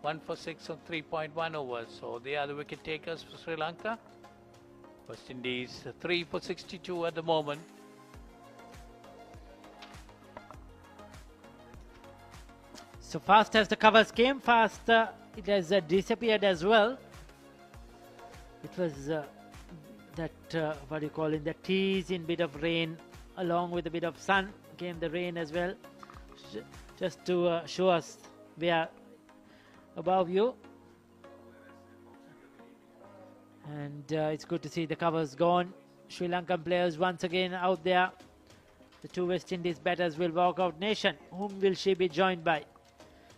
1 for 6 on 3.1 overs. So they are the wicket takers for Sri Lanka. West Indies 3 for 62 at the moment. So fast as the covers came, fast it has disappeared as well. It was that, what do you call it, the tease in bit of rain along with a bit of sun. Came the rain as well, just to show us we are above you. And it's good to see the covers gone. Sri Lankan players once again out there. The 2 West Indies batters will walk out. Nation, whom will she be joined by?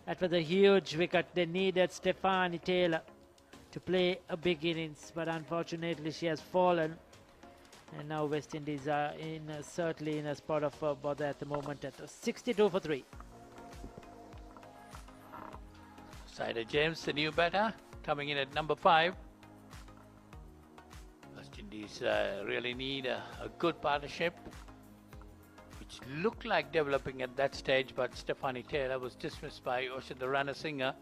That was a huge wicket. They needed Stephanie Taylor to play a big innings, but unfortunately she has fallen. And now West Indies are certainly in a spot of bother at the moment at 62 for 3. Sider James, the new batter, coming in at number 5. West Indies really need a good partnership, which looked like developing at that stage, but Stephanie Taylor was dismissed by Ranasinghe.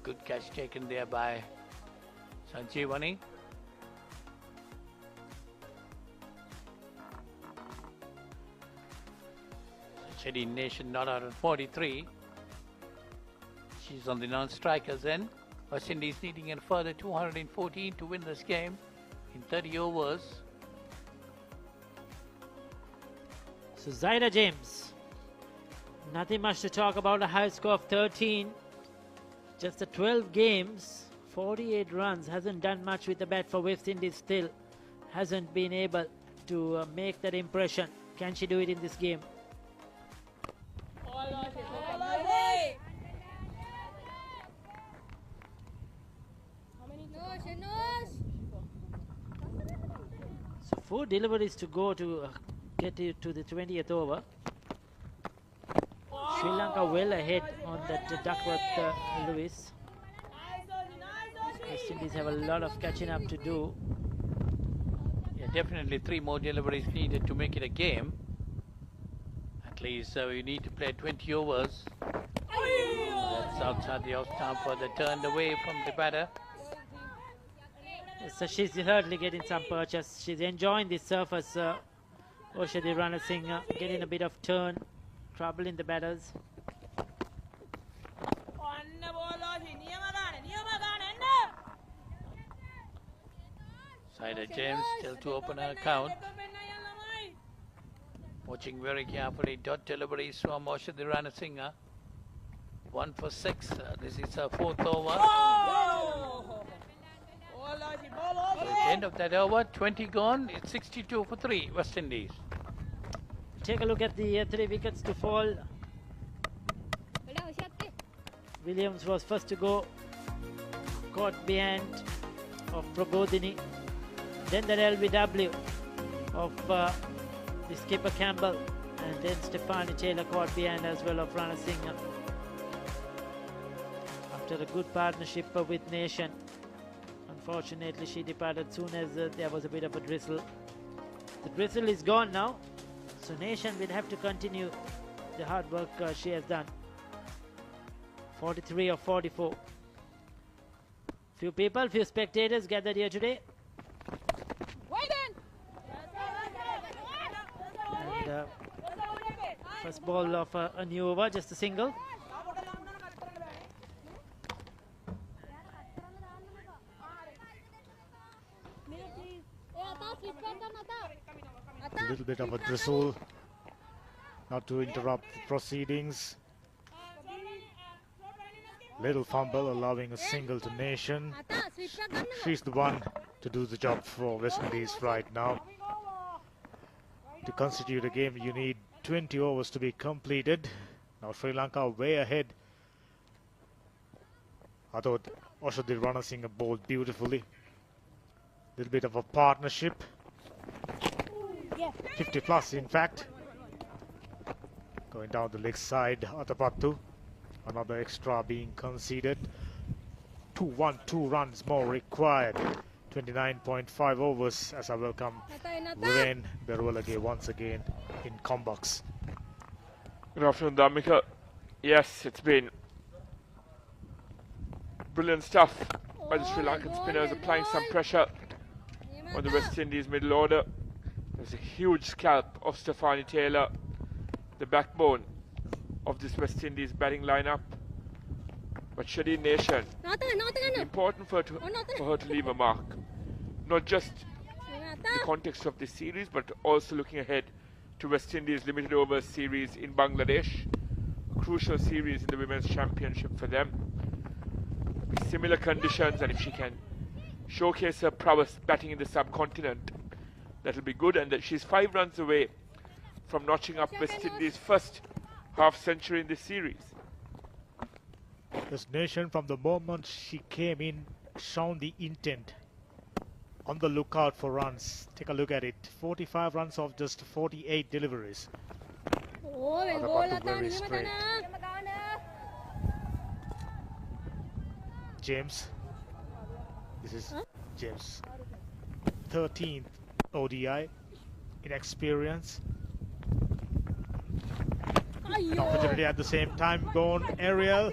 Good catch taken there by Sanjeevani. Shadi Nation not out at 43. She's on the non-strikers end. West Indies needing a further 214 to win this game in 30 overs. So Zaida James, nothing much to talk about, a high score of 13. Just the 12 games, 48 runs, hasn't done much with the bat for West Indies still. Hasn't been able to make that impression. Can she do it in this game? So 4 deliveries to go to get it to the 20th over. Sri Lanka well ahead on that Duckworth Lewis. West Indies have a lot of catching up to do. Yeah, definitely 3 more deliveries needed to make it a game. At least we need to play 20 overs. That's outside the off stump for the turned away from the batter. So she's certainly getting some purchase. She's enjoying the surface. Oshadi Ranasinghe getting a bit of turn. Trouble in the batters. Sider James still to open her account. Watching very carefully. Dot deliveries from Oshadi Ranasinghe. 1 for 6. This is her 4th over. So at the end of that over, 20 gone. It's 62 for 3, West Indies. Take a look at the 3 wickets to fall. Williams was first to go, caught behind of Prabodhini. Then the LBW of the skipper Campbell, and then Stephanie Taylor caught behind as well of Ranasinghe. After a good partnership with Nation, unfortunately she departed soon as there was a bit of a drizzle. The drizzle is gone now, so Nation will have to continue the hard work she has done. 43 of 44. Few people, few spectators gathered here today. And first ball of a new over, just a single. A little bit of a drizzle, not to interrupt the proceedings. Little fumble, allowing a single to Nation. She's the one to do the job for West Indies right now. To constitute a game, you need 20 overs to be completed. Now Sri Lanka way ahead. I thought Oshadi Ranasinghe bowled beautifully. Little bit of a partnership. 50 plus in fact. Going down the leg side, Atapattu. Another extra being conceded. 2-1, 2 runs more required. 29.5 overs as I welcome Viren Berualage once again in Combox. Good afternoon, Damika. Yes, it's been brilliant stuff by the Sri Lankan spinners, applying some pressure on the West Indies middle order. There's a huge scalp of Stefani Taylor, the backbone of this West Indies batting lineup. But Shadi Nation, it's important for her to leave a mark. Not just in the context of this series, but also looking ahead to West Indies limited overs series in Bangladesh. A crucial series in the Women's Championship for them. With similar conditions, and if she can showcase her prowess batting in the subcontinent, that'll be good. And that she's 5 runs away from notching up West Indies' first half-century in this series. This Nation, from the moment she came in, shown the intent. On the lookout for runs. Take a look at it. 45 runs of just 48 deliveries. Very straight. James. This is James' 13th ODI in experience. An opportunity at the same time. Gone aerial.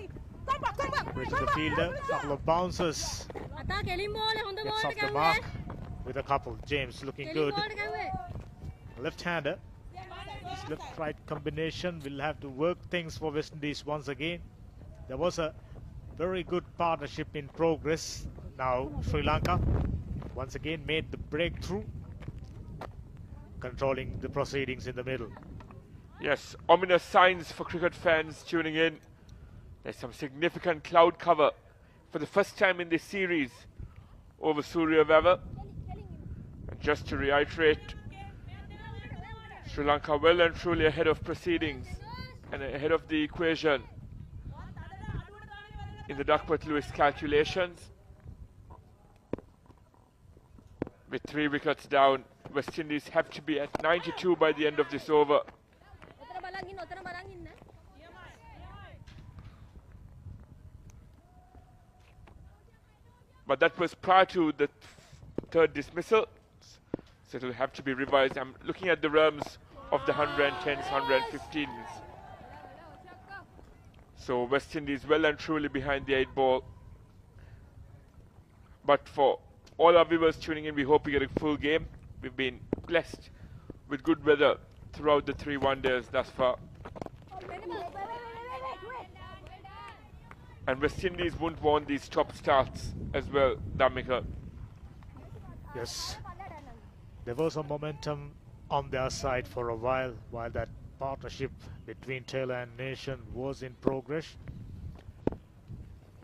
Reaches the fielder. Couple of bounces. Gets off the mark with a couple. James looking good. Left-hander. This left-right combination will have to work things for West Indies once again. There was a very good partnership in progress. Now Sri Lanka once again made the breakthrough, controlling the proceedings in the middle. Yes, ominous signs for cricket fans tuning in. There's some significant cloud cover for the first time in this series over Surya Weather. And just to reiterate, Sri Lanka well and truly ahead of proceedings and ahead of the equation in the Duckworth-Lewis calculations. With 3 wickets down, West Indies have to be at 92 by the end of this over. But that was prior to the 3rd dismissal, so it will have to be revised. I'm looking at the realms of the 110s, 115s. So West Indies well and truly behind the 8 ball. But for all our viewers tuning in, we hope you get a full game. We've been blessed with good weather throughout the 3 one-days thus far. And West Indies won't want these top starts as well, Damika. Yes, there was a momentum on their side for a while that partnership between Taylor and Nation was in progress.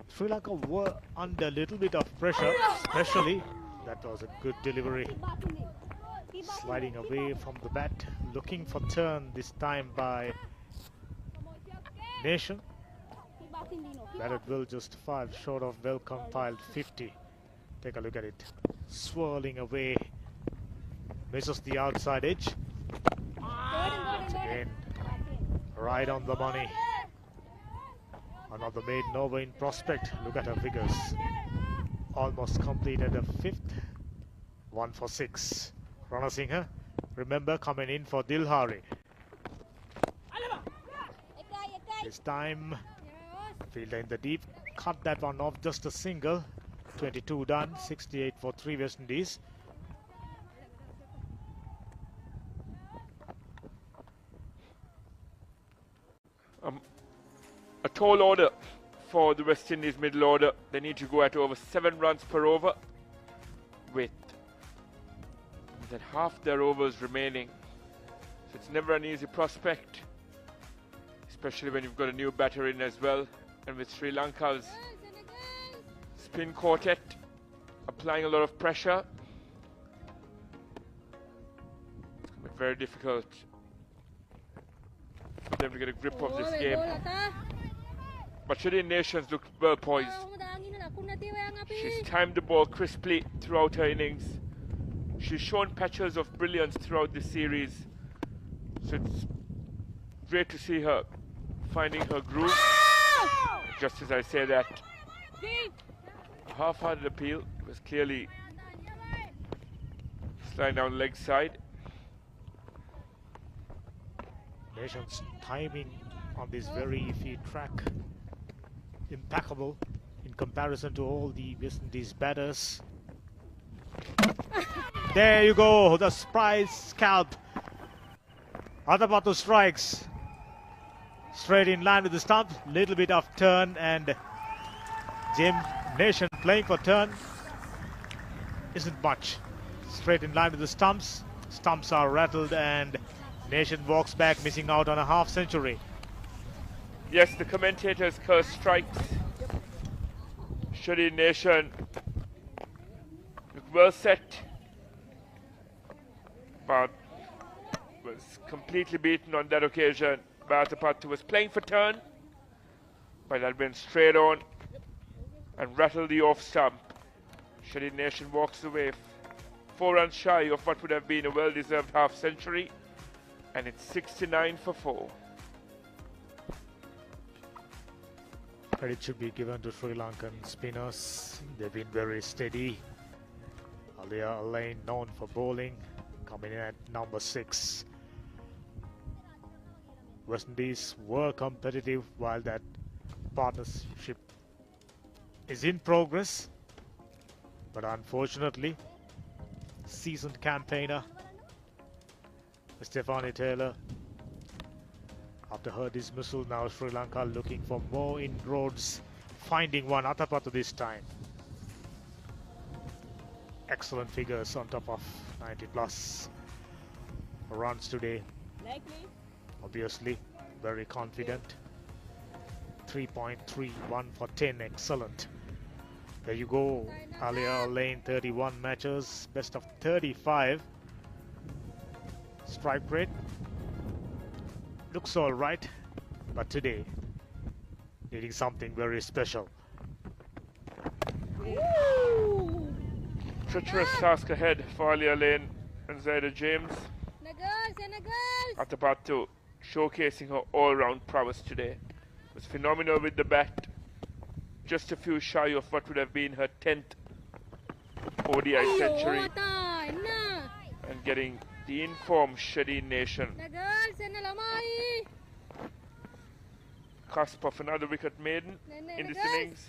Sri Lanka were under a little bit of pressure, especially. That was a good delivery. Sliding away from the bat, looking for turn this time by Nation. Batted well, just 5 short of well-compiled 50. Take a look at it. Swirling away. Misses the outside edge. Once again, right on the money. Another maiden over in prospect. Look at her figures. Almost completed a 5th. 1 for 6. Ranasinghe, remember, coming in for Dilhari. This time, fielder in the deep. Cut that one off, just a single. 22 done, 68 for 3 West Indies. A tall order for the West Indies middle order. They need to go at over 7 runs per over with more than half their overs remaining. So it's never an easy prospect, especially when you've got a new batter in as well. And with Sri Lanka's spin quartet applying a lot of pressure, it's going to be very difficult for them to get a grip of this game. But Shadi Nations looked well poised. She's timed the ball crisply throughout her innings. She's shown patches of brilliance throughout this series. So it's great to see her finding her groove. just as I say that, a half-hearted appeal was clearly sliding down leg side. Nation's timing on this very iffy track, impeccable in comparison to all the West Indies batters. There you go, the surprise scalp. Atapattu strikes straight in line with the stump, little bit of turn, and Nation playing for turn isn't much. Straight in line with the stumps. Stumps are rattled and Nation walks back, missing out on a half century. Yes, the commentators curse strikes. Shri Nation look well set, but was completely beaten on that occasion. Atapattu was playing for turn, but that went straight on and rattled the off stump. Shri Nation walks away 4 runs shy of what would have been a well-deserved half century, and it's 69 for 4. Credit should be given to Sri Lankan spinners. They've been very steady. Alia Lane, known for bowling, coming in at number 6. West Indies were competitive while that partnership is in progress, but unfortunately, seasoned campaigner Stephanie Taylor, after her dismissal, now Sri Lanka looking for more inroads, finding one. Atapattu this time. Excellent figures on top of 90 plus runs today. Obviously, very confident. 3.31 for 10, excellent. There you go, Alia Lane, 31 matches, best of 35. Strike rate looks all right, but today needing something very special. Treacherous task ahead for Alia Lane and Zaida James. Atapattu showcasing her all-round prowess today. Was phenomenal with the bat, just a few shy of what would have been her 10th ODI century, and getting the informed Shri Nation cusp of another wicket maiden in this innings.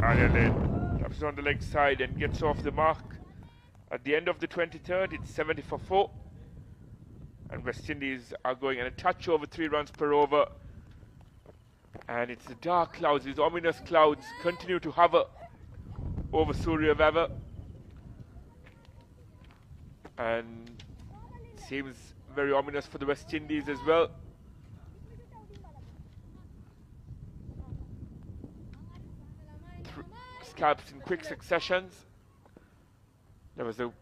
Alia Lane taps on the leg side and gets off the mark. At the end of the 23rd, it's 70 for 4. And West Indies are going at a touch over 3 runs per over. And it's the dark clouds, these ominous clouds continue to hover over Surya Weather. And seems very ominous for the West Indies as well. Scalps in quick successions. There was a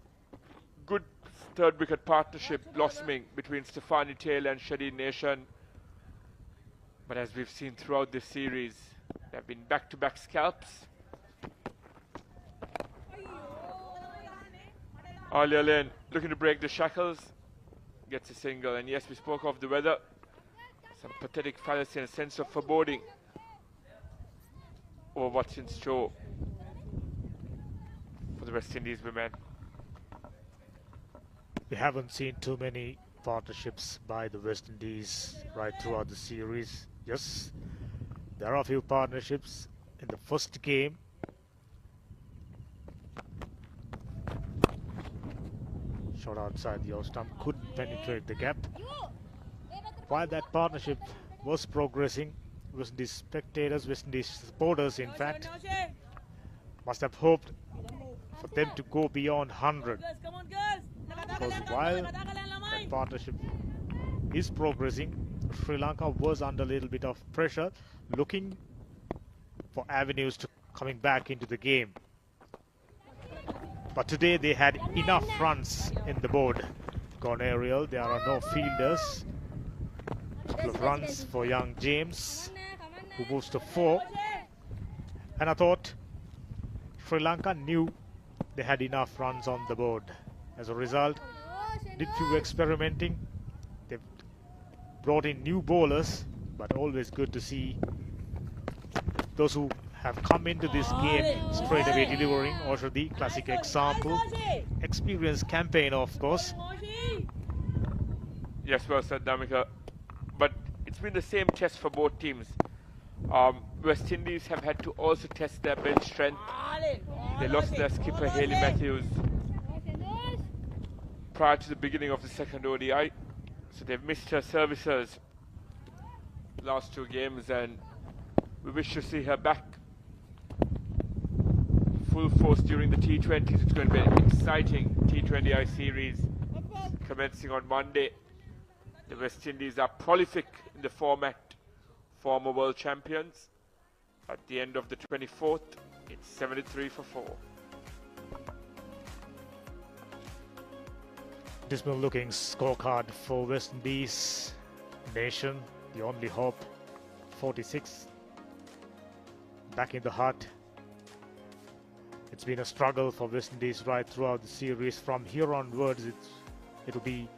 good third wicket partnership blossoming between Stephanie Taylor and Shri Nation. But as we've seen throughout this series, there have been back-to-back scalps. Alia Lane looking to break the shackles, gets a single. And yes, we spoke of the weather. Some pathetic fallacy and a sense of foreboding over what's in store for the West Indies women. We haven't seen too many partnerships by the West Indies right throughout the series. Yes, there are a few partnerships in the first game. Shot outside the off stump, couldn't penetrate the gap. While that partnership was progressing, West Indies spectators, West Indies supporters in fact, must have hoped for them to go beyond 100. Because while that partnership is progressing, Sri Lanka was under a little bit of pressure, looking for avenues to coming back into the game. But today they had enough runs in the board. Gone aerial, there are no fielders. A couple of runs for young James, who moves to 4. And I thought Sri Lanka knew they had enough runs on the board. As a result, did few experimenting. They've brought in new bowlers, but always good to see those who have come into this game straight away delivering. Also the classic example. Experienced campaign, of course. Yes, well said, Damika. But it's been the same test for both teams. West Indies have had to also test their bench strength. They lost their skipper Haley Matthews prior to the beginning of the second ODI, so they've missed her services last 2 games, and we wish to see her back full force during the T20s. It's going to be an exciting T20I series commencing on Monday. The West Indies are prolific in the format, former world champions. At the end of the 24th, it's 73 for 4. Dismal looking scorecard for West Indies. Nation, the only hope. 46. Back in the hut. It's been a struggle for West Indies right throughout the series. From here onwards, it'll be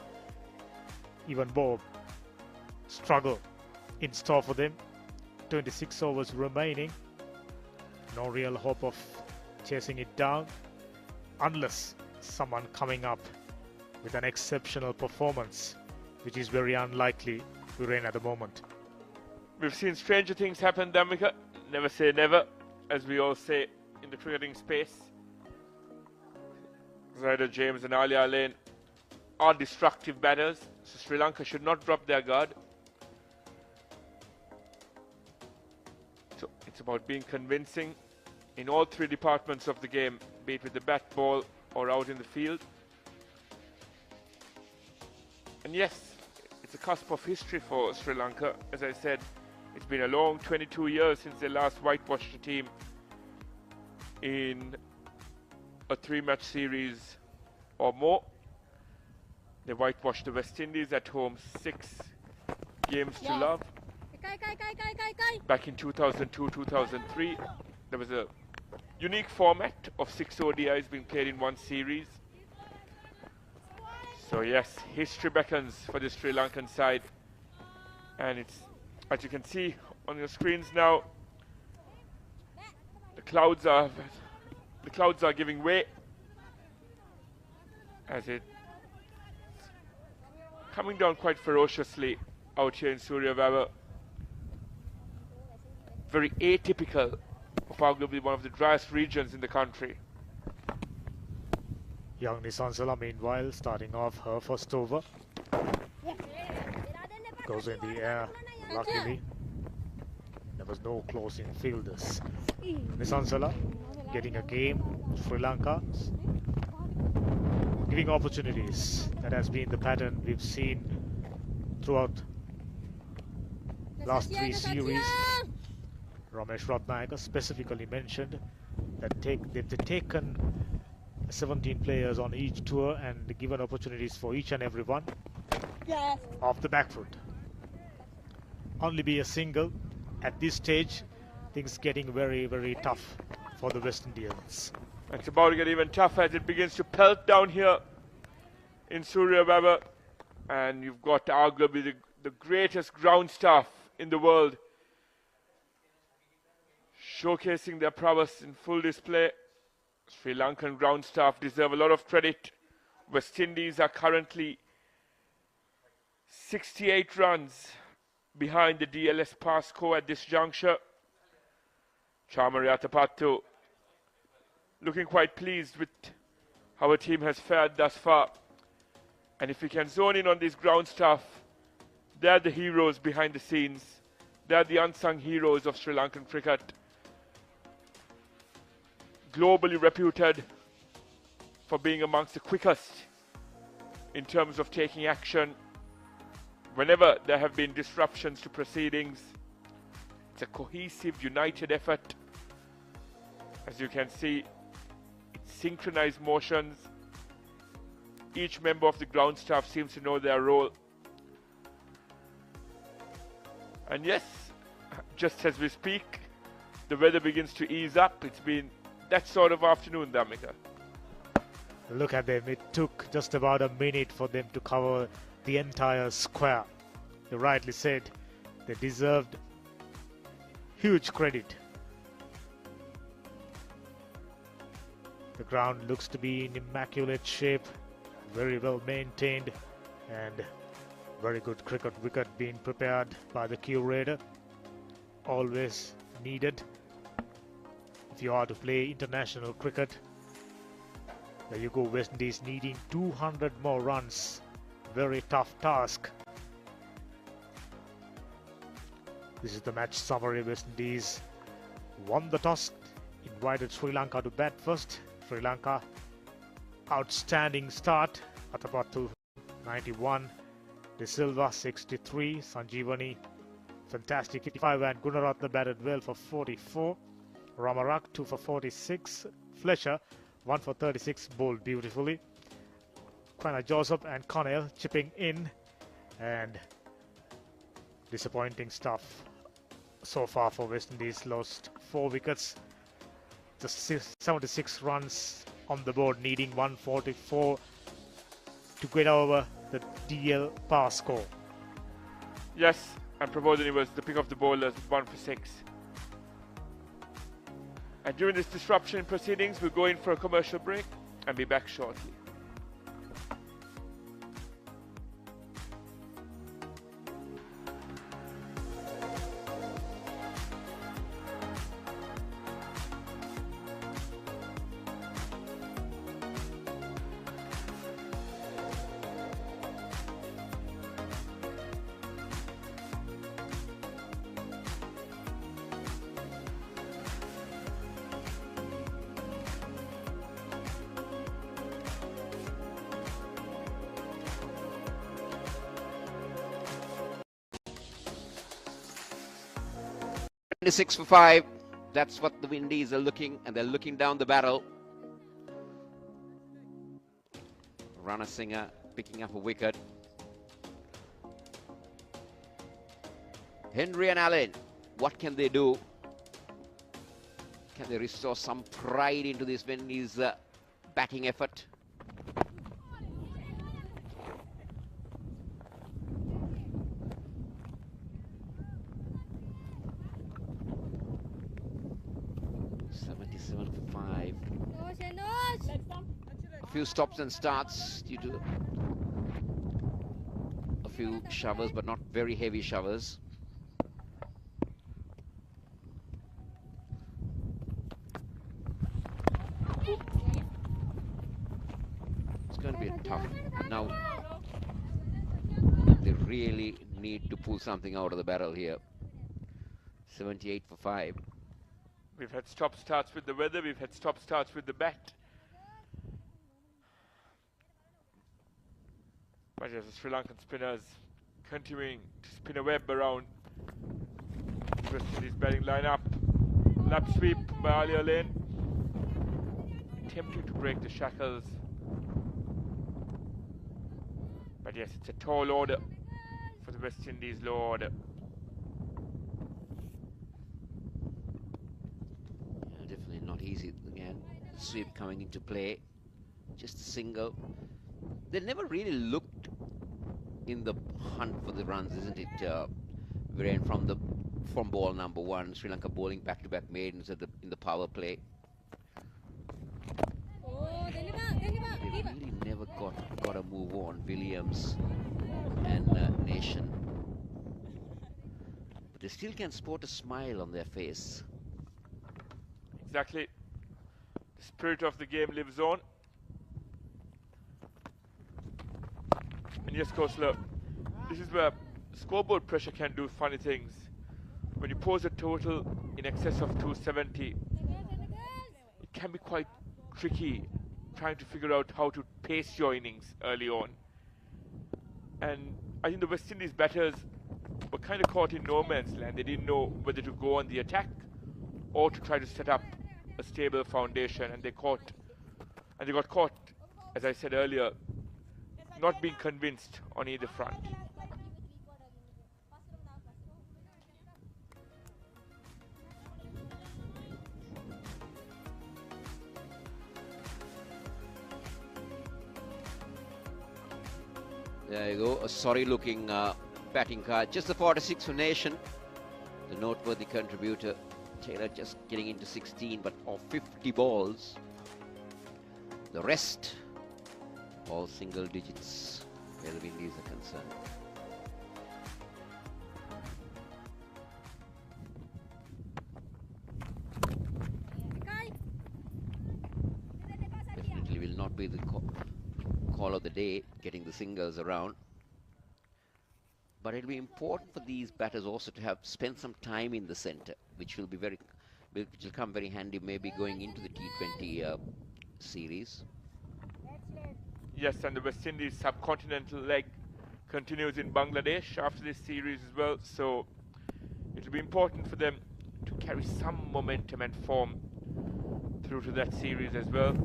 even more struggle in store for them. 26 overs remaining. No real hope of chasing it down unless someone coming up with an exceptional performance, which is very unlikely to reign at the moment. We've seen stranger things happen, Damika. Never say never, as we all say in the cricketing space. Zyder James and Alia Lane are destructive batters, so Sri Lanka should not drop their guard. So it's about being convincing in all 3 departments of the game, be it with the bat, ball, or out in the field. And yes, it's a cusp of history for Sri Lanka. As I said, it's been a long 22 years since they last whitewashed a team in a 3-match series or more. They whitewashed the West Indies at home 6 games to love. Back in 2002-2003, there was a unique format of 6 ODIs being played in one series. So yes, history beckons for the Sri Lankan side, and it's, as you can see on your screens now, the clouds are giving way as it coming down quite ferociously out here in Suryavava. Very atypical of arguably one of the driest regions in the country. Young Nisansala, meanwhile, starting off her first over. Goes in the air, luckily. There was no closing fielders. Nisansala getting a game. Sri Lanka giving opportunities. That has been the pattern we've seen throughout last 3 series. Ramesh Ratnayaka specifically mentioned that they've taken 17 players on each tour and given opportunities for each and every one off the back foot. Only be a single. At this stage, things getting very, very tough for the West Indians. It's about to get even tougher as it begins to pelt down here in Suryavava. And you've got arguably the greatest ground staff in the world showcasing their prowess in full display. Sri Lankan ground staff deserve a lot of credit. West Indies are currently 68 runs behind the DLS pass score at this juncture. Chamariyatapattu looking quite pleased with how her team has fared thus far. And if we can zone in on these ground staff, they're the heroes behind the scenes. They're the unsung heroes of Sri Lankan cricket. Globally reputed for being amongst the quickest in terms of taking action whenever there have been disruptions to proceedings. It's a cohesive, united effort. As you can see, it's synchronized motions. Each member of the ground staff seems to know their role. And yes, just as we speak, the weather begins to ease up. It's been that sort of afternoon, Damika. Look at them, it took just about a minute for them to cover the entire square. You rightly said, they deserved huge credit. The ground looks to be in immaculate shape, very well maintained, and very good cricket wicket being prepared by the curator. Always needed if you are to play international cricket. There you go, West Indies needing 200 more runs. Very tough task. This is the match summary. West Indies won the toss, invited Sri Lanka to bat first. Sri Lanka, outstanding start. Atapattu 91, De Silva 63, Sanjeevani fantastic 55, and Gunaratne batted well for 44. Ramarak 2 for 46, Fletcher 1 for 36, bowled beautifully. Quana Joseph and Connell chipping in, and disappointing stuff so far for West Indies. Lost 4 wickets, just 76 runs on the board, needing 144 to get over the DL par score. Yes, and Pramodani was the pick of the bowlers, 1 for 6. And during this disruption in proceedings, we'll go in for a commercial break and be back shortly. Six for 5. That's what the Windies are looking, and they're looking down the barrel. Ranasinghe picking up a wicket. Henry and Allen, what can they do? Can they restore some pride into this Windies batting effort? Few stops and starts due to a few showers, but not very heavy showers. It's going to be a tough. Now they really need to pull something out of the barrel here. 78 for 5. We've had stop starts with the weather, we've had stop starts with the bat. But yes, the Sri Lankan spinners continuing to spin a web around West Indies batting lineup. Lap sweep by Ali Lane, attempting to break the shackles. But yes, it's a tall order for the West Indies low order. Yeah, definitely not easy again. The sweep coming into play. Just a single. They never really looked in the hunt for the runs, isn't it? Viren from ball number 1, Sri Lanka bowling back-to-back maidens in the power play. They really never got a move on, Williams and Nation. But they still can sport a smile on their face. Exactly. The spirit of the game lives on. And yes, Kosler, this is where scoreboard pressure can do funny things. When you pose a total in excess of 270, it can be quite tricky trying to figure out how to pace your innings early on. And I think the West Indies batters were kind of caught in no man's land. They didn't know whether to go on the attack or to try to set up a stable foundation, and they got caught, as I said earlier, not being convinced on either front. There you go, a sorry-looking batting card. Just the 46 for Nation. The noteworthy contributor, Taylor, just getting into 16, but of 50 balls, the rest all single digits where the Windies are concerned. Definitely will not be the call of the day, getting the singles around. But it'll be important for these batters also to have spent some time in the centre, which will come very handy maybe going into the T20 series. Yes, and the West Indies subcontinental leg continues in Bangladesh after this series as well, so it'll be important for them to carry some momentum and form through to that series as well.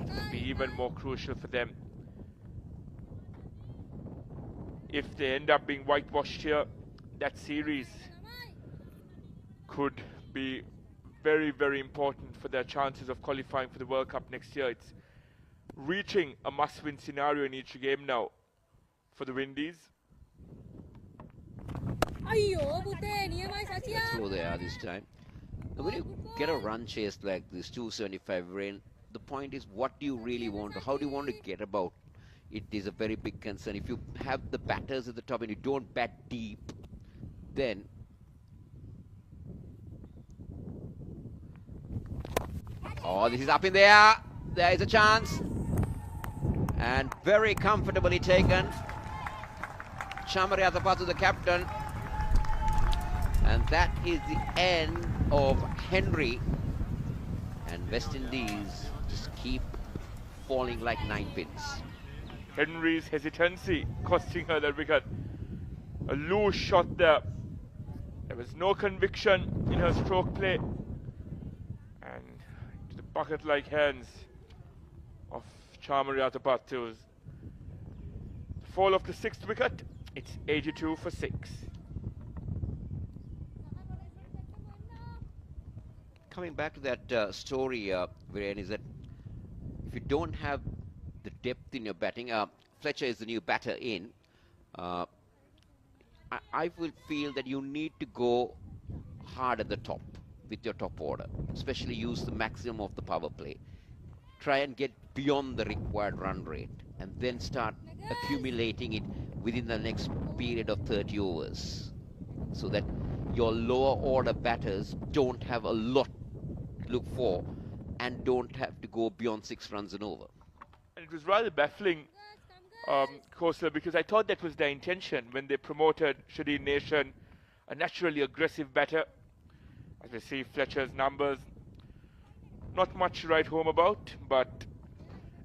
It'll be even more crucial for them. If they end up being whitewashed here, that series could be very, very important for their chances of qualifying for the World Cup next year. It's reaching a must-win scenario in each game now for the Windies. That's who they are this time. Now, when you get a run chase like this 275 rain, the point is, what do you really want? How do you want to get about? It is a very big concern. If you have the batters at the top and you don't bat deep, then oh, this is up in the air. There is a chance. And very comfortably taken. Chamariyatapattu, the captain. And that is the end of Henry. And West Indies just keep falling like 9 pins. Henry's hesitancy costing her that wicket. A loose shot there. There was no conviction in her stroke play. And to the bucket-like hands of Chamariyatapattu's. Fall of the 6th wicket. It's 82 for 6. Coming back to that story, Viren, is that if you don't have the depth in your batting, Fletcher is the new batter in. I will feel that you need to go hard at the top with your top order, especially use the maximum of the power play. Try and get beyond the required run rate and then start accumulating it within the next period of 30 overs so that your lower order batters don't have a lot to look for and don't have to go beyond 6 runs and over. And it was rather baffling, Khosla, because I thought that was their intention when they promoted Shadeen Nation, a naturally aggressive batter. As we see Fletcher's numbers, not much to write home about, but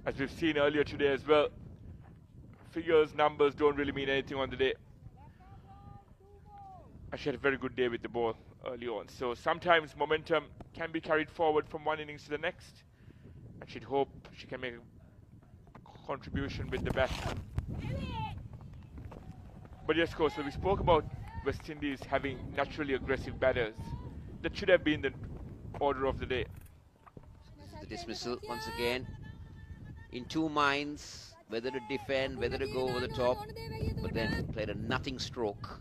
as we've seen earlier today as well, figures, numbers don't really mean anything on the day. She had a very good day with the ball early on, so sometimes momentum can be carried forward from one innings to the next, and she'd hope she can make a contribution with the bat. But yes, of course, so we spoke about West Indies having naturally aggressive batters. That should have been the order of the day. The dismissal once again. In 2 minds, whether to defend, whether to go over the top, but then played a nothing stroke.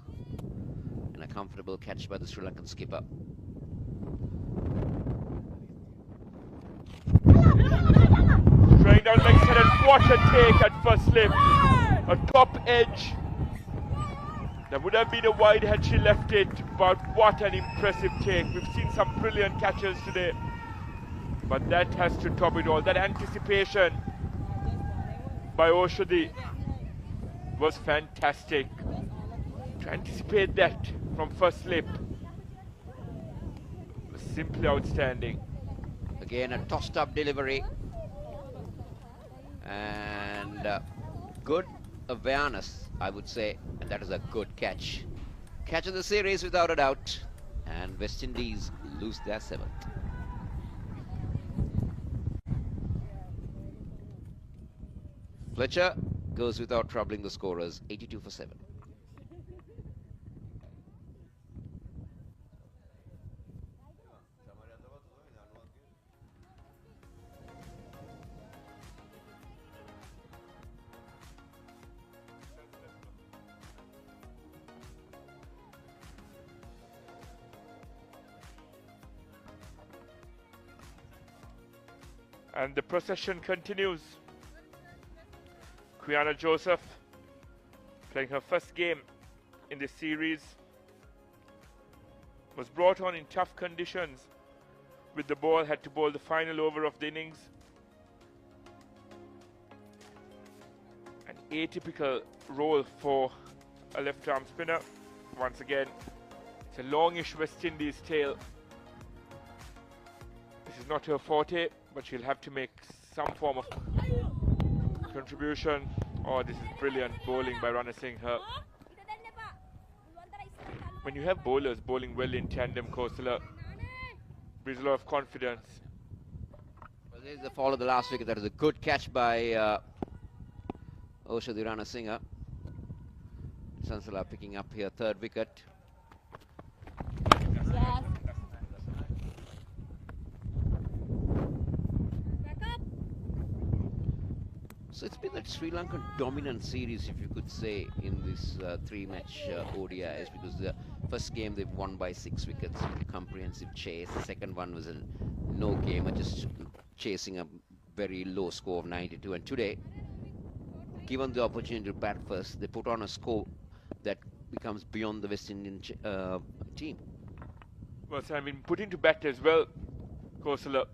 And a comfortable catch by the Sri Lankan skipper. Trying down leg side, and what a take at first slip. A top edge. That would have been a wide had she left it, but what an impressive take. We've seen some brilliant catches today, but that has to top it all. That anticipation by Oshadi was fantastic. To anticipate that from first slip was simply outstanding. Again, a tossed up delivery and good awareness, I would say, and that is a good catch. Catch of the series without a doubt, and West Indies lose their 7th. Fletcher goes without troubling the scorers, 82 for 7. And the procession continues. Quiana Joseph playing her first game in this series. Was brought on in tough conditions with the ball, had to bowl the final over of the innings. An atypical role for a left-arm spinner. Once again, it's a longish West Indies tail. This is not her forte, but she'll have to make some form of contribution. Oh, this is brilliant bowling by Rana Singh. When you have bowlers bowling well in tandem, Kosala, brings a lot of confidence. Well, there's the fall of the last wicket. That is a good catch by Oshadi Rana Singh. Sansala picking up here, third wicket. Yes. So it's been that Sri Lankan dominant series, if you could say, in this three-match ODIs, because the first game they've won by 6 wickets with a comprehensive chase. The second one was a no-gamer, just chasing a very low score of 92. And today, given the opportunity to bat first, they put on a score that becomes beyond the West Indian team. Well, so I mean, putting to bat as well, Kosala,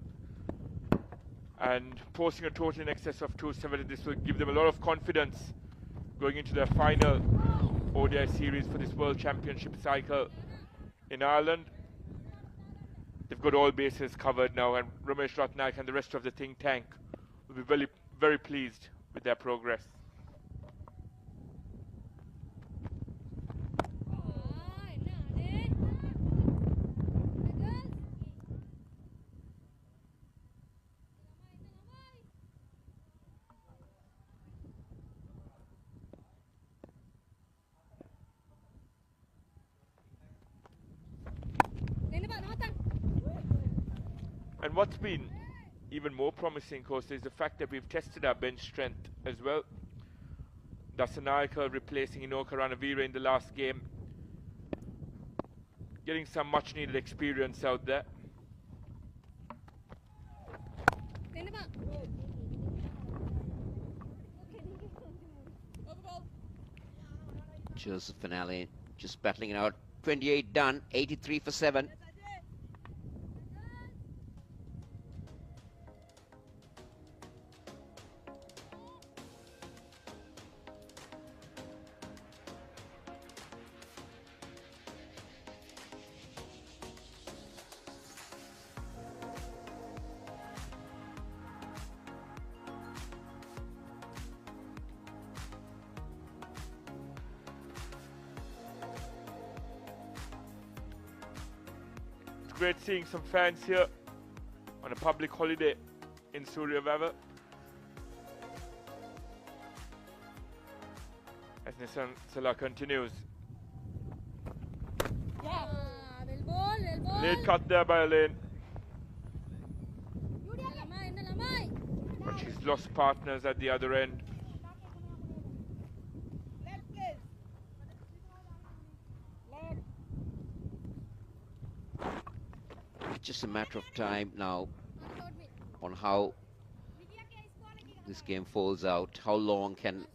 and posting a total in excess of 270. This will give them a lot of confidence going into their final ODI series for this World Championship cycle in Ireland. They've got all bases covered now, and Ramesh Ratnaik and the rest of the think tank will be very, very pleased with their progress. And what's been even more promising, of course, is the fact that we've tested our bench strength as well. Dasanayaka replacing Inoka Ranavira in the last game. Getting some much needed experience out there. Joseph Finale just battling it out. 28 done, 83 for 7. Great seeing some fans here on a public holiday in Suryavava. As Nissan Salah continues. Late cut there by Elaine. But she's lost partners at the other end. Just a matter of time now on how this game falls out. How long can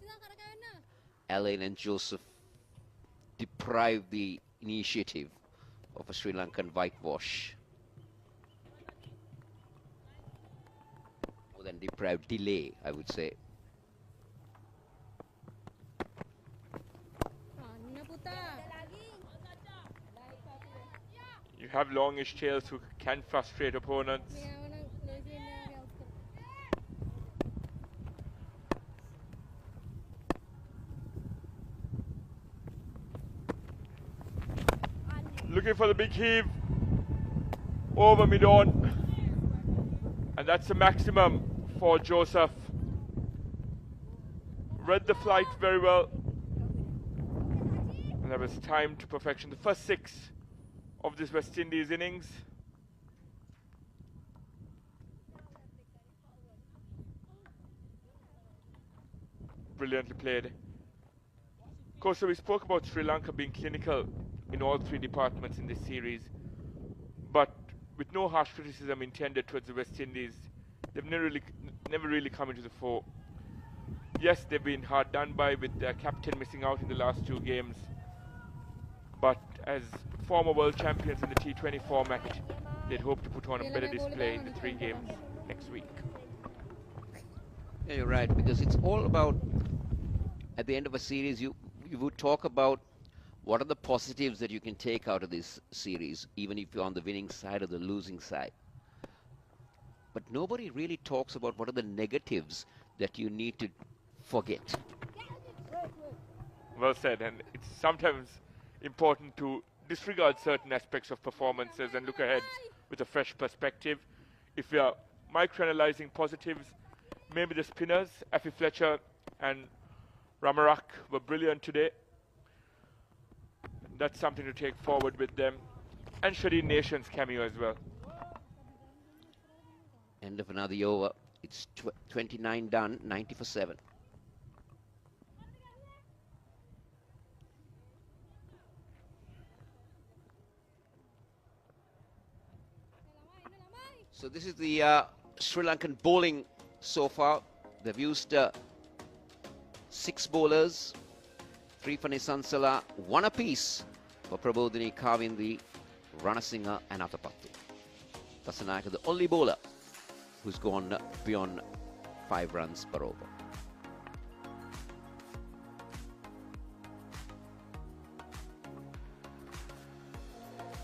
Elaine and Joseph deprive the initiative of a Sri Lankan whitewash? More than deprive, delay, I would say. You have longish tails who can frustrate opponents. Looking for the big heave over mid-on, and that's the maximum for Joseph. Read the flight very well, and that was timed to perfection. The first 6 of this West Indies innings. Brilliantly played. Of course, so we spoke about Sri Lanka being clinical in all 3 departments in this series, but with no harsh criticism intended towards the West Indies they've never really come into the fore. Yes, they've been hard done by with their captain missing out in the last 2 games. But as former world champions in the T20 format, they'd hope to put on a better display in the 3 games next week. Yeah, you're right, because it's all about, at the end of a series, you would talk about what are the positives that you can take out of this series, even if you're on the winning side or the losing side. But nobody really talks about what are the negatives that you need to forget. Well said, and it's sometimes important to disregard certain aspects of performances and look ahead with a fresh perspective. If we are microanalyzing positives, maybe the spinners, Afi Fletcher and Ramarak, were brilliant today. That's something to take forward with them. And Shadeen Nation's cameo as well. End of another over. It's 29 done, 90 for 7. So this is the Sri Lankan bowling so far. They've used 6 bowlers, 3 for Nisansala, 1 apiece for Prabodhini, Kavindi, Ranasinghe and Atapattu. Tasanayaka, the only bowler who's gone beyond 5 runs per over.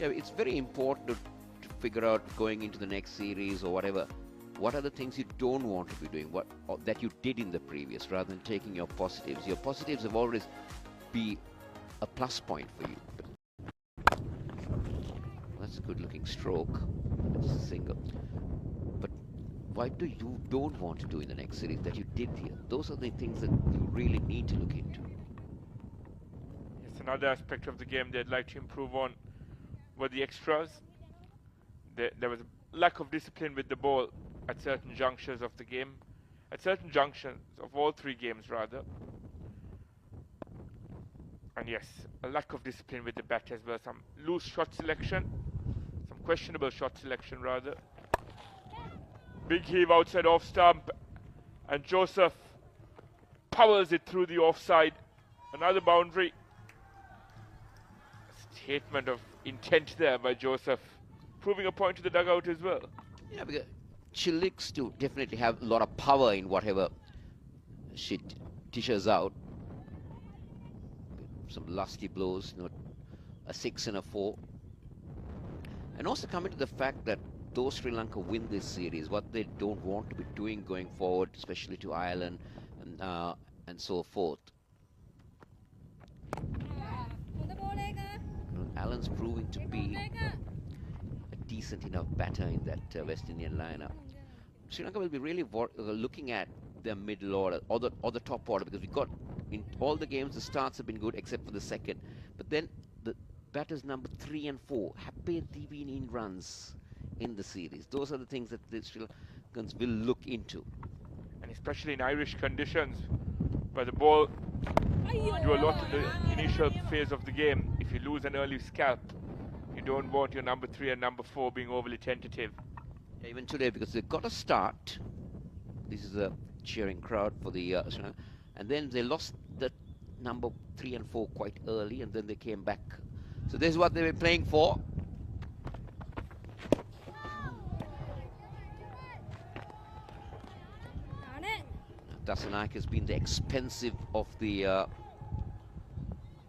Yeah, it's very important to figure out going into the next series or whatever, what are the things you don't want to be doing, what that you did in the previous, rather than taking your positives. Your positives have always be a plus point for you. That's a good looking stroke. It's a single. But what do you don't want to do in the next series that you did here? Those are the things that you really need to look into. It's another aspect of the game they'd like to improve on were the extras. There was a lack of discipline with the ball at certain junctures of the game, at certain junctions of all 3 games rather. And yes, a lack of discipline with the bat as well. Some loose shot selection, some questionable shot selection rather. Big heave outside off stump, and Joseph powers it through the offside. Another boundary. Statement of intent there by Joseph, proving a point to the dugout as well. Yeah, because she looks to definitely have a lot of power in whatever she dishes out. Some lusty blows, you know, a 6 and a 4. And also coming to the fact that though Sri Lanka win this series, what they don't want to be doing going forward, especially to Ireland and so forth. Allen's proving to be a decent enough batter in that West Indian lineup. Sri Lanka will be really looking at their middle order or the top order, because we got in all the games the starts have been good except for the second, but then the batters number 3 and 4 have been in runs in the series. Those are the things that the Sri Lankans will look into, and especially in Irish conditions where the ball do a lot in the initial phase of the game. If you lose an early scalp, you don't want your number 3 and number 4 being overly tentative. Yeah, even today, because they got a start. This is a cheering crowd for the Sri Lanka, and then they lost the number 3 and 4 quite early, and then they came back. So this is what they were playing for. Dasanak has been the expensive of the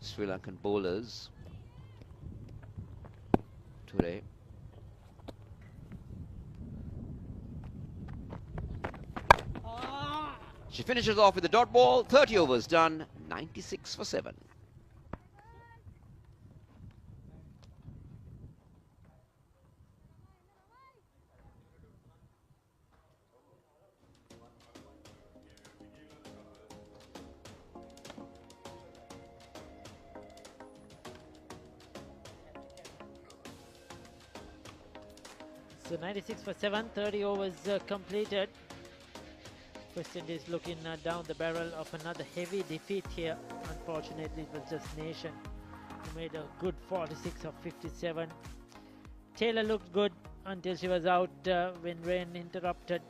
Sri Lankan bowlers today. She finishes off with a dot ball, 30 overs done, 96 for 7. So 96 for 7, 30 overs completed. West Indies looking down the barrel of another heavy defeat here. Unfortunately, it was just Nation who made a good 46 of 57. Taylor looked good until she was out when rain interrupted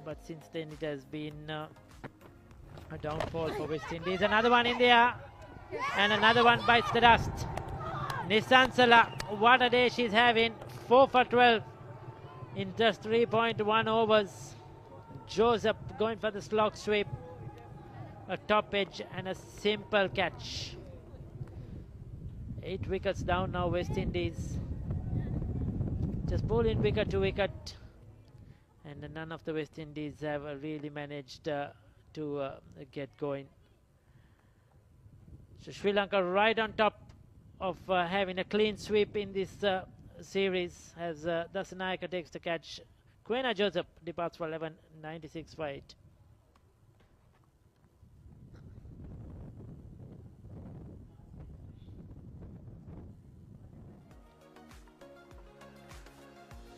but since then it has been a downfall for West Indies. Another one in there, and another one bites the dust. Nisansala, what a day she's having. 4 for 12 in just 3.1 overs. Joseph going for the slog sweep, a top edge and a simple catch. 8 wickets down now, West Indies. Just bowling wicket to wicket, and none of the West Indies have really managed to get going. So Sri Lanka right on top of having a clean sweep in this series as Dasanayaka takes the catch. Quena Joseph departs for 11, 96 for 8.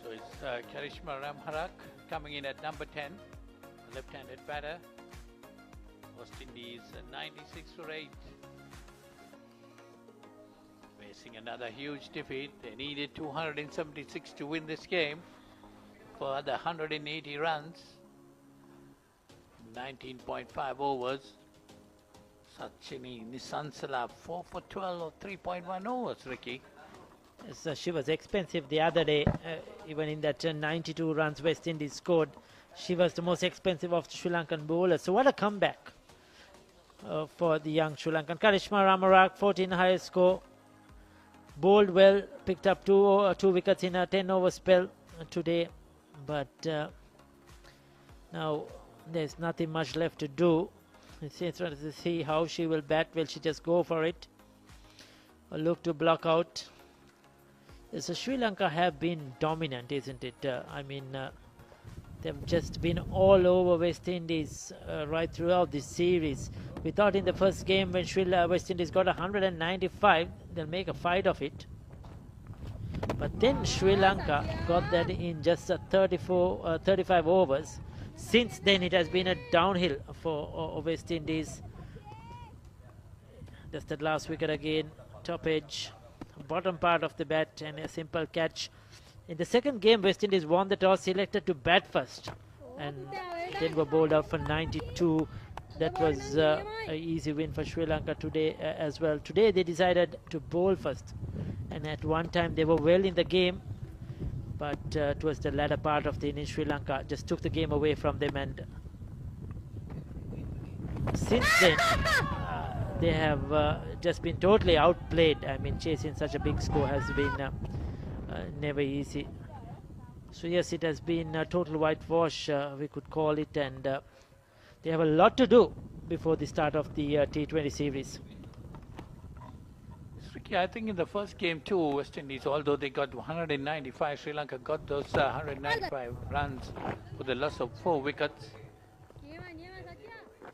So it's Karishma Ramharak coming in at number 10, left-handed batter. West Indies 96 for 8. Facing another huge defeat. They needed 276 to win this game for the 180 runs. 19.5 overs. Sachini Nisansala 4 for 12 or 3.1 overs, Ricky. Yes, she was expensive the other day, even in that 92 runs West Indies scored. She was the most expensive of the Sri Lankan bowlers. So what a comeback for the young Sri Lankan. Karishma Ramarak, 14 highest score. Bowled well, picked up two wickets in a 10-over spell today. But now there's nothing much left to do. It's interesting to see how she will bat. Will she just go for it or look to block out? So Sri Lanka have been dominant, isn't it? I mean, they've just been all over West Indies right throughout this series. We thought in the first game when West Indies got 195, they'll make a fight of it. But then Sri Lanka got that in just 35 overs. Since then, it has been a downhill for West Indies. Just that last wicket again, top edge, bottom part of the bat, and a simple catch. In the second game, West Indies won the toss, selected to bat first, and then were bowled out for 92. That was an easy win for Sri Lanka today as well. Today they decided to bowl first, and at one time they were well in the game, but towards the latter part of the innings, Sri Lanka just took the game away from them, and since then they have just been totally outplayed. I mean, chasing such a big score has been never easy. So yes, it has been a total whitewash, we could call it, and they have a lot to do before the start of the T20 series. Ricky, I think in the first game too, West Indies, although they got 195, Sri Lanka got those 195 runs with a loss of 4 wickets.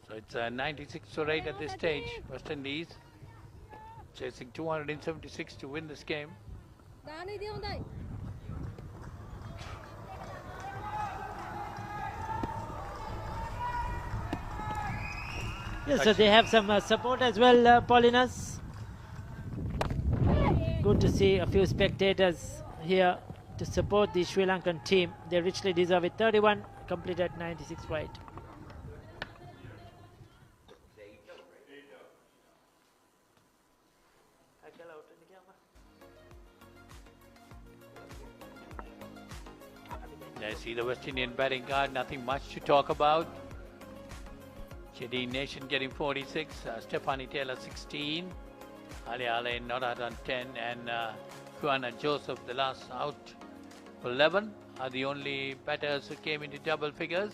So it's 96 for 8 at this stage. West Indies chasing 276 to win this game. Yes, so they have some support as well, Paulinus. Good to see a few spectators here to support the Sri Lankan team. They richly deserve it. 31 completed, 96 for 8. I see the West Indian batting guard, nothing much to talk about. Jadine Nation getting 46, Stephanie Taylor 16, Ali Alain not out on 10, and Kuana Joseph, the last out for 11, are the only batters who came into double figures.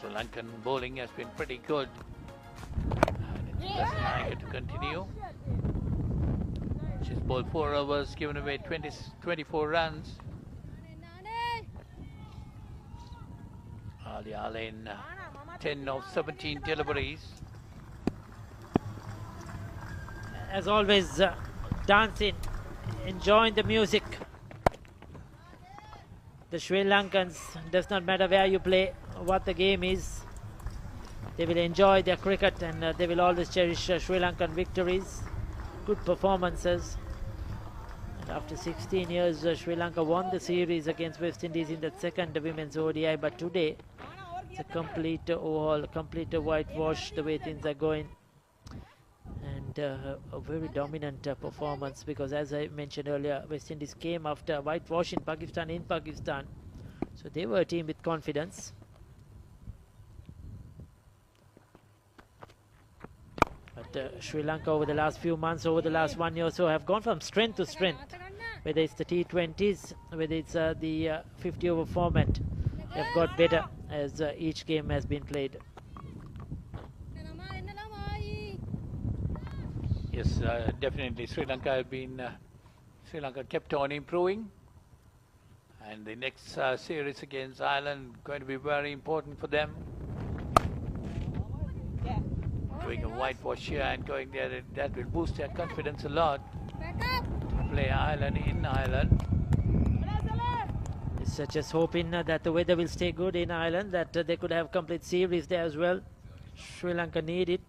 Sri Lankan bowling has been pretty good. And it's Dasanayaka to continue. She's bowled 4 overs, given away 24 runs. Ali Alain, 10 of 17 deliveries. As always, dancing, enjoying the music. The Sri Lankans, does not matter where you play, what the game is, they will enjoy their cricket, and they will always cherish Sri Lankan victories, good performances. After 16 years, Sri Lanka won the series against West Indies in the second women's ODI, but today it's a complete overhaul, complete whitewash the way things are going, and a very dominant performance, because as I mentioned earlier, West Indies came after whitewashing Pakistan in Pakistan, so they were a team with confidence. But Sri Lanka over the last few months, over the last 1 year or so, have gone from strength to strength. Whether it's the T20s, whether it's the 50-over format, they've got better as each game has been played. Yes, definitely. Sri Lanka kept on improving, and the next series against Ireland going to be very important for them. Doing a whitewash here and going there, that will boost their confidence a lot. To play Ireland in Ireland. It's just hoping that the weather will stay good in Ireland, that they could have complete series there as well. Sri Lanka need it.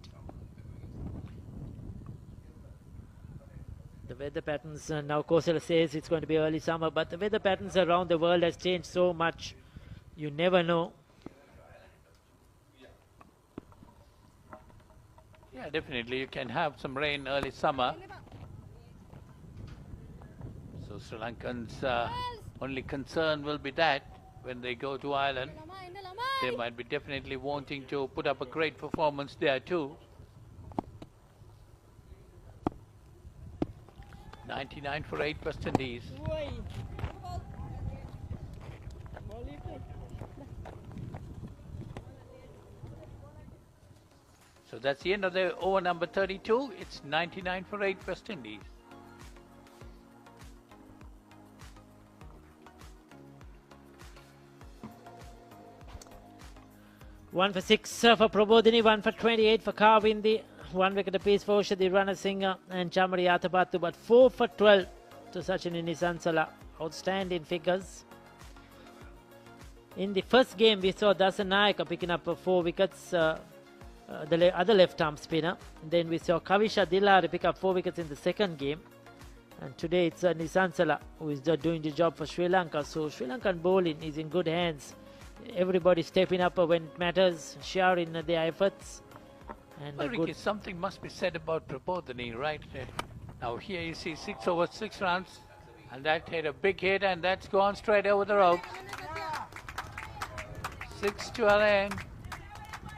The weather patterns, now Kosala says it's going to be early summer, but the weather patterns around the world has changed so much. You never know. Yeah, definitely. You can have some rain early summer. So Sri Lankans' only concern will be that when they go to Ireland, they might be definitely wanting to put up a great performance there too. 99 for 8 West Indies. So that's the end of the over number 32. It's 99 for 8 West Indies. One for 6 for Prabodhini, 1 for 28 for Kavindi, 1 wicket apiece for Ushadi Ranasinghe and Chamari Athapattu, but 4 for 12 to Sachini Nisansala. Outstanding figures. In the first game, we saw Dasan Nayaka picking up 4 wickets, the other left-arm spinner. Then we saw Kavisha Dilari pick up 4 wickets in the second game. And today it's Nisansala who is doing the job for Sri Lanka. So Sri Lankan bowling is in good hands. Everybody stepping up when it matters, sharing their efforts. And well, Ricky, something must be said about Prabodhini, right? Now here you see 6 over 6 runs, and that hit a big hit, and that's gone straight over the ropes. 6 to Alain,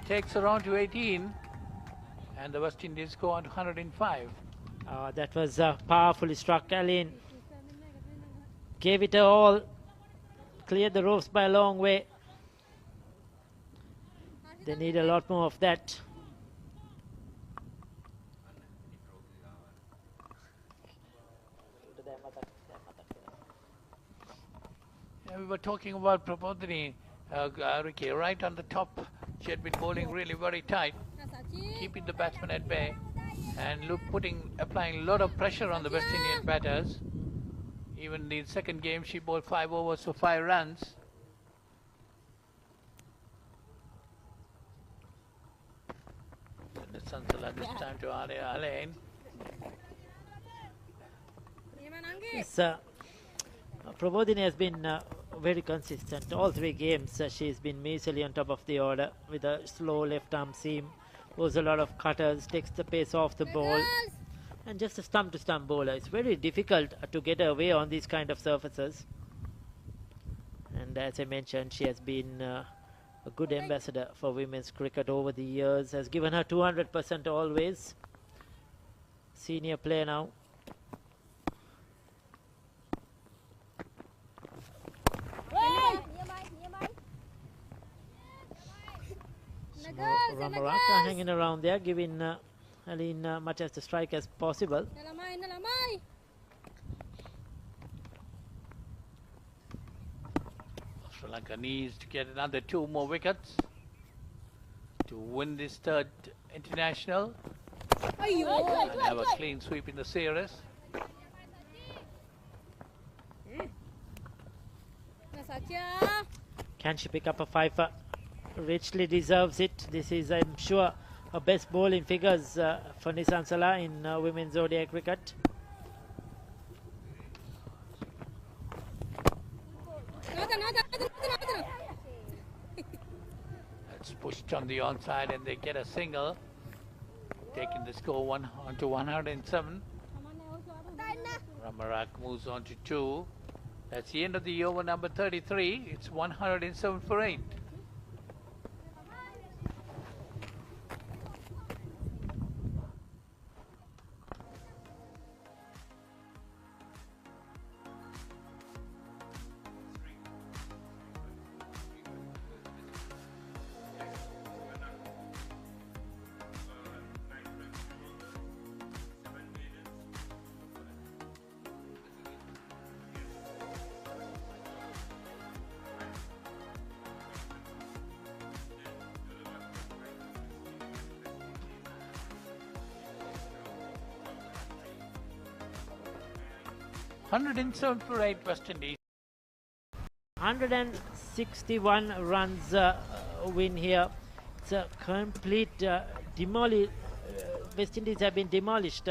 takes her on to 18, and the West Indies go on to 105. That was powerfully struck. Alain gave it all, cleared the ropes by a long way. They need a lot more of that. Yeah, we were talking about Prabodhini, Ricky, right on the top. She had been bowling really very tight, keeping the batsmen at bay, and applying a lot of pressure on the West Indian batters. Even in the second game, she bowled 5 overs for 5 runs. Sansala this time to Alain. Yes, Prabodhini has been very consistent. All 3 games she's been measly on top of the order with a slow left arm seam. Goes a lot of cutters, takes the pace off the ball, and just a stump to stump bowler. It's very difficult to get away on these kind of surfaces. And as I mentioned, she has been a good ambassador for women's cricket over the years, has given her 200% always. Senior player now. So Ramaraka hanging around there, giving Alain much as the strike as possible. Sri Lanka needs to get another 2 more wickets to win this 3rd international and have a clean sweep in the series. Can she pick up a 5? Richly deserves it. This is, I'm sure, her best bowling figures for Nisansala in women's ODI cricket. pitch on the onside, and they get a single, taking the score on to 107. Ramarak moves on to 2. That's the end of the over number 33. It's 107 for 8. For 8 West Indies. 161 runs win here. It's a complete West Indies have been demolished